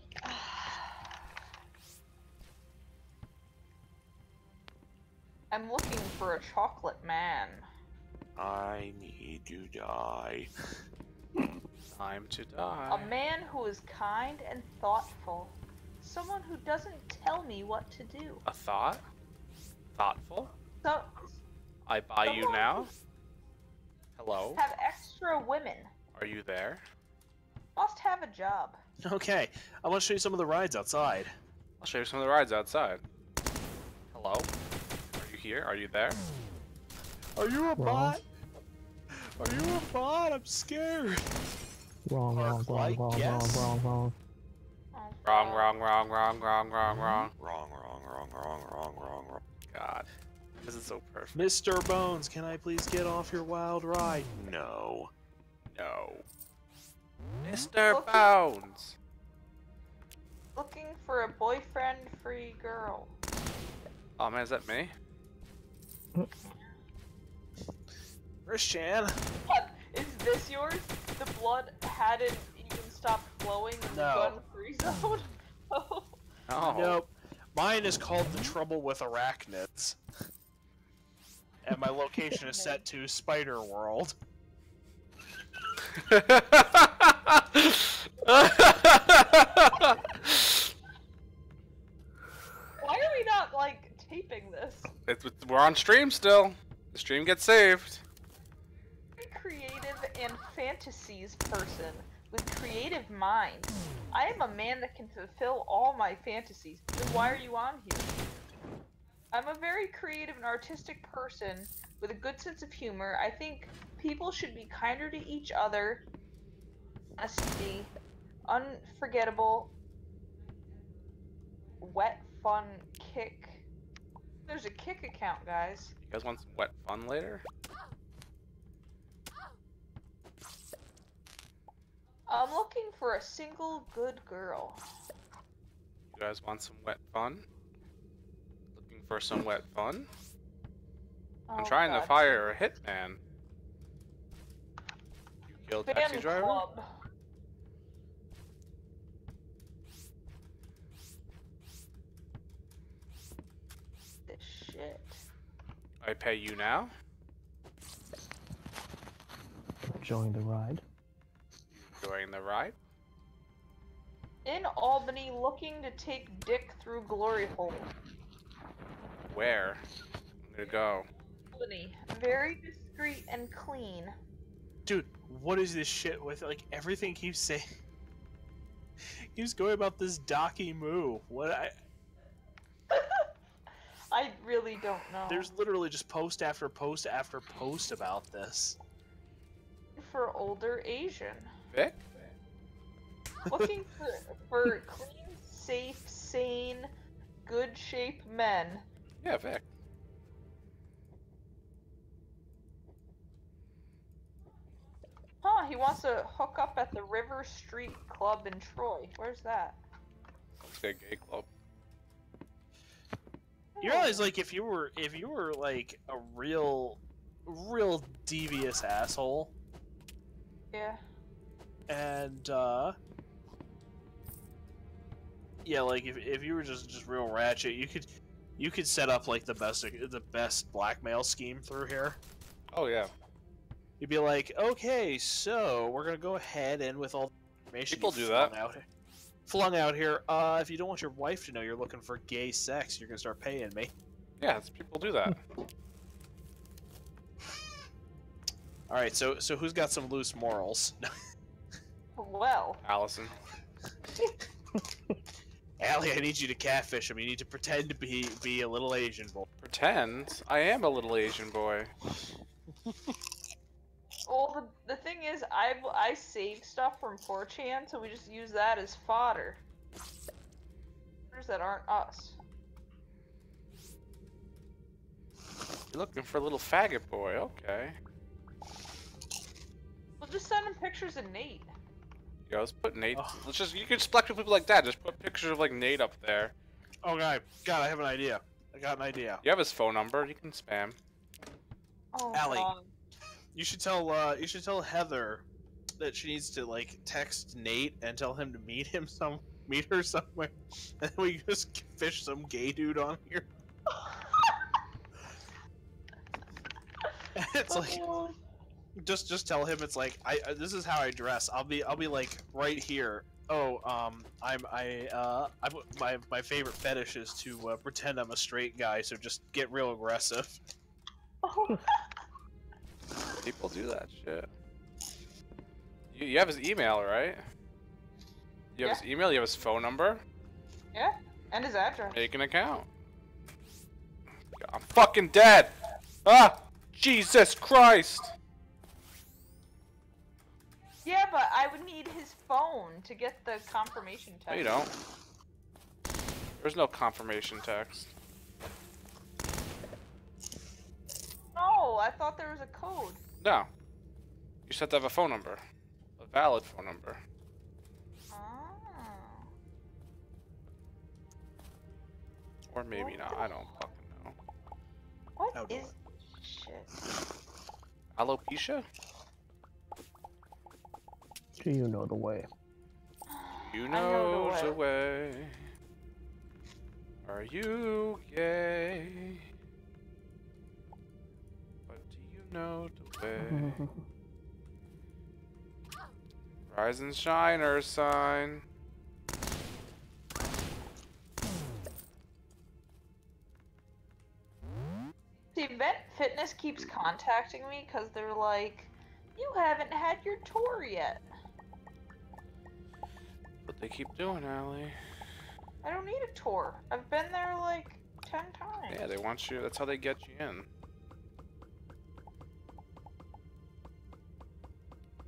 I'm looking for a chocolate man. I need to die. Time to A die. man who is kind and thoughtful. Someone who doesn't tell me what to do. A thought? Thoughtful? So I buy you Someone now? Hello? have extra women. Are you there? Must have a job. Okay, I want to show you some of the rides outside. I'll show you some of the rides outside. Hello? Are you here? Are you there? Are you a Wrong. bot? Are you a bot? I'm scared. Wrong, wrong, wrong, Like, wrong, yes. wrong, wrong, Oh, Wrong, God. wrong, wrong, wrong, wrong, wrong, wrong. Wrong. God. This is so perfect. Mr. Bones, can I please get off your wild ride? No. No. Mr. Okay. Bones! Looking for a boyfriend-free girl. Oh man, is that me? Christian. What? Is this yours? The blood hadn't even stopped flowing in the No. gun-free zone? Oh. Oh. Nope. Mine is called The Trouble with Arachnids. And my location is set to Spider World. Why are we not, like, taping this? We're on stream still. The stream gets saved. Creative and fantasies person with creative mind. I am a man that can fulfill all my fantasies. Then why are you on here? I'm a very creative and artistic person with a good sense of humor. I think people should be kinder to each other. Honesty, unforgettable, wet fun kick. There's a kick account, guys. You guys want some wet fun later? I'm looking for a single good girl. You guys want some wet fun? Looking for some wet fun? I'm Oh, trying to God. fire a hitman. You killed Fan taxi driver? club. This shit. I pay you now? Join the ride. Enjoying the ride? In Albany, looking to take dick through glory hole. Where? I'm gonna go. Albany, very discreet and clean. Dude, what is this shit with, like, everything keeps saying... Keeps going about this Docky Moo. What I really don't know. There's literally just post after post after post about this. For older Asian. Vic? Looking for clean, safe, sane, good shape men. Yeah, Vic. Huh, he wants to hook up at the River Street Club in Troy. Where's that? Let's get a gay club. You realize, like, if you were like a real devious asshole, Yeah. and yeah, like if you were just real ratchet, you could set up like the best blackmail scheme through here. Oh yeah. You'd be like, okay, so we're gonna go ahead and with all the information People you do that. flung out here, if you don't want your wife to know you're looking for gay sex, you're gonna start paying me. Yeah, people do that. All right, so who's got some loose morals? Well. Allison. Allie, I need you to catfish him. You need to pretend to be a little Asian boy. Pretend I am a little Asian boy. Well, the thing is, I save stuff from 4chan, so we just use that as fodder. That aren't us. You're looking for a little faggot boy, okay. We'll just send him pictures of Nate. Yeah, let's put Nate. Oh. Let's just, you can select people like that. Just put pictures of like Nate up there. Oh God, I have an idea. I got an idea. You have his phone number. You can spam. Oh, Allie. God. You should tell Heather that she needs to like text Nate and tell him to meet her somewhere, and then we just fish some gay dude on here. It's like just tell him it's like this is how I dress. I'll be like right here. Oh, my favorite fetish is to pretend I'm a straight guy, so just get real aggressive. Oh. People do that shit. You have his email, right? You have his email. You have his phone number. Yeah, and his address. Make an account. I'm fucking dead. Ah, Jesus Christ. Yeah, but I would need his phone to get the confirmation text. No, you don't. There's no confirmation text. No, I thought there was a code. No. You just have to have a phone number. A valid phone number. Oh. Or maybe not. I don't fucking know. What How do is shit? Alopecia? Do you know the way? You know know the the way. Are you gay? But do you know the way? Rise and shine, Earth sign. See, Vet Fitness keeps contacting me because they're like, you haven't had your tour yet. What they keep doing, Allie. I don't need a tour. I've been there like 10 times. Yeah, they want you. That's how they get you in.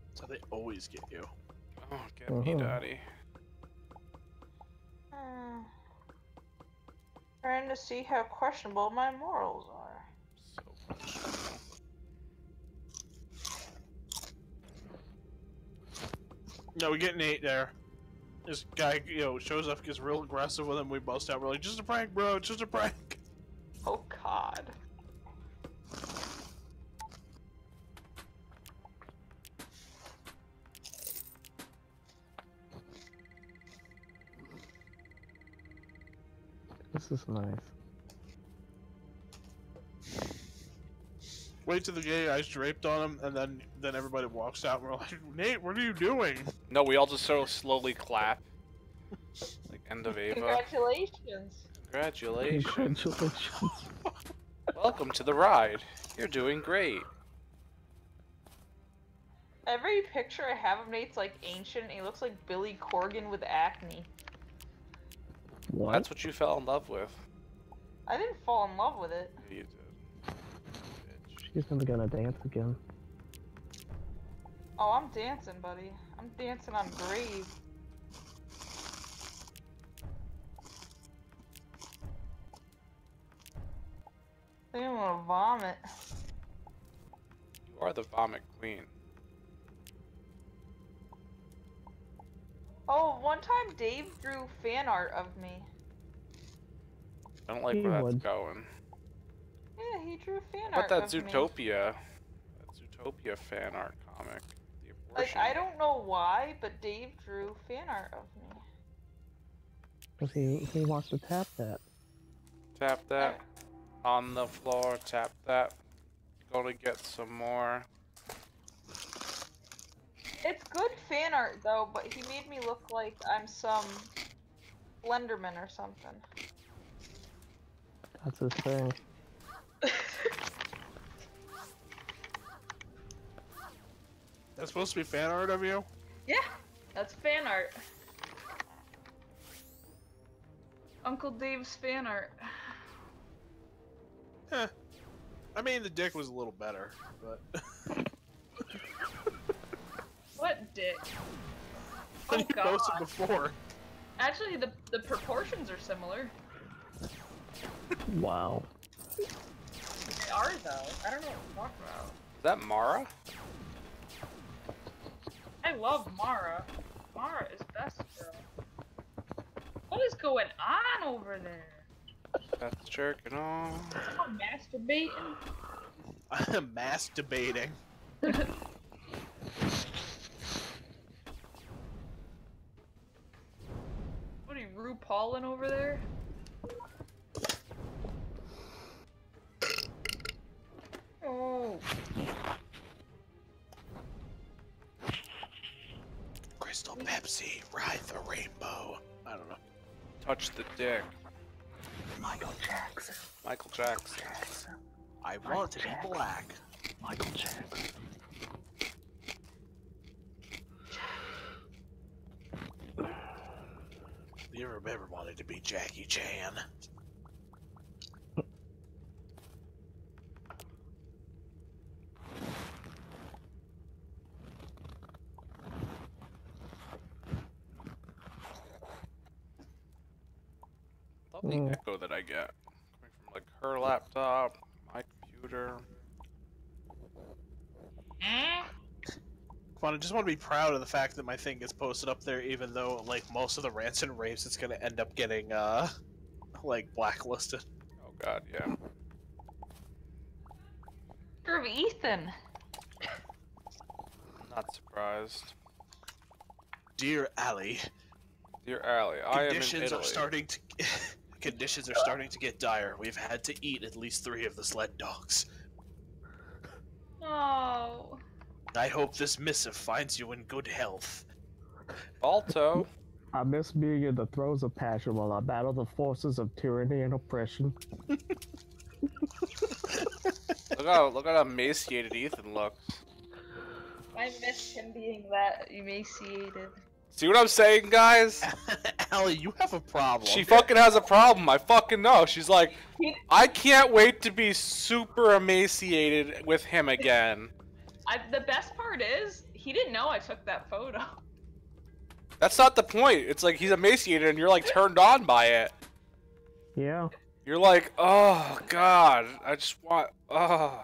That's how they always get you. Oh, get me, daddy. Trying to see how questionable my morals are. So questionable. No, we get Nate there. This guy, shows up, gets real aggressive with him. We bust out. We're like, just a prank, bro. It's just a prank. Oh God. This is nice. Wait till the gay guy's draped on him, and then everybody walks out. And we're like, Nate, what are you doing? No, we all just sort of slowly clap. Like end of Ava. Congratulations. Congratulations. Congratulations. Welcome to the ride. You're doing great. Every picture I have of Nate's like ancient. He looks like Billy Corgan with acne. What? That's what you fell in love with. I didn't fall in love with it. You did. Bitch. She's never gonna dance again. Oh, I'm dancing, buddy. I'm dancing on grave. I think I'm gonna vomit. You are the vomit queen. Oh, one time Dave drew fan art of me. I don't like He where that's would. going. Yeah, he drew fan How art about that of me. Zootopia? That Zootopia fan art comic. The Like, abortion. I don't know why, but Dave drew fan art of me. Cause he wants to tap that. Tap that on the floor. Tap that. Gonna get some more. It's good fan art, though, but he made me look like I'm some Slenderman or something. That's his thing. That's supposed to be fan art of you? Yeah, that's fan art. Uncle Dave's fan art. Heh. I mean, the dick was a little better, but... What dick? When Oh you posted God. before. Actually, the proportions are similar. Wow. They are, though. I don't know what you're talking about. Is that Mara? I love Mara. Mara is best girl. What is going on over there? That's jerking off. I'm masturbating. I'm masturbating. What are you, RuPaulin' over there? Oh. Crystal Pepsi, ride the rainbow. I don't know. Touch the dick. Michael Jackson. Michael Jackson. I want to be black. Michael Jackson. You remember wanting to be Jackie Chan? Love the echo that I get coming from like her laptop, my computer. Come on, I just want to be proud of the fact that my thing gets posted up there, even though like most of the rants and raves, it's gonna end up getting like blacklisted. Oh god, yeah. Of Ethan. I'm not surprised. Dear Allie, Dear Allie, I am in conditions Italy. are starting to conditions are starting to get dire. We've had to eat at least 3 of the sled dogs. Oh. I hope this missive finds you in good health. Balto. I miss being in the throes of passion while I battle the forces of tyranny and oppression. Look how emaciated Ethan looks. I missed him being that emaciated. See what I'm saying, guys? Allie, you have a problem. She fucking has a problem. I fucking know. She's like, I can't wait to be super emaciated with him again. The best part is, he didn't know I took that photo. That's not the point. It's like he's emaciated and you're like turned on by it. Yeah. You're like, oh god, I just want, oh.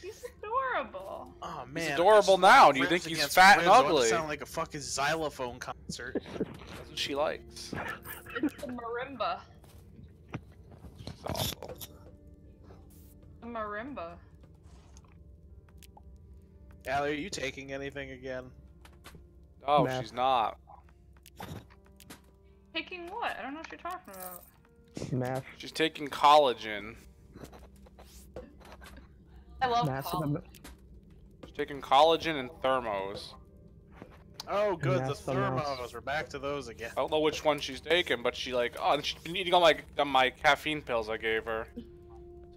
He's adorable. Oh man, He's adorable now. Do you think he's fat and ugly? Sound like a fucking xylophone concert. That's what she likes. It's the marimba. She's awful. The marimba. Allie, are you taking anything again? Oh, Math. she's not. Taking what? I don't know what you're talking about. Math. She's taking collagen. I love Math. college. She's taking collagen and thermos. Oh, good, the that's something else. thermos. We're back to those again. I don't know which one she's taking, but she like, oh, and she's been eating all my caffeine pills I gave her, so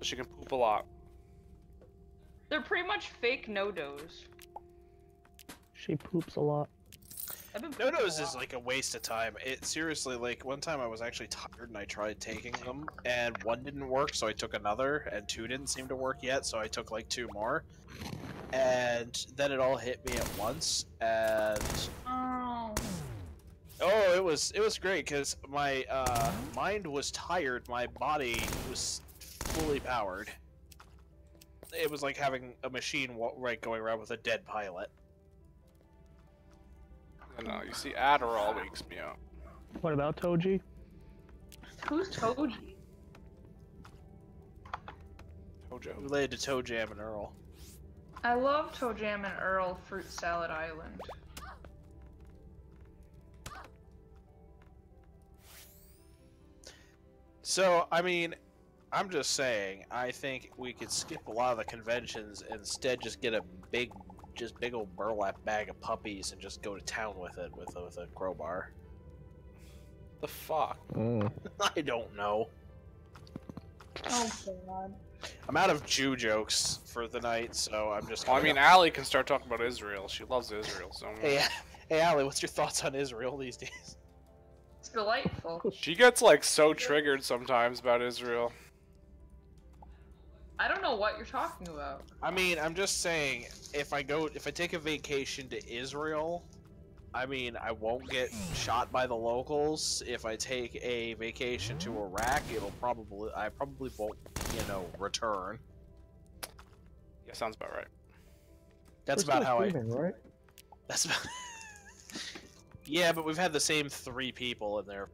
she can poop a lot. They're pretty much fake no-dos. She poops a lot. I've been pooping No-nos a is lot. like a waste of time. It seriously, like, one time I was actually tired and I tried taking them, and 1 didn't work, so I took another, and 2 didn't seem to work yet, so I took like 2 more. And then it all hit me at once, and Oh. oh, it was great because my mind was tired, my body was fully powered. It was like having a machine going around with a dead pilot. You know, you see, Adderall wakes me up. What about Toji? Who's Toji? Tojo. Related to Toe Jam and Earl. I love Toe Jam and Earl Fruit Salad Island. So, I mean, I'm just saying, I think we could skip a lot of the conventions and instead just get a big old burlap bag of puppies and just go to town with it with a crowbar. The fuck? I don't know. Oh god. I'm out of Jew jokes for the night, so I'm just. Well, I gonna- mean, Allie can start talking about Israel. She loves Israel so much. Hey, Allie, what's your thoughts on Israel these days? It's delightful. She gets like so triggered sometimes about Israel. I don't know what you're talking about. I mean, I'm just saying, if I take a vacation to Israel, I mean, I won't get shot by the locals. If I take a vacation to Iraq, I probably won't, return. Yeah, sounds about right. That's We're about still how streaming, right? That's about. Yeah, but we've had the same 3 people in there.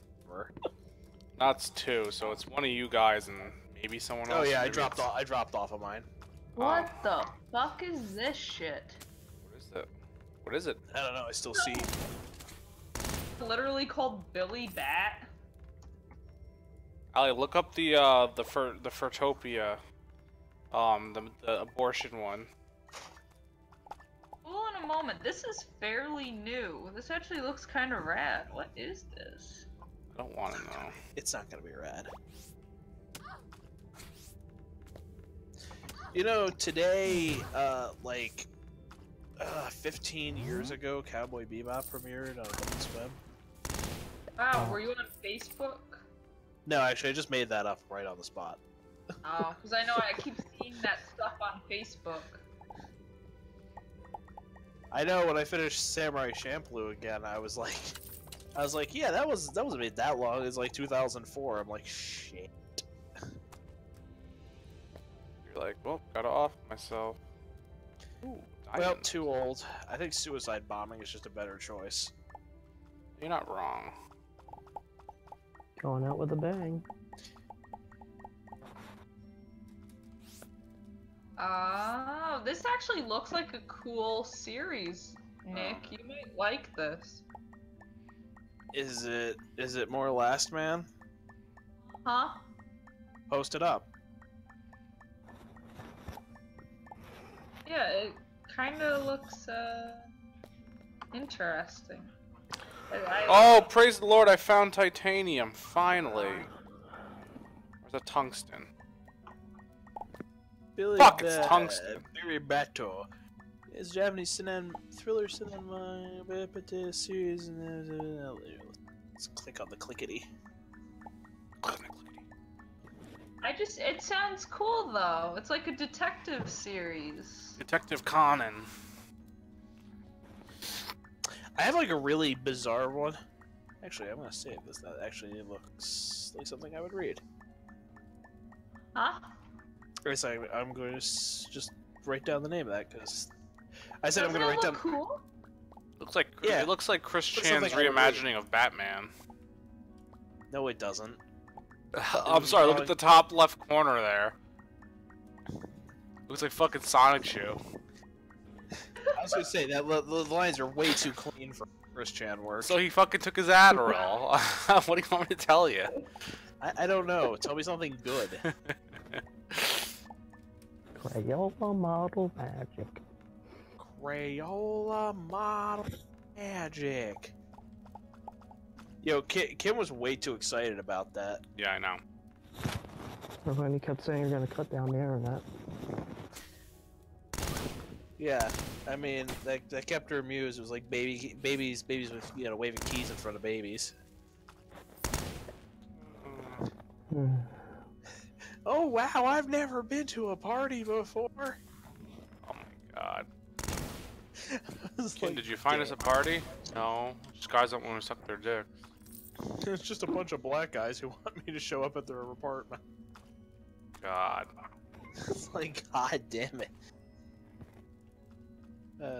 That's 2, so it's one of you guys and maybe someone else. Oh yeah, I Maybe dropped it's- off. I dropped off of mine. What the fuck is this shit? What is it? What is it? I don't know. I still see. Literally called Billy Bat. Allie, look up the Furtopia, the abortion one. Well, in a moment. This is fairly new. This actually looks kind of rad. What is this? I don't want to know. It's not gonna be rad. You know, today, 15 years ago, Cowboy Bebop premiered on Adult Swim. Wow, were you on Facebook? No, actually, I just made that up right on the spot. Oh, because I know I keep seeing that stuff on Facebook. I know when I finished Samurai Champloo again, I was like, yeah, that wasn't made that long. It's like 2004. I'm like, shit. You're like, well, gotta off myself. Ooh, Well, diamond. too old. I think suicide bombing is just a better choice. You're not wrong. Going out with a bang. Oh, this actually looks like a cool series, Nick. You might like this. Is it more Last Man? Huh? Post it up. Yeah, it kind of looks, interesting. Oh, praise the Lord, I found titanium, finally. Where's the tungsten? Billy Fuck, it's tungsten. Billy Bato. It's Japanese thriller cinema series. Let's click on the clickety. it sounds cool though. It's like a detective series. Detective Conan. I have like a really bizarre one. Actually, I'm gonna save this. That actually looks like something I would read. Huh? Or sorry, I'm going to just write down the name of that because I said I'm Doesn't going to it write look down. cool? Looks like Yeah. it looks like Chris Looks Chan's something I would reimagining of Batman. No, it doesn't. I'm sorry, look at the top left corner there. Looks like fucking Sonic Shoe. I was gonna say that the lines are way too clean for Chris Chan work. So he fucking took his Adderall. What do you want me to tell you? I don't know. Tell me something good. Crayola model magic. Crayola model magic. Yo, Kim was way too excited about that. Yeah, I know. Remember when you kept saying you're gonna cut down the internet? Yeah, I mean that kept her amused. It was like babies with waving keys in front of babies. Oh wow, I've never been to a party before. Oh my god. I was Kim, like, did you find us a party? No. Just guys don't want to suck their dick. It's just a bunch of black guys who want me to show up at their apartment. God. It's like, god damn it.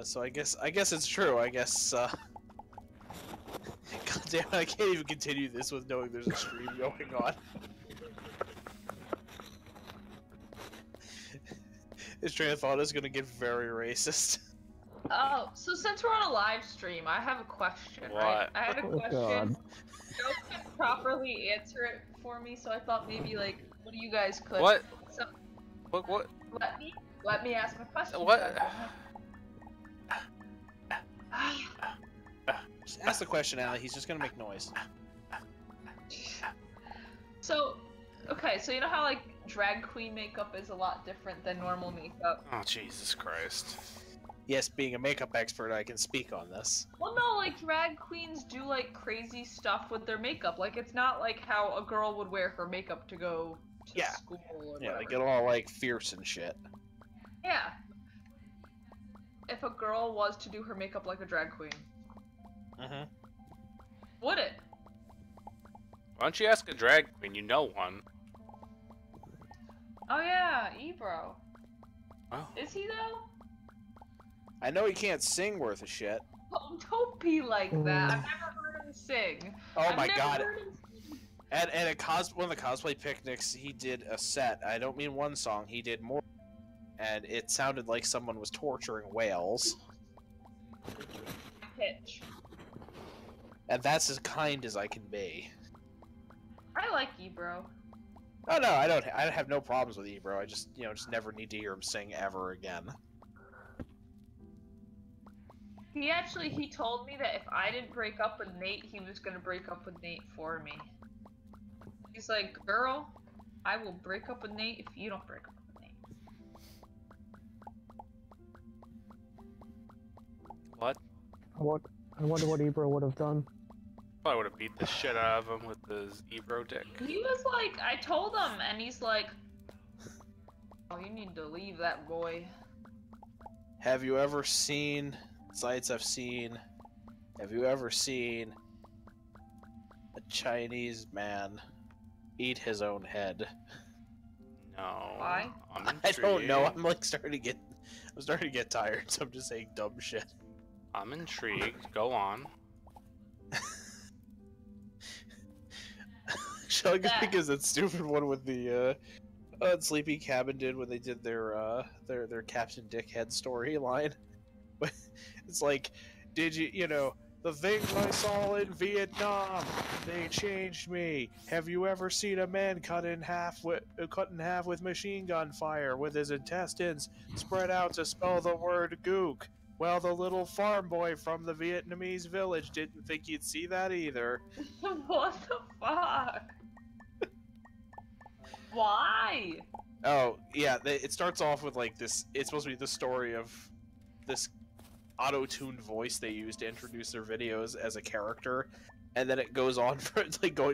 So I guess it's true. I guess. God damn it! I can't even continue this with knowing there's a stream going on. This train of thought is gonna get very racist. Oh, so since we're on a live stream, I have a question. What? Right? I had a Oh, question. God. Joe couldn't properly answer it for me, so I thought maybe like one of you guys could. What? So, What? let me ask my question. What? Just ask the question, Allie. He's just gonna make noise. So, okay, so you know how like drag queen makeup is a lot different than normal makeup? Oh, Jesus Christ. Yes, being a makeup expert, I can speak on this. Well, no, like drag queens do like crazy stuff with their makeup. Like it's not like how a girl would wear her makeup to go to Yeah. school or Yeah, whatever. they get all like fierce and shit. Yeah. If a girl was to do her makeup like a drag queen, Mm-hmm. would it? Why don't you ask a drag queen? You know one. Oh yeah, Ebro. Oh. Is he though? I know he can't sing worth a shit. Oh, don't be like that. I've never heard him sing. Oh I've my never god. heard him sing. At one of the cosplay picnics, he did a set. I don't mean one song. He did more, and it sounded like someone was torturing whales. Pitch. And that's as kind as I can be. I like Ebro. Oh no, I have no problems with Ebro. I just just never need to hear him sing ever again. He told me that if I didn't break up with Nate, he was gonna break up with Nate for me. He's like, girl, I will break up with Nate if you don't break up with Nate. What? I wonder what Ebro would have done. I would have beat the shit out of him with his Ebro dick. He was like, I told him, and he's like, oh, you need to leave that boy. Have you ever seen sites I've seen? Have you ever seen a Chinese man eat his own head? No. Why? I don't know. I'm like starting to get tired, so I'm just saying dumb shit. I'm intrigued. Go on. Shall I go because that stupid one with the Sleepy Cabin did when they did their Captain Dickhead storyline? It's like, did you know the things I saw in Vietnam? They changed me. Have you ever seen a man cut in half with machine gun fire, with his intestines spread out to spell the word gook? Well, the little farm boy from the Vietnamese village didn't think you'd see that either. What the fuck? Why? Oh, yeah, it starts off with like this, it's supposed to be the story of this auto-tuned voice they use to introduce their videos as a character, and then it goes on for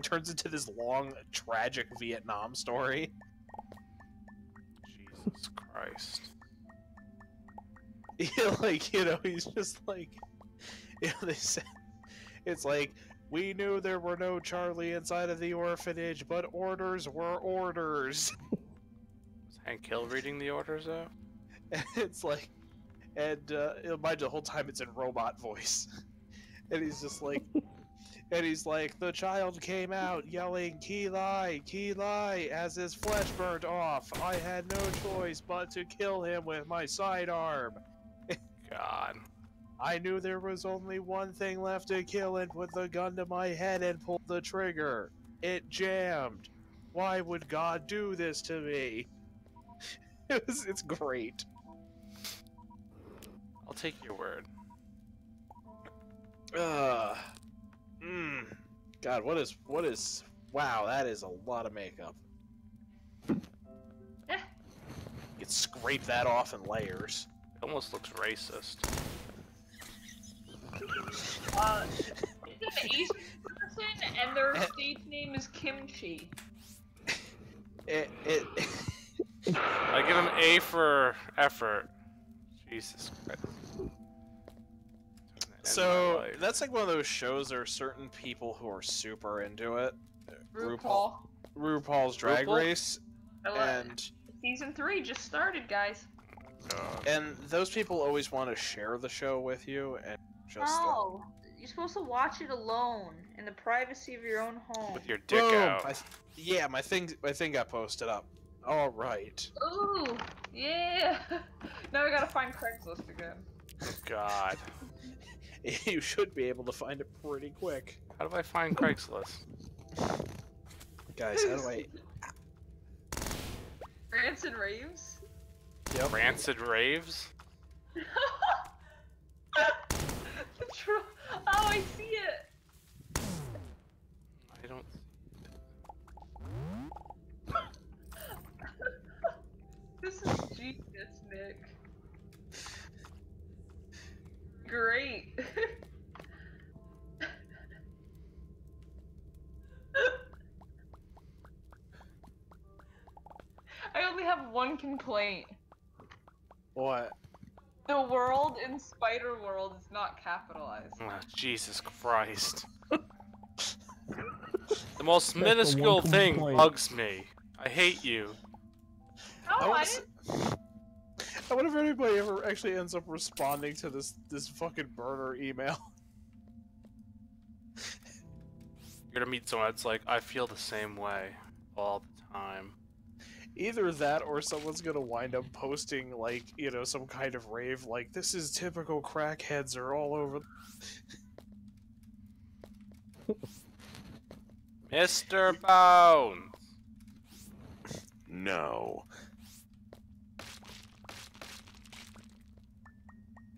turns into this long, tragic Vietnam story. Jesus Christ. He's just like, they said, it's like, we knew there were no Charlie inside of the orphanage, but orders were orders. Was Hank Hill reading the orders though? And it's like, and mind you, the whole time it's in robot voice. And he's just like, the child came out yelling, Ki-Lai, Ki-Lai, as his flesh burnt off. I had no choice but to kill him with my sidearm. God. I knew there was only one thing left to kill and put the gun to my head and pull the trigger. It jammed. Why would God do this to me? It's great. I'll take your word. God, what is, wow, that is a lot of makeup. You could scrape that off in layers. It almost looks racist. It's an Asian person, and their stage name is Kimchi. I give him A for effort. Jesus Christ. So, that's like one of those shows, there are certain people who are super into it. RuPaul's Drag Race. And Season 3 just started, guys. And those people always want to share the show with you, and just No, you're supposed to watch it alone in the privacy of your own home. With your dick out. Yeah, my thing got posted up. All right. Ooh, yeah. Now I gotta find Craigslist again. Oh, God. You should be able to find it pretty quick. How do I find Craigslist? Guys, how do I... Rants and raves? Yep. Rancid Raves? Oh, I see it! I don't... This is genius, Nick. Great. I only have one complaint. What? The world in Spider World is not capitalized. Oh, Jesus Christ. The most minuscule thing bugs me. I hate you. No, I didn't. I wonder if anybody ever actually ends up responding to this fucking burner email. You're gonna meet someone that's like, I feel the same way all the time. Either that, or someone's gonna wind up posting, like, some kind of rave, like, this is typical crackheads are all over. Mr. Bones! No.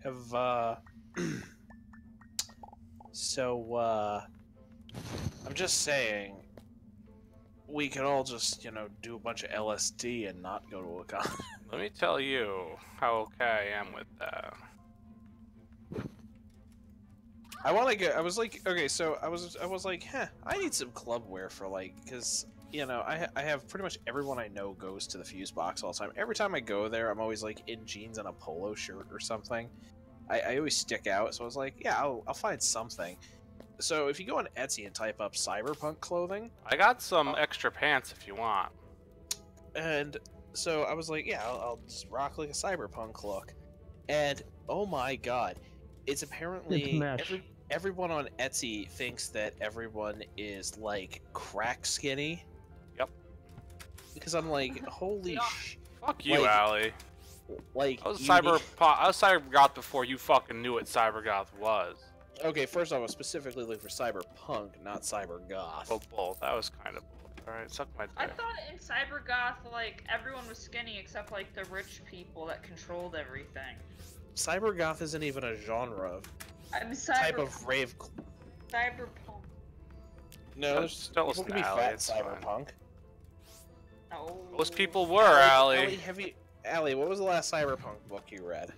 I'm just saying, we could all just, do a bunch of LSD and not go to a con. Let me tell you how okay I am with that. I want like I was like, okay, so I was like, I need some clubwear for like, because you know, I have pretty much everyone I know goes to the Fuse Box all the time. Every time I go there, I'm always like in jeans and a polo shirt or something. I always stick out, so I was like, yeah, I'll find something. So if you go on Etsy and type up cyberpunk clothing, I got some extra pants if you want. and so I was like, yeah, I'll just rock like a cyberpunk look. And oh my god, it's apparently It's mesh. everyone on Etsy thinks that everyone is like crack skinny. Yep. Because I'm like, holy Fuck you, Like- Allie. like I was you need- I was cybergoth before you fucking knew what cybergoth was. Okay, first off, I was specifically looking for cyberpunk, not cybergoth. Well, both. That was kind of both. Alright, suck my I dick. thought in CyberGoth, like, everyone was skinny except, like, the rich people that controlled everything. Cybergoth isn't even a genre. I'm Type of rave. Cyberpunk. No, Don't- there's don't people listen can to be Allie, fat it's fine. cyberpunk. Oh. Most people were, Allie. Allie, what was the last cyberpunk book you read?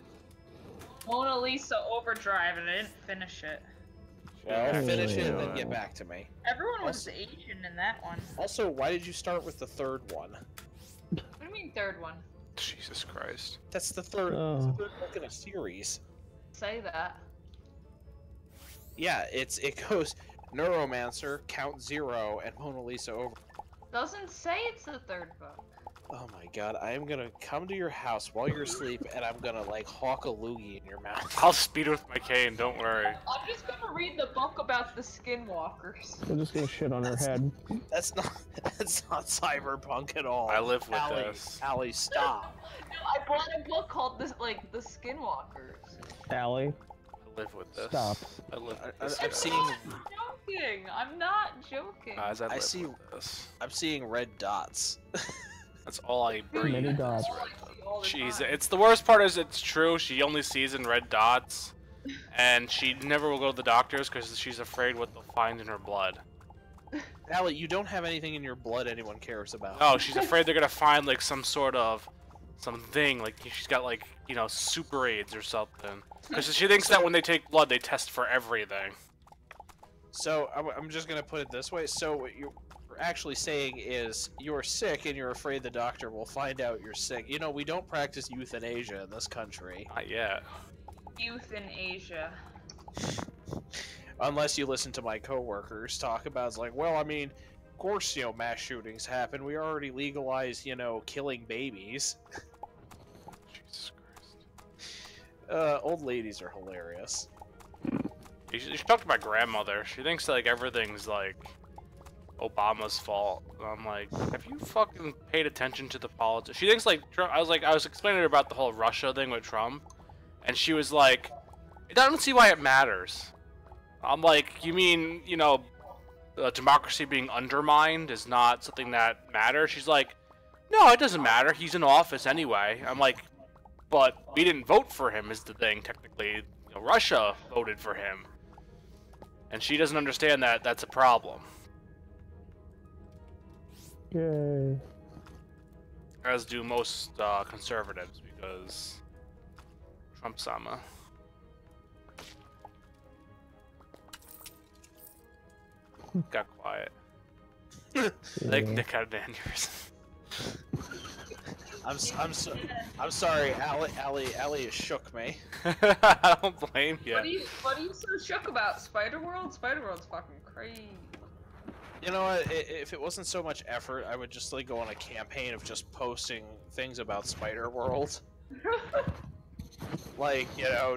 Mona Lisa Overdrive, and I didn't finish it. Well, Yeah, finish it and yeah. then get back to me. Everyone was Asian in that one. Also, why did you start with the third one? What do you mean third one? Jesus Christ. That's the third, Oh. third book in a series. Say that. Yeah, it goes Neuromancer, Count Zero, and Mona Lisa over. Doesn't say it's the third book. Oh my god, I am gonna come to your house while you're asleep and I'm gonna like hawk a loogie in your mouth. I'll speed with my cane, don't worry. I'm just gonna read the book about the skinwalkers. I'm just gonna shit on her head. That's not cyberpunk at all. I live with Allie, this. Allie, stop. No, I bought a book called this, like, the Skinwalkers. Allie, I live with this. stop. I live with I- this. I'm guys. seeing Joking. I'm not joking. Guys, I live see- with this. I'm seeing red dots. That's all I breathe. Many is dots. red All the Jeez, time. it's the worst part is it's true. She only sees in red dots, and she never will go to the doctors because she's afraid what they'll find in her blood. Allie, you don't have anything in your blood anyone cares about. No, she's afraid they're gonna find like some sort of something like she's got like super AIDS or something. Because she thinks that when they take blood, they test for everything. So I'm just gonna put it this way. So what you're actually saying is you're sick and you're afraid the doctor will find out you're sick. You know, we don't practice euthanasia in this country. Not yet. Youth in Asia. Unless you listen to my coworkers talk about it's like, well, I mean, of course, mass shootings happen. We already legalized, killing babies. Jesus Christ. Old ladies are hilarious. You should talk to my grandmother. She thinks like everything's like Obama's fault. And I'm like, have you fucking paid attention to the politics? She thinks like Trump. I was explaining to her about the whole Russia thing with Trump, and she was like, I don't see why it matters. I'm like, you mean democracy being undermined is not something that matters? She's like, no, it doesn't matter. He's in office anyway. I'm like, but we didn't vote for him is the thing technically. Russia voted for him. And she doesn't understand that that's a problem. Yay. As do most conservatives, because Trump's sama. Got quiet. I think Yeah. Nick had an aneurysm. I'm sorry, Allie has shook me. I don't blame you. What are you so shook about? Spider-World? Spider-World's fucking crazy. You know what? If it wasn't so much effort, I would just like go on a campaign of just posting things about Spider-World. Like,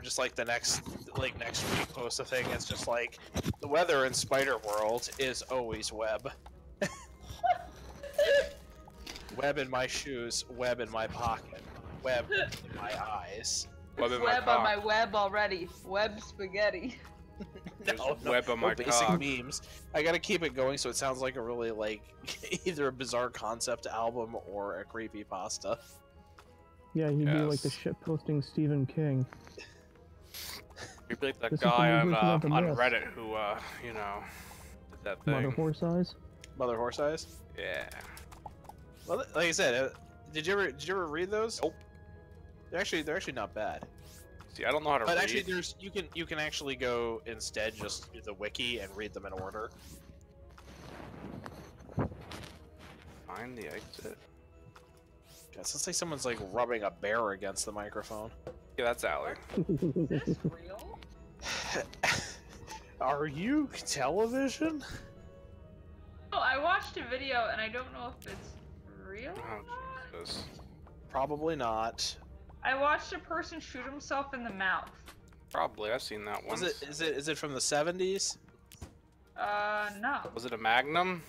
just like the next week post a thing. It's just like the weather in Spider-World is always web. Web in my shoes, web in my pocket, web in my eyes. Web in my Web on my cock. web already. Web spaghetti. There's web on my basic cock. memes. I gotta keep it going so it sounds like a really like either a bizarre concept album or a creepypasta. Yeah, he'd be like the Yes. shitposting Stephen King. You'd be like that This is the guy on movie about the myth. Reddit who, did that Mother thing. horse eyes. Mother Horse Eyes. Yeah. Well, like I said, did you ever read those? Nope. They're actually not bad. See, I don't know how to But read. actually, you can actually go instead just do the wiki and read them in order. Find the exit. God, sounds like someone's like rubbing a bear against the microphone. Yeah, that's Allie. Is this real? Are you television? Oh, I watched a video and I don't know if it's real. Oh, Jesus. Probably not. I watched a person shoot himself in the mouth. Probably, I've seen that once. Is it from the 70s? No. Was it a Magnum?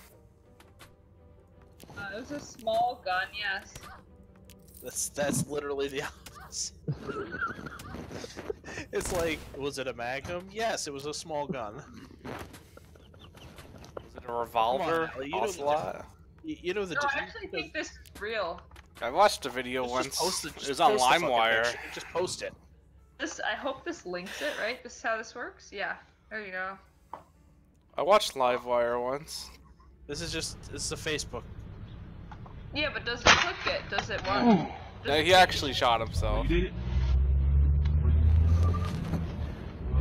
It was a small gun, yes. That's literally the opposite. It's like, was it a Magnum? Yes, it was a small gun. Was it a revolver? Allie, you know the Ocelot? You know the. No, I actually think this is real. I watched a video Just once. post It was on post the fucking LimeWire. picture. Just post it. I hope this links it, right? This is how this works? Yeah. There you go. I watched LiveWire once. This is a Facebook. Yeah, but does it click it? Does it what? No, he actually shot himself. You did it?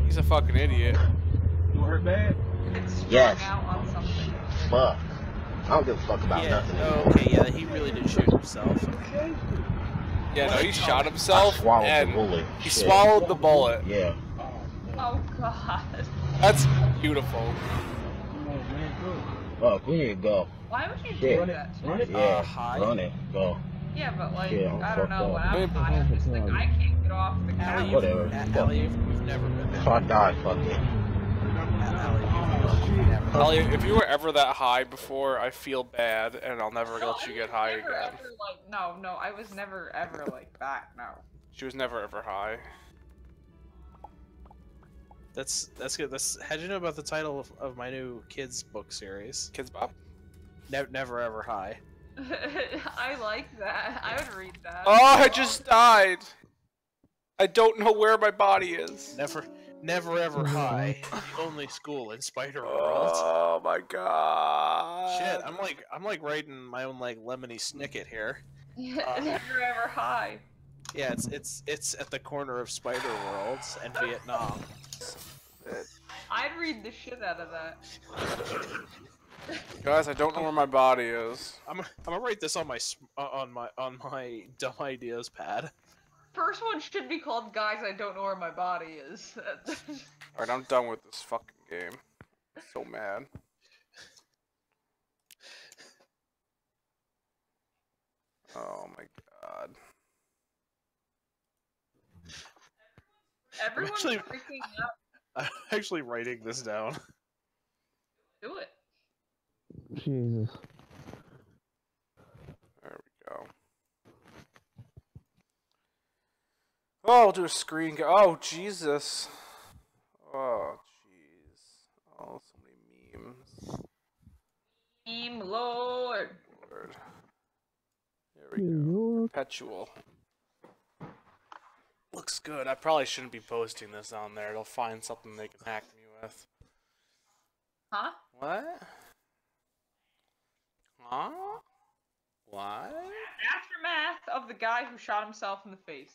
He's a fucking idiot. You hurt bad? It's strung Yes. out on something. Fuck. I don't give a fuck about Yeah. nothing. Oh, okay. Yeah, he really did shoot himself. Yeah, no, he shot himself swallowed the and bullet. he Shit. swallowed the bullet. Yeah. Oh god. That's beautiful. Come on, man, go. Fuck, we need to go. Why would you Shit. do that? Run it. Yeah. Hi. Run it. Go. Yeah, but like, Shit, I'm I don't know, when fucked I'm up. high on this thing, I can't get off the Allie, couch. Whatever. Allie, you've never been there. If I die, fuck it. Ellie, if you were ever that high before, I feel bad, and I'll never No, let you I get was high never, again. Ever, like, no, I was never ever like that, no. She was never ever high. That's good. How'd you know about the title of my new kids book series? Kids Bop? Never ever high. I like that. I would read that. Oh, I just died! I don't know where my body is. Never ever high. The only school in Spider World. Oh my god. Shit, I'm like writing my own like lemony snicket here. Never ever high. Yeah, it's at the corner of Spider Worlds and Vietnam. I'd read the shit out of that. Guys, I don't know where my body is. I'm gonna write this on my dumb ideas pad. First one should be called Guys, I Don't Know Where My Body Is. Alright, I'm done with this fucking game. So mad. Oh my god. Everyone's actually- freaking out. I'm actually writing this down. Do it. Jesus. There we go. Oh, I'll do a screen. Oh, Jesus. Oh, jeez. Oh, so many memes. Meme Lord. Lord. There we go. Perpetual. Looks good. I probably shouldn't be posting this on there. They'll find something they can hack me with. Huh? What? Huh? What? Aftermath of the guy who shot himself in the face.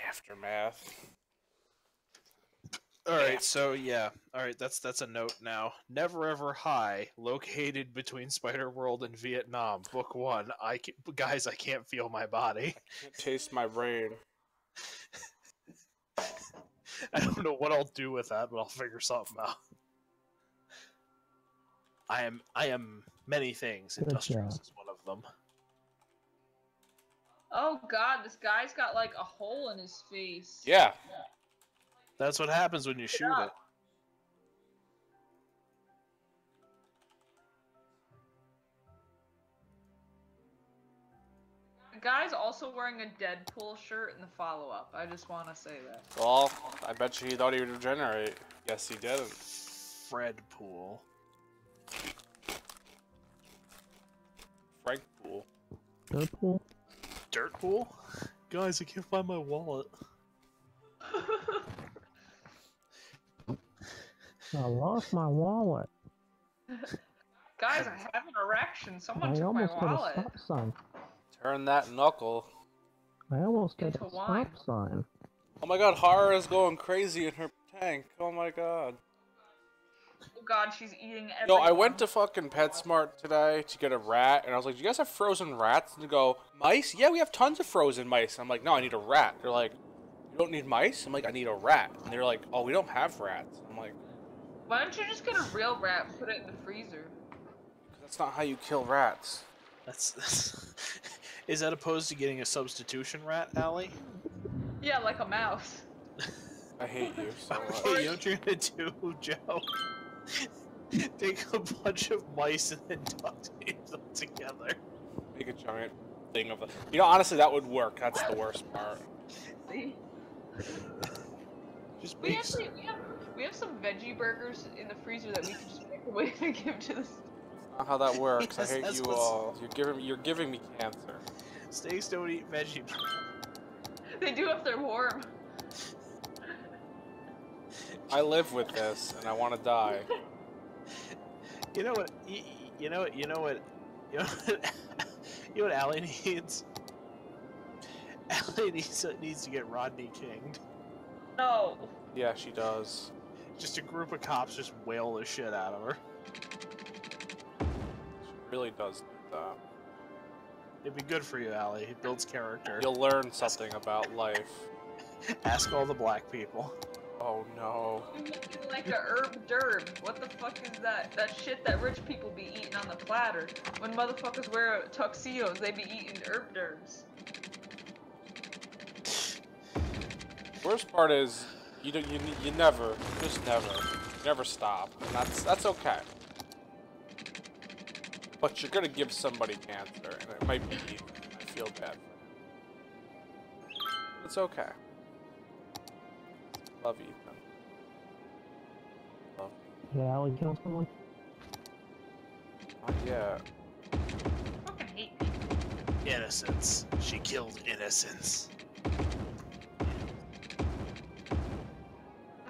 Aftermath. Alright, so yeah. Alright, that's a note now. Never Ever High, located between Spider World and Vietnam. Book 1. Guys, I can't feel my body. Can't taste my brain. I don't know what I'll do with that, but I'll figure something out. I am many things. Good Industrious job. is one of them. Oh god, this guy's got like a hole in his face. Yeah. That's what happens when you shoot it. The guy's also wearing a Deadpool shirt in the follow-up. I just want to say that. Well, I bet you he thought he would regenerate. Yes, he didn't. Fred Pool. Frank Pool. Purple? Dirt Pool? Guys, I can't find my wallet. I lost my wallet. Guys, I have an erection. Someone I took my almost got a wallet. stop sign. Turn that knuckle. I almost got Into a wine. stop sign. Oh my god, Hara is going crazy in her tank. Oh my god. Oh god, she's eating everything. No, I went to fucking PetSmart today to get a rat, and I was like, do you guys have frozen rats? And they go, mice? Yeah, we have tons of frozen mice. I'm like, no, I need a rat. They're like, you don't need mice? I'm like, I need a rat. And they're like, oh, we don't have rats. I'm like, Why don't you just get a real rat and put it in the freezer? that's not how you kill rats. That's is that opposed to getting a substitution rat, Allie? Yeah, like a mouse. I hate you so much. Okay, you know what you're gonna do, Joe? Take a bunch of mice and then duct tape them together. Make a giant thing of it. You know, honestly, that would work. That's the worst part. See? Just We make actually we have some veggie burgers in the freezer that we could just make away and give to this. Not how that works. Yes, I hate that's you what's- all. You're giving me cancer. Snakes don't eat veggie. They do if they're warm. I live with this, and I want to die. You know what? You know what? You know what? You know what? You know what Allie needs? Allie needs to get Rodney kinged. No. Yeah, she does. Just a group of cops just wail the shit out of her. She really does do that. It'd be good for you, Allie. It builds character. You'll learn something about life. Ask all the black people. Oh no. You're looking like a herb derb. What the fuck is that? That shit that rich people be eating on the platter. When motherfuckers wear tuxedos, they be eating herb derbs. Worst part is you never stop, and that's okay. But you're gonna give somebody cancer, and it might be Ethan. I feel bad. It's okay. Love Ethan. Love. Did Allie kill someone? Not yet. Fucking hate people. Innocence. She killed innocence.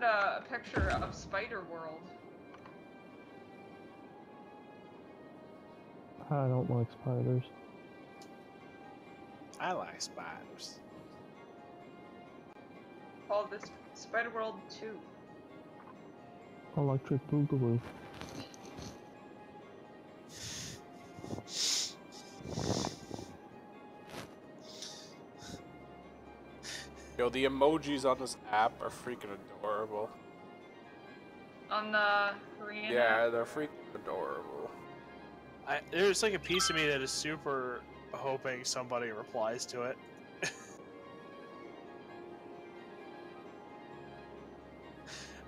A picture of Spider World. I don't like spiders. I like spiders. Called this Spider World 2. Electric Boogaloo. Yo, the emojis on this app are freaking adorable. On the Korean Yeah, they're freaking adorable. There's like a piece of me that is super hoping somebody replies to it.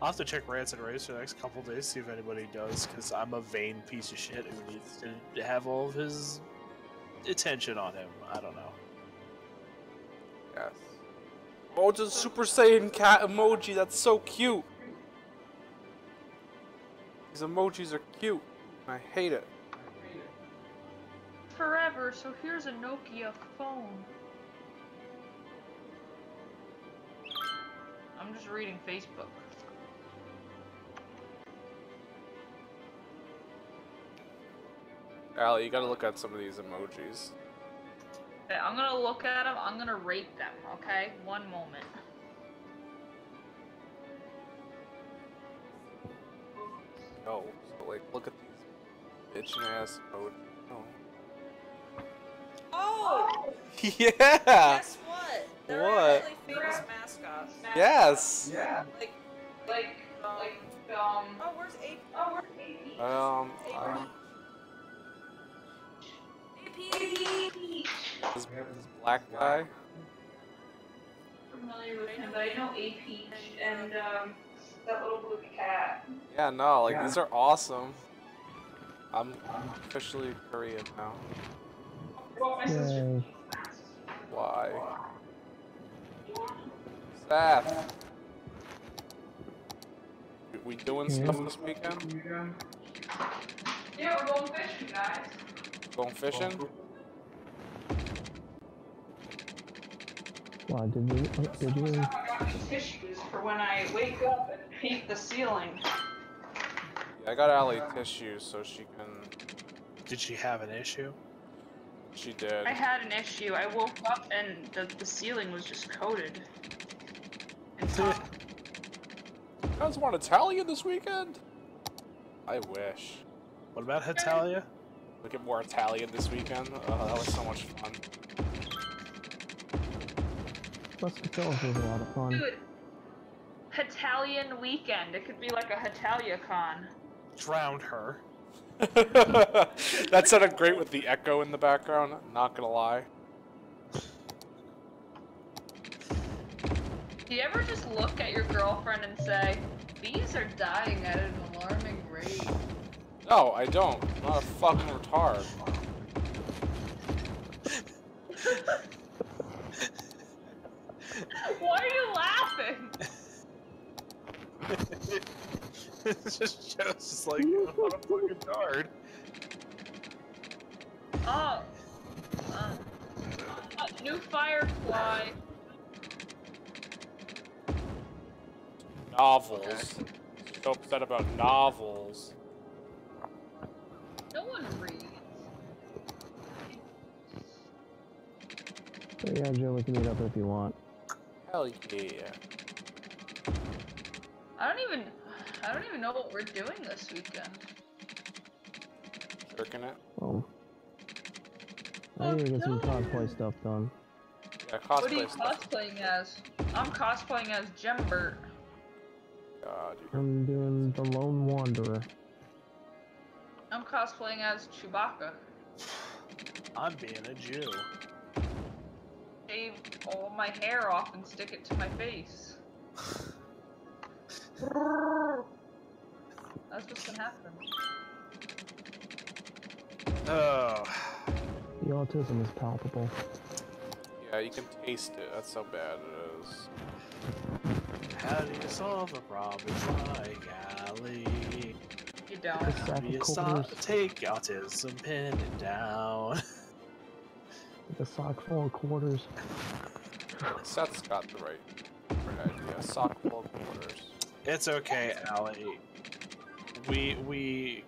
I'll have to check Rants and Raves for the next couple days, see if anybody does, because I'm a vain piece of shit who needs to have all of his attention on him. I don't know. Yes. Oh, it's a Super Saiyan cat emoji. That's so cute. These emojis are cute. I hate it. forever, so here's a Nokia phone. I'm just reading Facebook. Allie, you gotta look at some of these emojis. Okay, I'm gonna look at them, I'm gonna rate them, okay? One moment. No, so like, look at these bitchin' ass emojis. Oh! Yeah! Guess what? They're What? actually famous mascots. Yes! Yeah. Oh, where's AP? This black guy. Familiar with him, but I know AP and that little blue cat. Yeah, no, like, these are awesome. I'm officially Korean now. Yay. Why? Seth! We doing stuff this weekend? Yeah, we're going fishing, guys. Going fishing? Why did you? I got these tissues for when I wake up and paint the ceiling. Yeah, I got Allie tissues so she can... Did she have an issue? She did. I had an issue. I woke up and the ceiling was just coated. and talk. You guys want Italian this weekend? I wish. What about Italia? We get more Italian this weekend. Oh, that was so much fun. Muscatellas was a lot of fun. Dude, Italian weekend. It could be like a HitaliaCon. Drowned her. That sounded great with the echo in the background, not gonna lie. Do you ever just look at your girlfriend and say, these are dying at an alarming rate? No, I don't. I'm not a fucking retard. Why are you laughing? It's just Joe's just like, what a fucking guard. Oh. New Firefly. Novels. Okay. So upset about novels. No one reads. So yeah, Joe, we can meet up if you want. Hell yeah. I don't even know what we're doing this weekend. Jerking it. I need to get some cosplay stuff done. Yeah, What are you cosplay stuff. cosplaying as? I'm cosplaying as Jembert. God, I'm doing the Lone Wanderer. I'm cosplaying as Chewbacca. I'm being a Jew. Shave all my hair off and stick it to my face. That's what's gonna happen. Oh. The autism is palpable. Yeah, you can taste it. That's how bad it is. How do you solve a problem like Allie? You don't. The sack How do you of quarters. take autism, pin it down? The sock full of quarters. Seth's got the right idea. Sock full of quarters. It's okay, Allie. We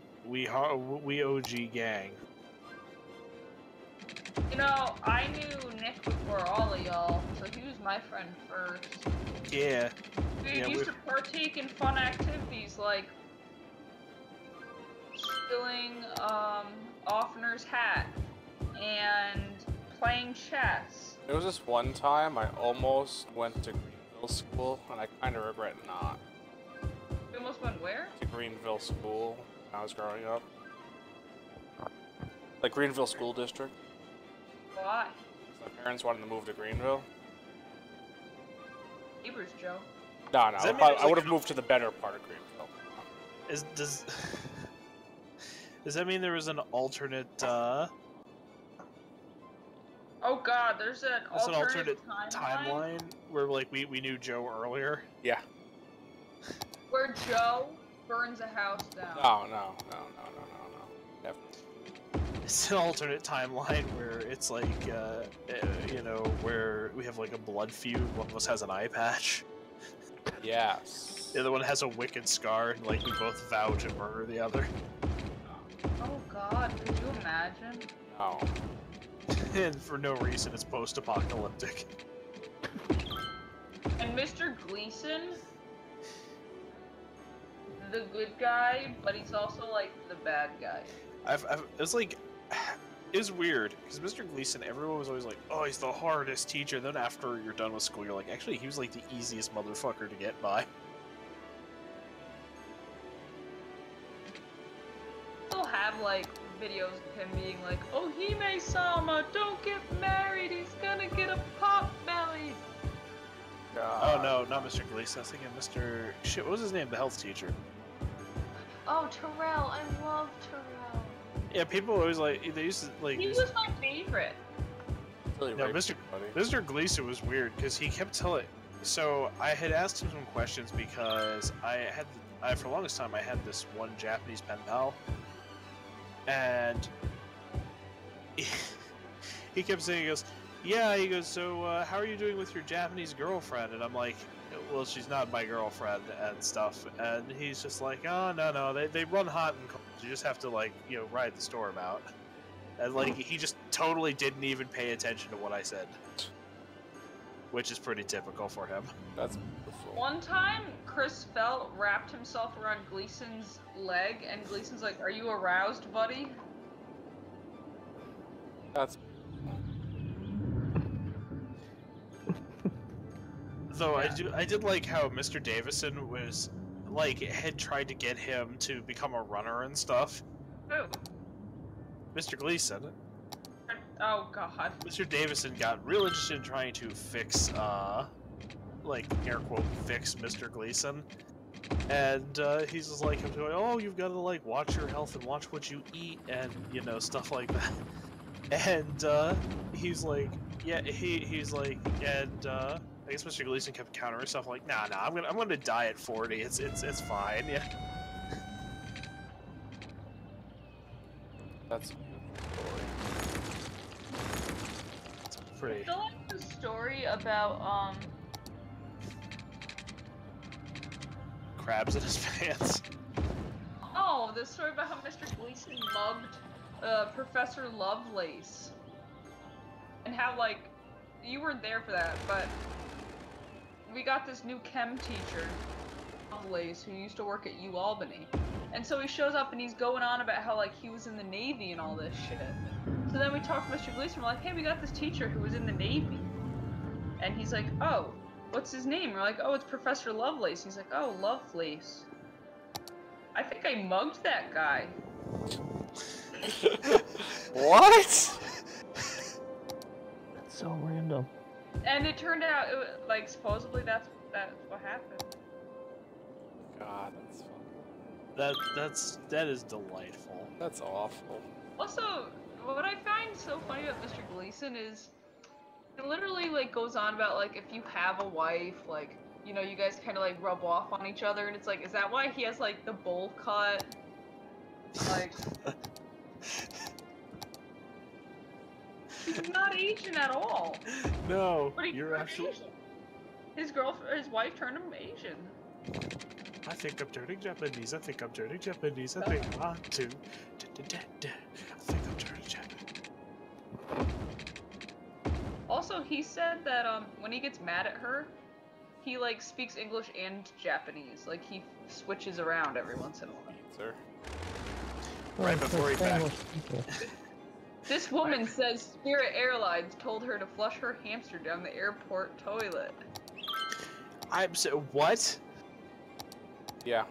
OG gang. You know, I knew Nick before all of y'all, so he was my friend first. Yeah. We Yeah, used to partake in fun activities like stealing Offner's hat and playing chess. There was this one time I almost went to Greenville School, and I kind of regret not. You almost went where? To Greenville School when I was growing up. Like Greenville School District. Why? My parents wanted to move to Greenville. Neighbors, Joe. No, Does that mean I there's, like, would have moved to the better part of Greenville. Does that mean there was an alternate Oh god, there's an alternate timeline where like we knew Joe earlier? Yeah. where Joe burns a house down. No. Definitely. It's an alternate timeline where it's like you know, where we have like a blood feud, one of us has an eye patch. Yes. The other one has a wicked scar, and like we both vow to murder the other. Oh god, could you imagine? No. And for no reason, it's post-apocalyptic. And Mr. Gleason, the good guy, but he's also like the bad guy. It was like, it was weird because Mr. Gleason, everyone was always like, "Oh, he's the hardest teacher." And then after you're done with school, you're like, "Actually, he was like the easiest motherfucker to get by." Still have like videos of him being like, "Oh, Hime-sama, don't get married. He's gonna get a pot belly." Oh no, not Mr. Gleason. I was thinking Mr. Shit. What was his name? The health teacher. Oh, Terrell, I love Terrell. Yeah, people always like they used to like. He was my favorite. Really No, raped Mr. everybody. Mr. Gleason was weird because he kept telling. So I had asked him some questions because for the longest time I had this one Japanese pen pal, and he kept saying, he goes, "Yeah," he goes, "So how are you doing with your Japanese girlfriend?" And I'm like, "Well, she's not my girlfriend and stuff." And he's just like, "Oh no, they run hot and cold. You just have to like ride the storm out." And like he just totally didn't even pay attention to what I said. which is pretty typical for him. That's beautiful. One time, Chris Felt wrapped himself around Gleason's leg, and Gleason's like, "Are you aroused, buddy?" That's Though I did like how Mr. Davison was like had tried to get him to become a runner and stuff. Who? Mr. Gleason. Oh God. Mr. Davison got real interested in trying to fix, like, air quote, fix Mr. Gleason. And, he's just like, oh, you've got to, like, watch your health and watch what you eat and, you know, stuff like that. And, he's like, yeah, he's like, and, I guess Mr. Gleason kept countering himself like, nah, I'm gonna die at 40, it's fine, yeah. that's Pretty. I feel like the story about Crabs in his pants. oh, the story about how Mr. Gleason mugged Professor Lovelace, and how like you weren't there for that, but we got this new chem teacher, Lovelace, who used to work at UAlbany, and so he shows up and he's going on about how like he was in the Navy and all this shit. So then we talked to Mr. Gleason, we're like, hey, we got this teacher who was in the Navy. And he's like, oh, what's his name? We're like, oh, it's Professor Lovelace. He's like, oh, Lovelace. I think I mugged that guy. what? That's so random. And it turned out, like, supposedly that's what happened. God, that's funny. That is delightful. That's awful. Also, what I find so funny about Mr. Gleason is it literally like goes on about like if you have a wife, like, you know, you guys kind of like rub off on each other, and it's like, is that why he has like the bowl cut? Like, he's not Asian at all. No, But he you're turned actually. Asian. His wife turned him Asian. I think I'm turning Japanese. I think I'm turning Japanese. I think I want to. I think I'm turning Japanese. Also, he said that when he gets mad at her, he like speaks English and Japanese. Like he switches around every once in a while. Sir. Right before he backed. This woman says Spirit Airlines told her to flush her hamster down the airport toilet. I'm so what? Yeah.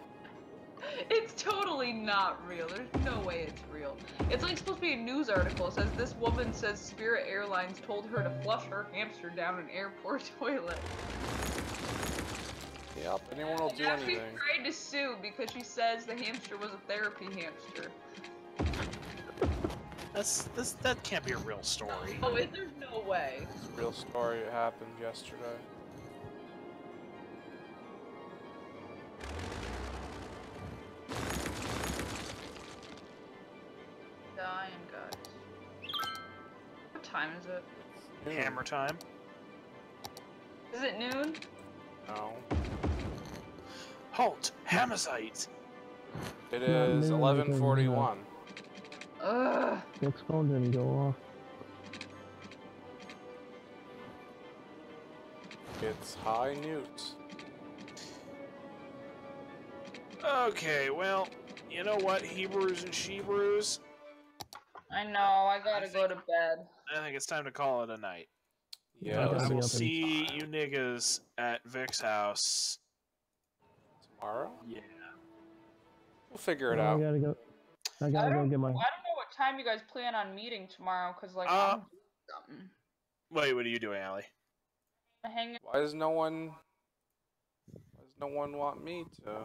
It's totally not real. There's no way it's real. It's like supposed to be a news article. It says this woman says Spirit Airlines told her to flush her hamster down an airport toilet. Yep. Anyone will do Now she's anything. trying to sue because she says the hamster was a therapy hamster. That can't be a real story. Oh, there's no way. Real story. It happened yesterday. Dying, guys. What time is it? Hammer time. Is it noon? No. Halt! Hammersite! It Not is noon, 11:41. Ugh. Nick's phone didn't go off. It's high newt. Okay, well, you know what, Hebrews and Shebrews? I know, I gotta go to bed. I think it's time to call it a night. Yeah. gotta I be will up in see you niggas at Vic's house. Tomorrow? Yeah. We'll figure it I out. gotta go. I gotta go get my. I don't know what time you guys plan on meeting tomorrow, cause like I'm doing something. Wait, what are you doing, Allie? Hanging. Why does no one want me to?